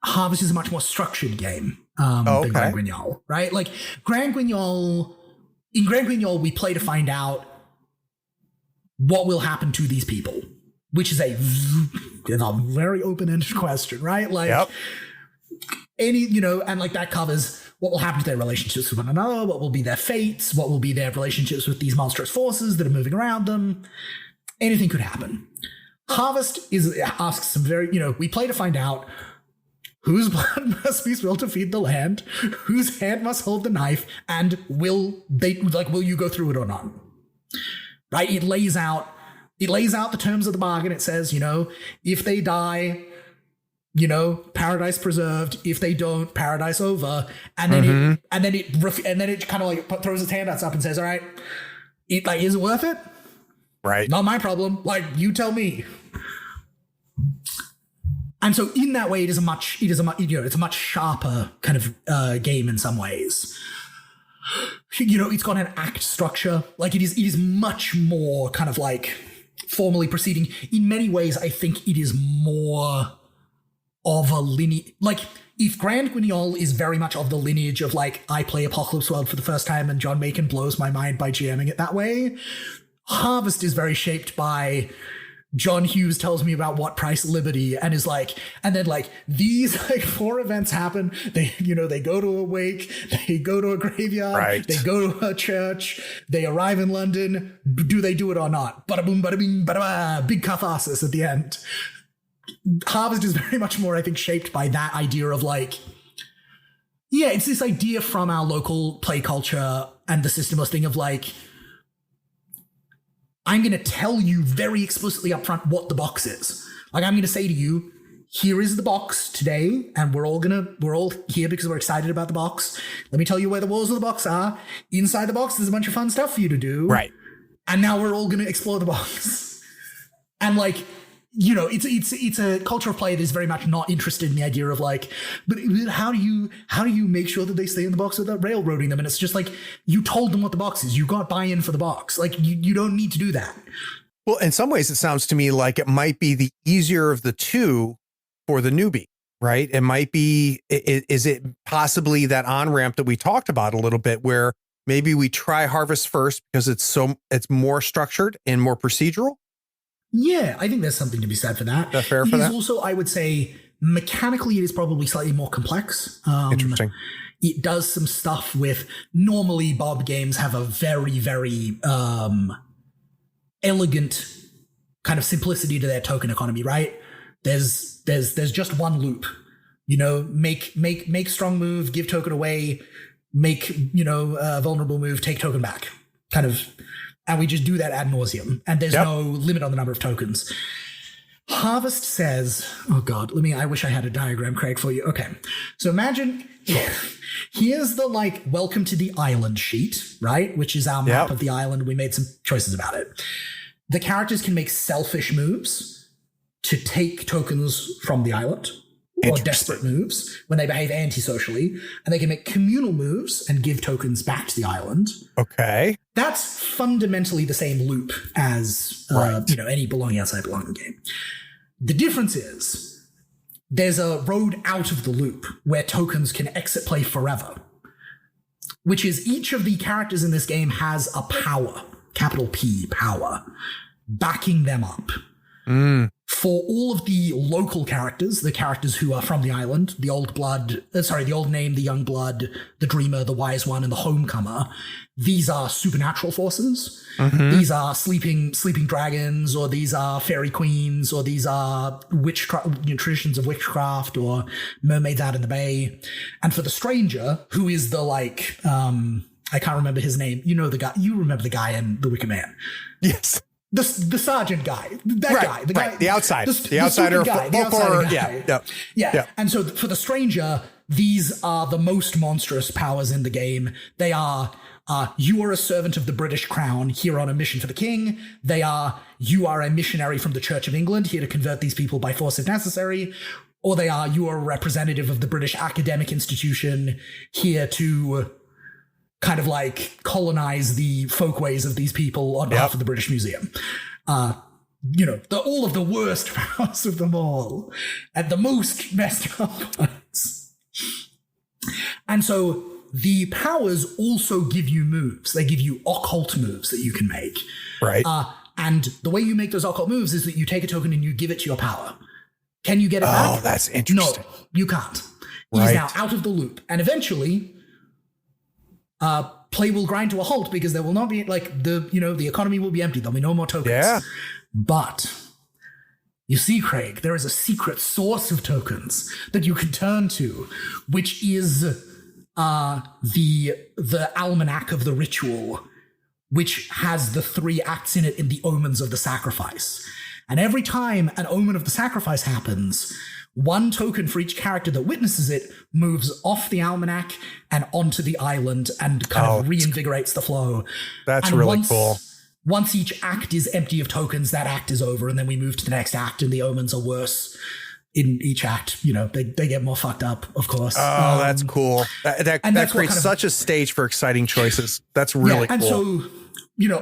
Harvest is a much more structured game than Grand Guignol, right? Like in Grand Guignol, we play to find out what will happen to these people, which is a very open-ended question, right? Like and like that covers what will happen to their relationships with one another, what will be their fates, what will be their relationships with these monstrous forces that are moving around them. Anything could happen. Harvest asks some very, we play to find out whose blood must be spilled to feed the land, whose hand must hold the knife, and will you go through it or not? Right? It lays out the terms of the bargain. It says, if they die, paradise preserved. If they don't, paradise over. And then it kind of like throws its handouts up and says, all right, is it worth it? Right. Not my problem. Like, you tell me. And so in that way, it's a much sharper kind of game in some ways. It's got an act structure. Like it is much more kind of like formally proceeding. In many ways, I think it is more of a lineage. Like if Grand Guignol is very much of the lineage of like, I play Apocalypse World for the first time and John Macon blows my mind by GMing it that way, Harvest is very shaped by John Hughes tells me about what price liberty and is like, and then like these like 4 events happen. They, they go to a wake, they go to a graveyard, they go to a church, they arrive in London. Do they do it or not? Bada boom, bada bing, bada ba, big catharsis at the end. Harvest is very much more, I think, shaped by that idea of like, it's this idea from our local play culture and the systemless thing of like, I'm going to tell you very explicitly up front what the box is. Like I'm going to say to you, here is the box today, and we're all here because we're excited about the box. Let me tell you where the walls of the box are. Inside the box, there's a bunch of fun stuff for you to do. Right. And now we're all going to explore the box. And like, it's a culture of play that is very much not interested in the idea of like, but how do you make sure that they stay in the box without railroading them? And it's just like, you told them what the box is. You got buy-in for the box. Like you don't need to do that. Well, in some ways, it sounds to me like it might be the easier of the two for the newbie, right? It might be, is it possibly that on-ramp that we talked about a little bit where maybe we try Harvest first because it's more structured and more procedural? Yeah, I think there's something to be said for that. That's fair for that? It is also, I would say, mechanically, it is probably slightly more complex. Interesting. It does some stuff with, normally Bob games have a very, very elegant kind of simplicity to their token economy, right? There's just one loop. Make strong move, give token away, make, vulnerable move, take token back. Kind of. And we just do that ad nauseum. And there's no limit on the number of tokens. Harvest says, oh God, I wish I had a diagram, Craig, for you. Okay. So imagine, here's the like, welcome to the island sheet, right? Which is our map of the island. We made some choices about it. The characters can make selfish moves to take tokens from the island, or desperate moves when they behave antisocially, and they can make communal moves and give tokens back to the island. Okay. That's fundamentally the same loop as any belonging outside belonging game. The difference is there's a road out of the loop where tokens can exit play forever, which is each of the characters in this game has a power, capital P, power, backing them up. For all of the local characters, the characters who are from the island, the old name, the young blood, the dreamer, the wise one, and the homecomer, these are supernatural forces. These are sleeping dragons, or these are fairy queens, or these are traditions of witchcraft, or mermaids out in the bay. And for the stranger, who is the I can't remember his name. You remember the guy in The Wicker Man. Yes. The sergeant guy, the outsider, yeah. And so for the stranger, these are the most monstrous powers in the game. They are, you are a servant of the British Crown here on a mission for the king. You are a missionary from the Church of England here to convert these people by force if necessary. Or you are a representative of the British academic institution here to kind of like colonize the folkways of these people on behalf of the British Museum. All of the worst powers of them all, and the most messed up ones. And so the powers also give you moves. They give you occult moves that you can make. Right. And the way you make those occult moves is that you take a token and you give it to your power. Can you get it back? Oh, that's interesting. No, you can't. It is now out of the loop. And eventually, play will grind to a halt because there will not be the economy will be empty. There'll be no more tokens. Yeah. But you see, Craig, there is a secret source of tokens that you can turn to, which is the almanac of the ritual, which has the 3 acts in it in the omens of the sacrifice. And every time an omen of the sacrifice happens, 1 token for each character that witnesses it moves off the almanac and onto the island and kind of reinvigorates the flow. That's really cool. Once each act is empty of tokens, that act is over, and then we move to the next act, and the omens are worse in each act. They get more fucked up, of course. Oh, that's cool. That creates such a stage for exciting choices. That's really cool. And so,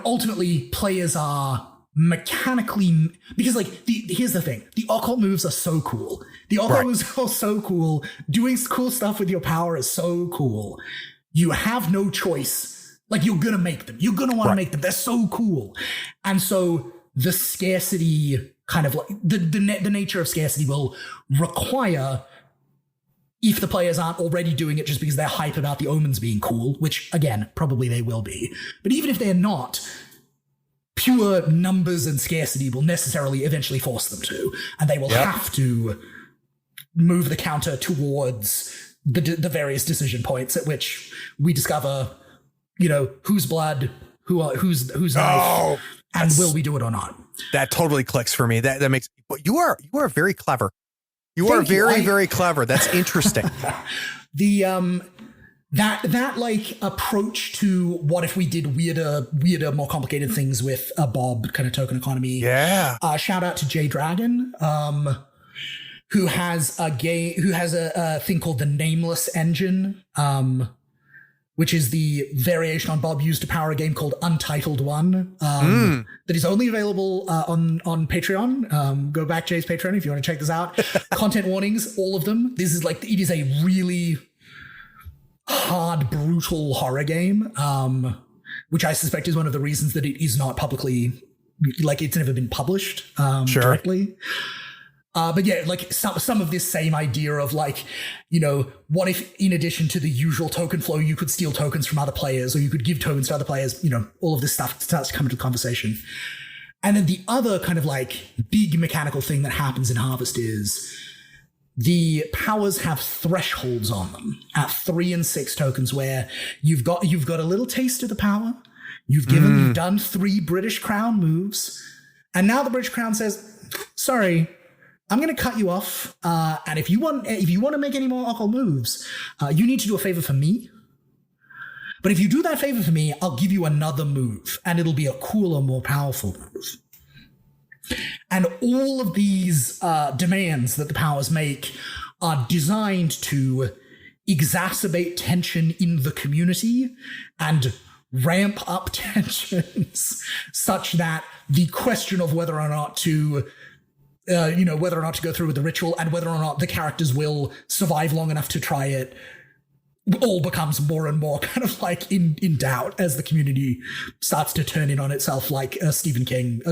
ultimately, players are mechanically, because here's the thing, the occult moves are so cool. The occult moves are so cool. Doing cool stuff with your power is so cool. You have no choice. You're gonna make them. You're gonna want to make them. They're so cool. And so the scarcity kind of the nature of scarcity will require, if the players aren't already doing it just because they're hype about the omens being cool, which again, probably they will be. But even if they're not, pure numbers and scarcity will necessarily eventually force them to, and they will have to move the counter towards the various decision points at which we discover, whose blood, whose knife, and will we do it or not? That totally clicks for me. That makes you are very clever. You are very clever. That's interesting. That approach to what if we did weirder, more complicated things with a Bob kind of token economy. Yeah. Shout out to Jay Dragon, who has a thing called the Nameless Engine, which is the variation on Bob used to power a game called Untitled One, that is only available on Patreon. Go back to Jay's Patreon if you want to check this out. Content warnings, all of them. This is it is a really hard, brutal horror game, which I suspect is one of the reasons that it is not publicly, it's never been published directly. But yeah, some of this same idea of what if in addition to the usual token flow, you could steal tokens from other players, or you could give tokens to other players, all of this stuff starts to come into the conversation. And then the other kind of big mechanical thing that happens in Harvest is the powers have thresholds on them at 3 and 6 tokens, where you've got a little taste of the power. You've done 3 British Crown moves, and now the British Crown says, "Sorry, I'm going to cut you off. And if you want to make any more occult moves, you need to do a favor for me. But if you do that favor for me, I'll give you another move, and it'll be a cooler, more powerful move." And all of these demands that the powers make are designed to exacerbate tension in the community and ramp up tensions such that the question of whether or not to whether or not to go through with the ritual and whether or not the characters will survive long enough to try it all becomes more and more kind of like in doubt as the community starts to turn in on itself like a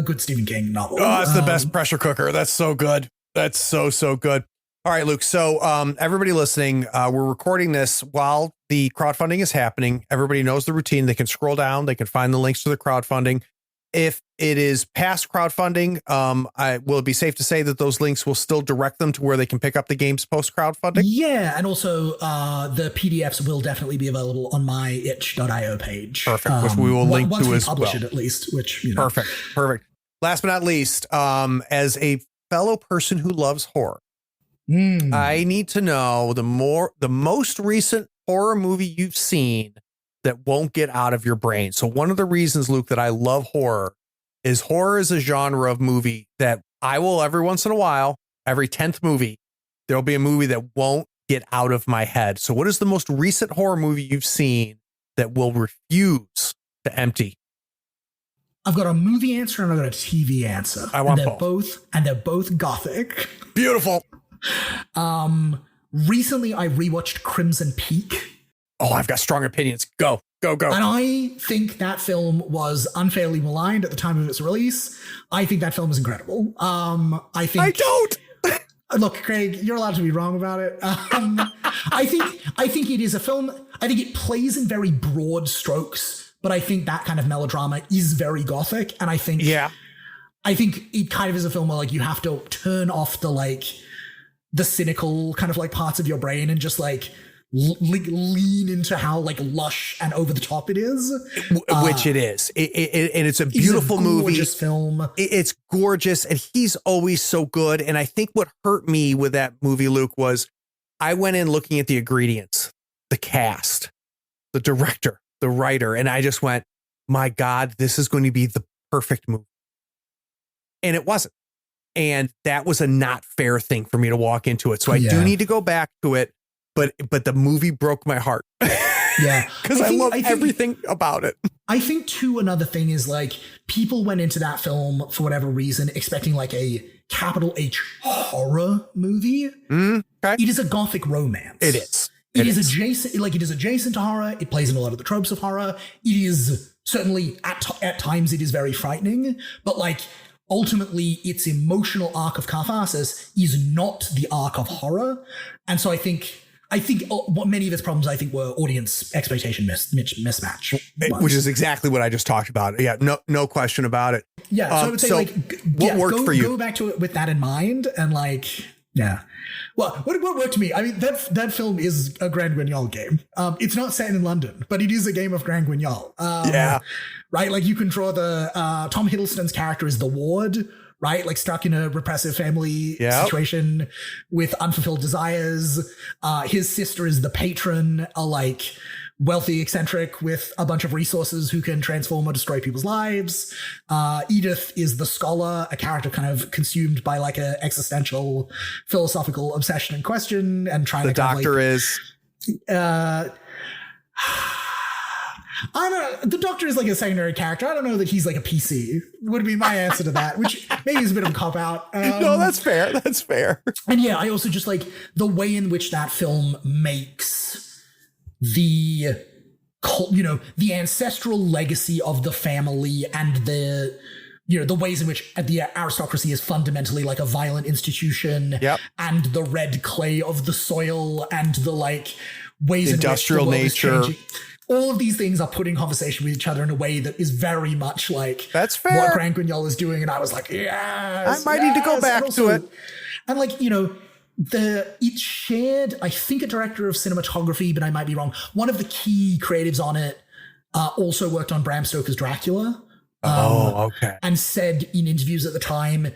good Stephen King novel. Oh, that's the best pressure cooker. That's so good. That's so good. All right, Luke. So everybody listening, we're recording this while the crowdfunding is happening. Everybody knows the routine. They can scroll down. They can find the links to the crowdfunding. If it is past crowdfunding, will it be safe to say that those links will still direct them to where they can pick up the games post crowdfunding? Yeah, and also the PDFs will definitely be available on my itch.io page. Perfect, which we will link once to we as publish well. it, at least. Which Perfect. Last but not least, as a fellow person who loves horror, I need to know the most recent horror movie you've seen that won't get out of your brain. So one of the reasons, Luke, that I love horror is a genre of movie that I will every once in a while, every 10th movie, there'll be a movie that won't get out of my head. So what is the most recent horror movie you've seen that will refuse to empty? I've got a movie answer and I've got a TV answer. I want both. And they're both gothic. Beautiful. Recently I rewatched Crimson Peak. Oh, I've got strong opinions. Go. And I think that film was unfairly maligned at the time of its release. I think that film is incredible. I don't. Look, Craig, you're allowed to be wrong about it. I think it is a film. I think it plays in very broad strokes, but I think that kind of melodrama is very gothic. And I think it kind of is a film where like you have to turn off the cynical kind of like parts of your brain and just like lean into how like lush and over the top it is, which it is. And it's a beautiful movie. Gorgeous film. It's gorgeous, and he's always so good. And I think what hurt me with that movie, Luke, was I went in looking at the ingredients, the cast, the director, the writer, and I just went, my God, this is going to be the perfect movie. And it wasn't. And that was a not fair thing for me to walk into it. So I do need to go back to it. But the movie broke my heart. Yeah. Because I love everything about it. I think too, another thing is like people went into that film for whatever reason expecting like a capital H horror movie. Okay. It is a gothic romance. It is. It is adjacent to horror. It plays in a lot of the tropes of horror. It is certainly at times it is very frightening, but like ultimately its emotional arc of catharsis is not the arc of horror. And so I think what many of its problems, I think, were audience expectation mismatch. Which is exactly what I just talked about. Yeah, no question about it. Yeah, so I would say what worked for you? Go back to it with that in mind and Well, what worked to me? I mean, that film is a Grand Guignol game. It's not set in London, but it is a game of Grand Guignol. Right? Like you can draw Tom Hiddleston's character is the ward, right? Like stuck in a repressive family situation with unfulfilled desires. His sister is the patron, a like wealthy eccentric with a bunch of resources who can transform or destroy people's lives. Edith is the scholar, a character kind of consumed by like a existential philosophical obsession and question and trying the doctor is I don't know. The doctor is like a secondary character. I don't know that he's like a PC would be my answer to that, which maybe is a bit of a cop out. No, that's fair. That's fair. And yeah, I also just like the way in which that film makes the ancestral legacy of the family and the ways in which the aristocracy is fundamentally like a violent institution and the red clay of the soil and the like ways industrial in which the nature. world is changing. All of these things are putting conversation with each other in a way that is very much like that's fair. What Grand Guignol is doing. And I was like, yes, I might need to go back to it. And like, it shared, I think, a director of cinematography, but I might be wrong. One of the key creatives on it also worked on Bram Stoker's Dracula. Okay. And said in interviews at the time,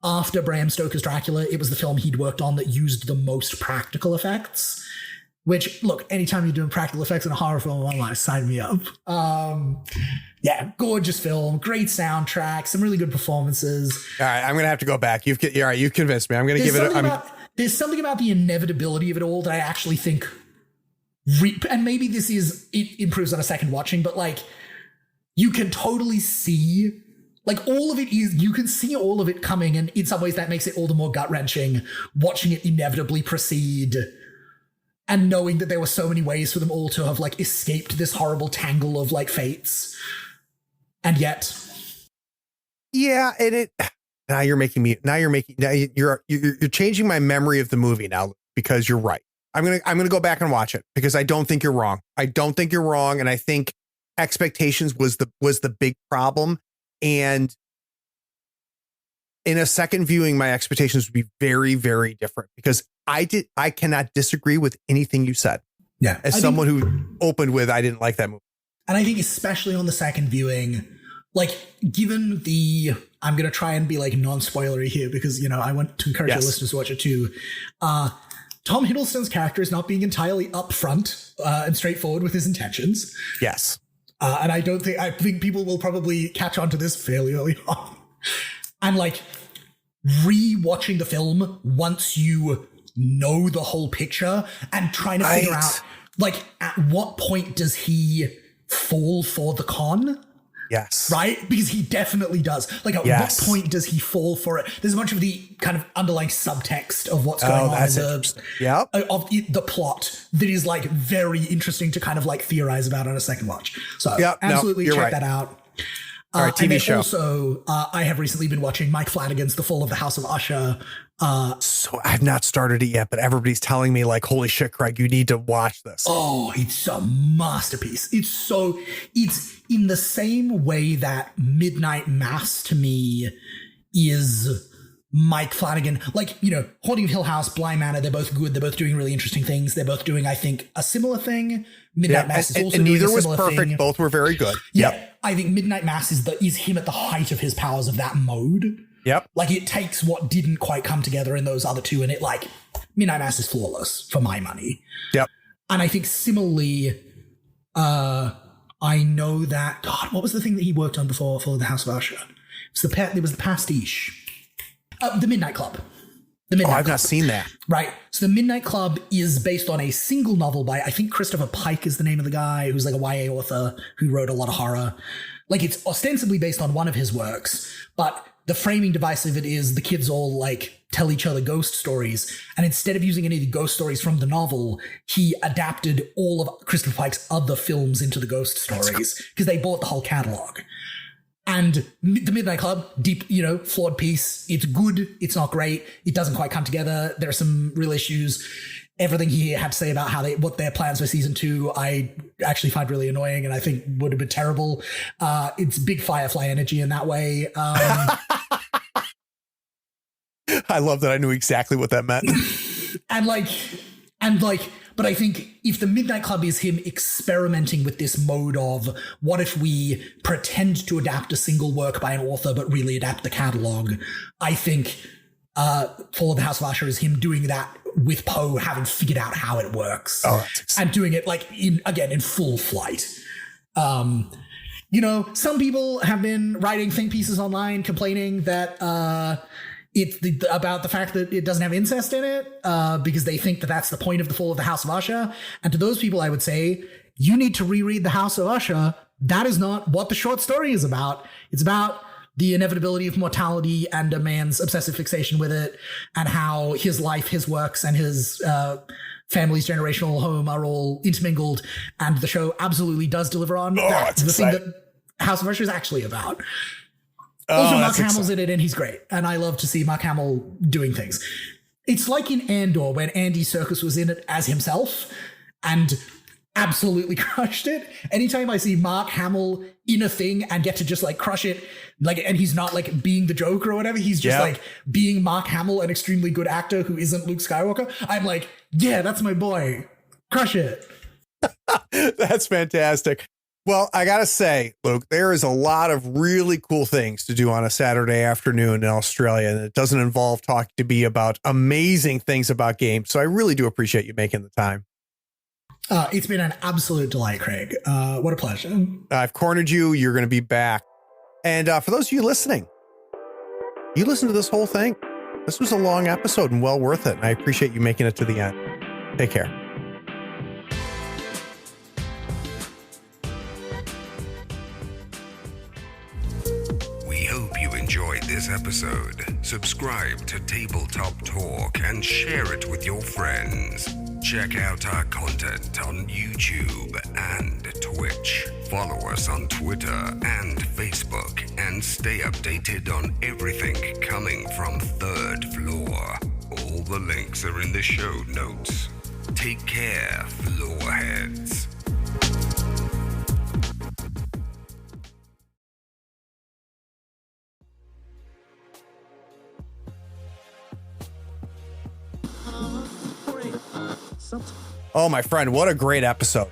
after Bram Stoker's Dracula, it was the film he'd worked on that used the most practical effects. Which, look, anytime you're doing practical effects in a horror film, I'm like, sign me up. Gorgeous film, great soundtrack, some really good performances. All right, I'm going to have to go back. You've convinced me. I'm going to give it there's something about the inevitability of it all that I actually think, and maybe it improves on a second watching, but like, you can totally see Like, all of it is, you can see all of it coming, and in some ways that makes it all the more gut-wrenching, watching it inevitably proceed, and knowing that there were so many ways for them all to have, like, escaped this horrible tangle of, like, fates. And yet... Yeah, and you're changing my memory of the movie now, because you're right. I'm gonna go back and watch it, because I don't think you're wrong. And I think expectations was the big problem. And in a second viewing, my expectations would be very, very different, because I cannot disagree with anything you said. Yeah. As someone who opened with, I didn't like that movie. And I think especially on the second viewing, like, given I'm going to try and be like non-spoilery here, because, I want to encourage our listeners to watch it too. Tom Hiddleston's character is not being entirely upfront and straightforward with his intentions. Yes. And I think people will probably catch on to this fairly early on. And like, re-watching the film once you know the whole picture and trying to figure out, like, at what point does he fall for the con? Yes. Right? Because he definitely does. Like, at what point does he fall for it? There's a bunch of the kind of underlying subtext of what's going on of the plot that is, like, very interesting to kind of, like, theorize about on a second watch. So absolutely check that out. All right, TV show. Also, I have recently been watching Mike Flanagan's The Fall of the House of Usher. So I've not started it yet, but everybody's telling me, like, holy shit, Craig, you need to watch this. Oh, it's a masterpiece. It's in the same way that Midnight Mass to me is Mike Flanagan. Like, Haunting of Hill House, Bly Manor, they're both good. They're both doing really interesting things. They're both doing, I think, a similar thing. Mass is also and doing neither a was similar perfect. thing. Both were very good. Yeah. I think Midnight Mass is him at the height of his powers of that mode. Yep. Like, it takes what didn't quite come together in those other two, and it, like, Midnight Mass is flawless for my money. Yep. And I think similarly, I know that, God, what was the thing that he worked on before for the House of Usher? It was the pastiche. The Midnight Club. I've not seen that. Right. So the Midnight Club is based on a single novel by, I think, Christopher Pike is the name of the guy, who's like a YA author who wrote a lot of horror. Like, it's ostensibly based on one of his works, but the framing device of it is the kids all, like, tell each other ghost stories. And instead of using any of the ghost stories from the novel, he adapted all of Christopher Pike's other films into the ghost stories, because they bought the whole catalog. And the Midnight Club, deep, flawed piece. It's good. It's not great. It doesn't quite come together. There are some real issues. Everything he had to say about what their plans for season 2, I actually find really annoying and I think would have been terrible. It's big Firefly energy in that way. I love that I knew exactly what that meant. But I think if the Midnight Club is him experimenting with this mode of what if we pretend to adapt a single work by an author but really adapt the catalog, I think Fall of the House of Usher is him doing that with Poe having figured out how it works and doing it like in full flight. Some people have been writing think pieces online complaining that it's about the fact that it doesn't have incest in it because they think that that's the point of the Fall of the House of Usher. And to those people, I would say, you need to reread the House of Usher. That is not what the short story is about. It's about the inevitability of mortality and a man's obsessive fixation with it and how his life, his works, and his family's generational home are all intermingled. And the show absolutely does deliver on that. The thing that House of Usher is actually about. Also, Mark Hamill's in it, and he's great. And I love to see Mark Hamill doing things. It's like in Andor, when Andy Serkis was in it as himself and absolutely crushed it. Anytime I see Mark Hamill in a thing and get to just like crush it, and he's not like being the Joker or whatever, he's just like being Mark Hamill, an extremely good actor who isn't Luke Skywalker. I'm like, yeah, that's my boy. Crush it. That's fantastic. Well, I got to say, Luke, there is a lot of really cool things to do on a Saturday afternoon in Australia, and it doesn't involve talking to me about amazing things about games. So I really do appreciate you making the time. It's been an absolute delight, Craig. What a pleasure. I've cornered you. You're going to be back. And for those of you listening, you listened to this whole thing. This was a long episode and well worth it. And I appreciate you making it to the end. Take care. We hope episode, subscribe to Tabletop Talk and share it with your friends. Check out our content on YouTube and Twitch. Follow us on Twitter and Facebook and stay updated on everything coming from Third Floor. All the links are in the show notes. Take care, floorheads. Oh, my friend, what a great episode.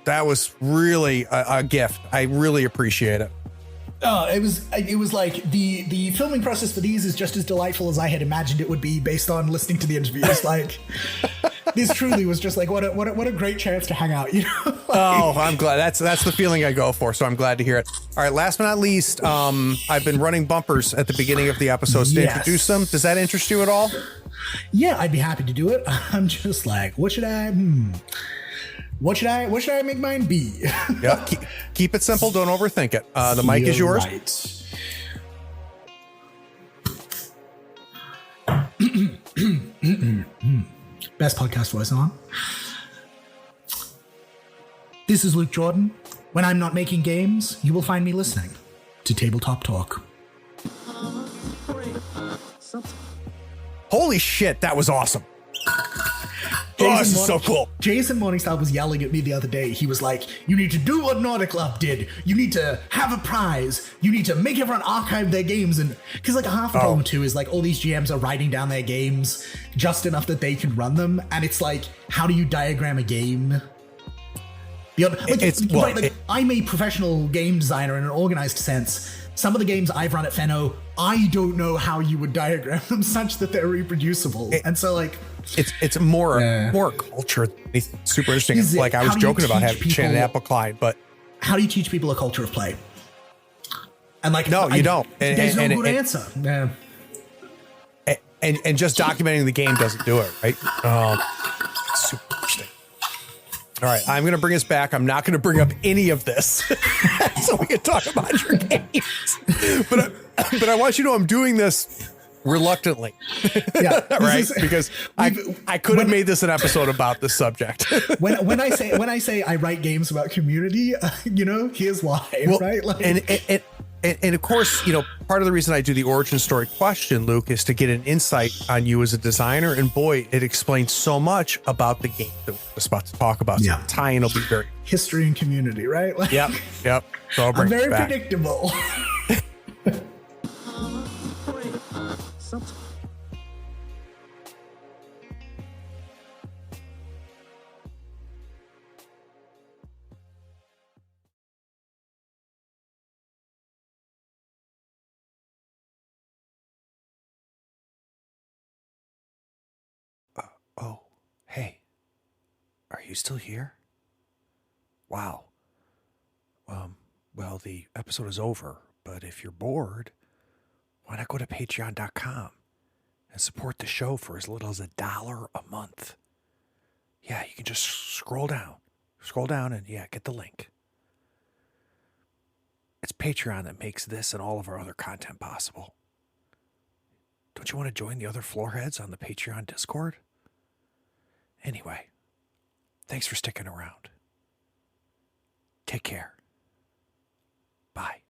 That was really a gift. I really appreciate it. It was like the filming process for these is just as delightful as I had imagined it would be based on listening to the interviews. Like, this truly was just like what a great chance to hang out, you know? Like, Oh, I'm glad. That's the feeling I go for. So I'm glad to hear it. All right. Last but not least, I've been running bumpers at the beginning of the episodes to introduce them. Does that interest you at all? yeah, I'd be happy to do it. I'm just like, what should I make mine be? Yeah. Keep it simple. Don't overthink it. The mic is yours. Right. Best podcast voice on. This is Luke Jordan. When I'm not making games, you will find me listening to Tabletop Talk. Holy shit. That was awesome. Oh, this is so cool. Jason Morningstar was yelling at me the other day. He was like, you need to do what Nordic Club did. You need to have a prize. You need to make everyone archive their games. And because like half the problem too is like all these GMs are writing down their games just enough that they can run them. And it's like, how do you diagram a game? I'm a professional game designer in an organized sense. Some of the games I've run at Fenno, I don't know how you would diagram them such that they're reproducible. And so like, it's more culture. It's super interesting. It's like I was joking about having Shannon Applecline, but how do you teach people a culture of play? And like, no, you don't. There's no good answer. Yeah. And just documenting the game doesn't do it, right? It's super interesting. All right, I'm going to bring us back. I'm not going to bring up any of this so we can talk about your games. But I want you to know I'm doing this reluctantly. Yeah, right? Because I could have made this an episode about this subject. when I say I write games about community, here's why, right? Like, And of course, part of the reason I do the origin story question, Luke, is to get an insight on you as a designer. And boy, it explains so much about the game that we're just about to talk about. Yeah. So the tie-in will be very history and community, right? Like, Yep. So I'll bring I'm very it back. predictable. Oh, hey, are you still here? Wow. Well, the episode is over, but if you're bored, why not go to patreon.com and support the show for as little as $1 a month? Yeah, you can just scroll down and get the link. It's Patreon that makes this and all of our other content possible. Don't you want to join the other floorheads on the Patreon Discord? Anyway, thanks for sticking around. Take care. Bye.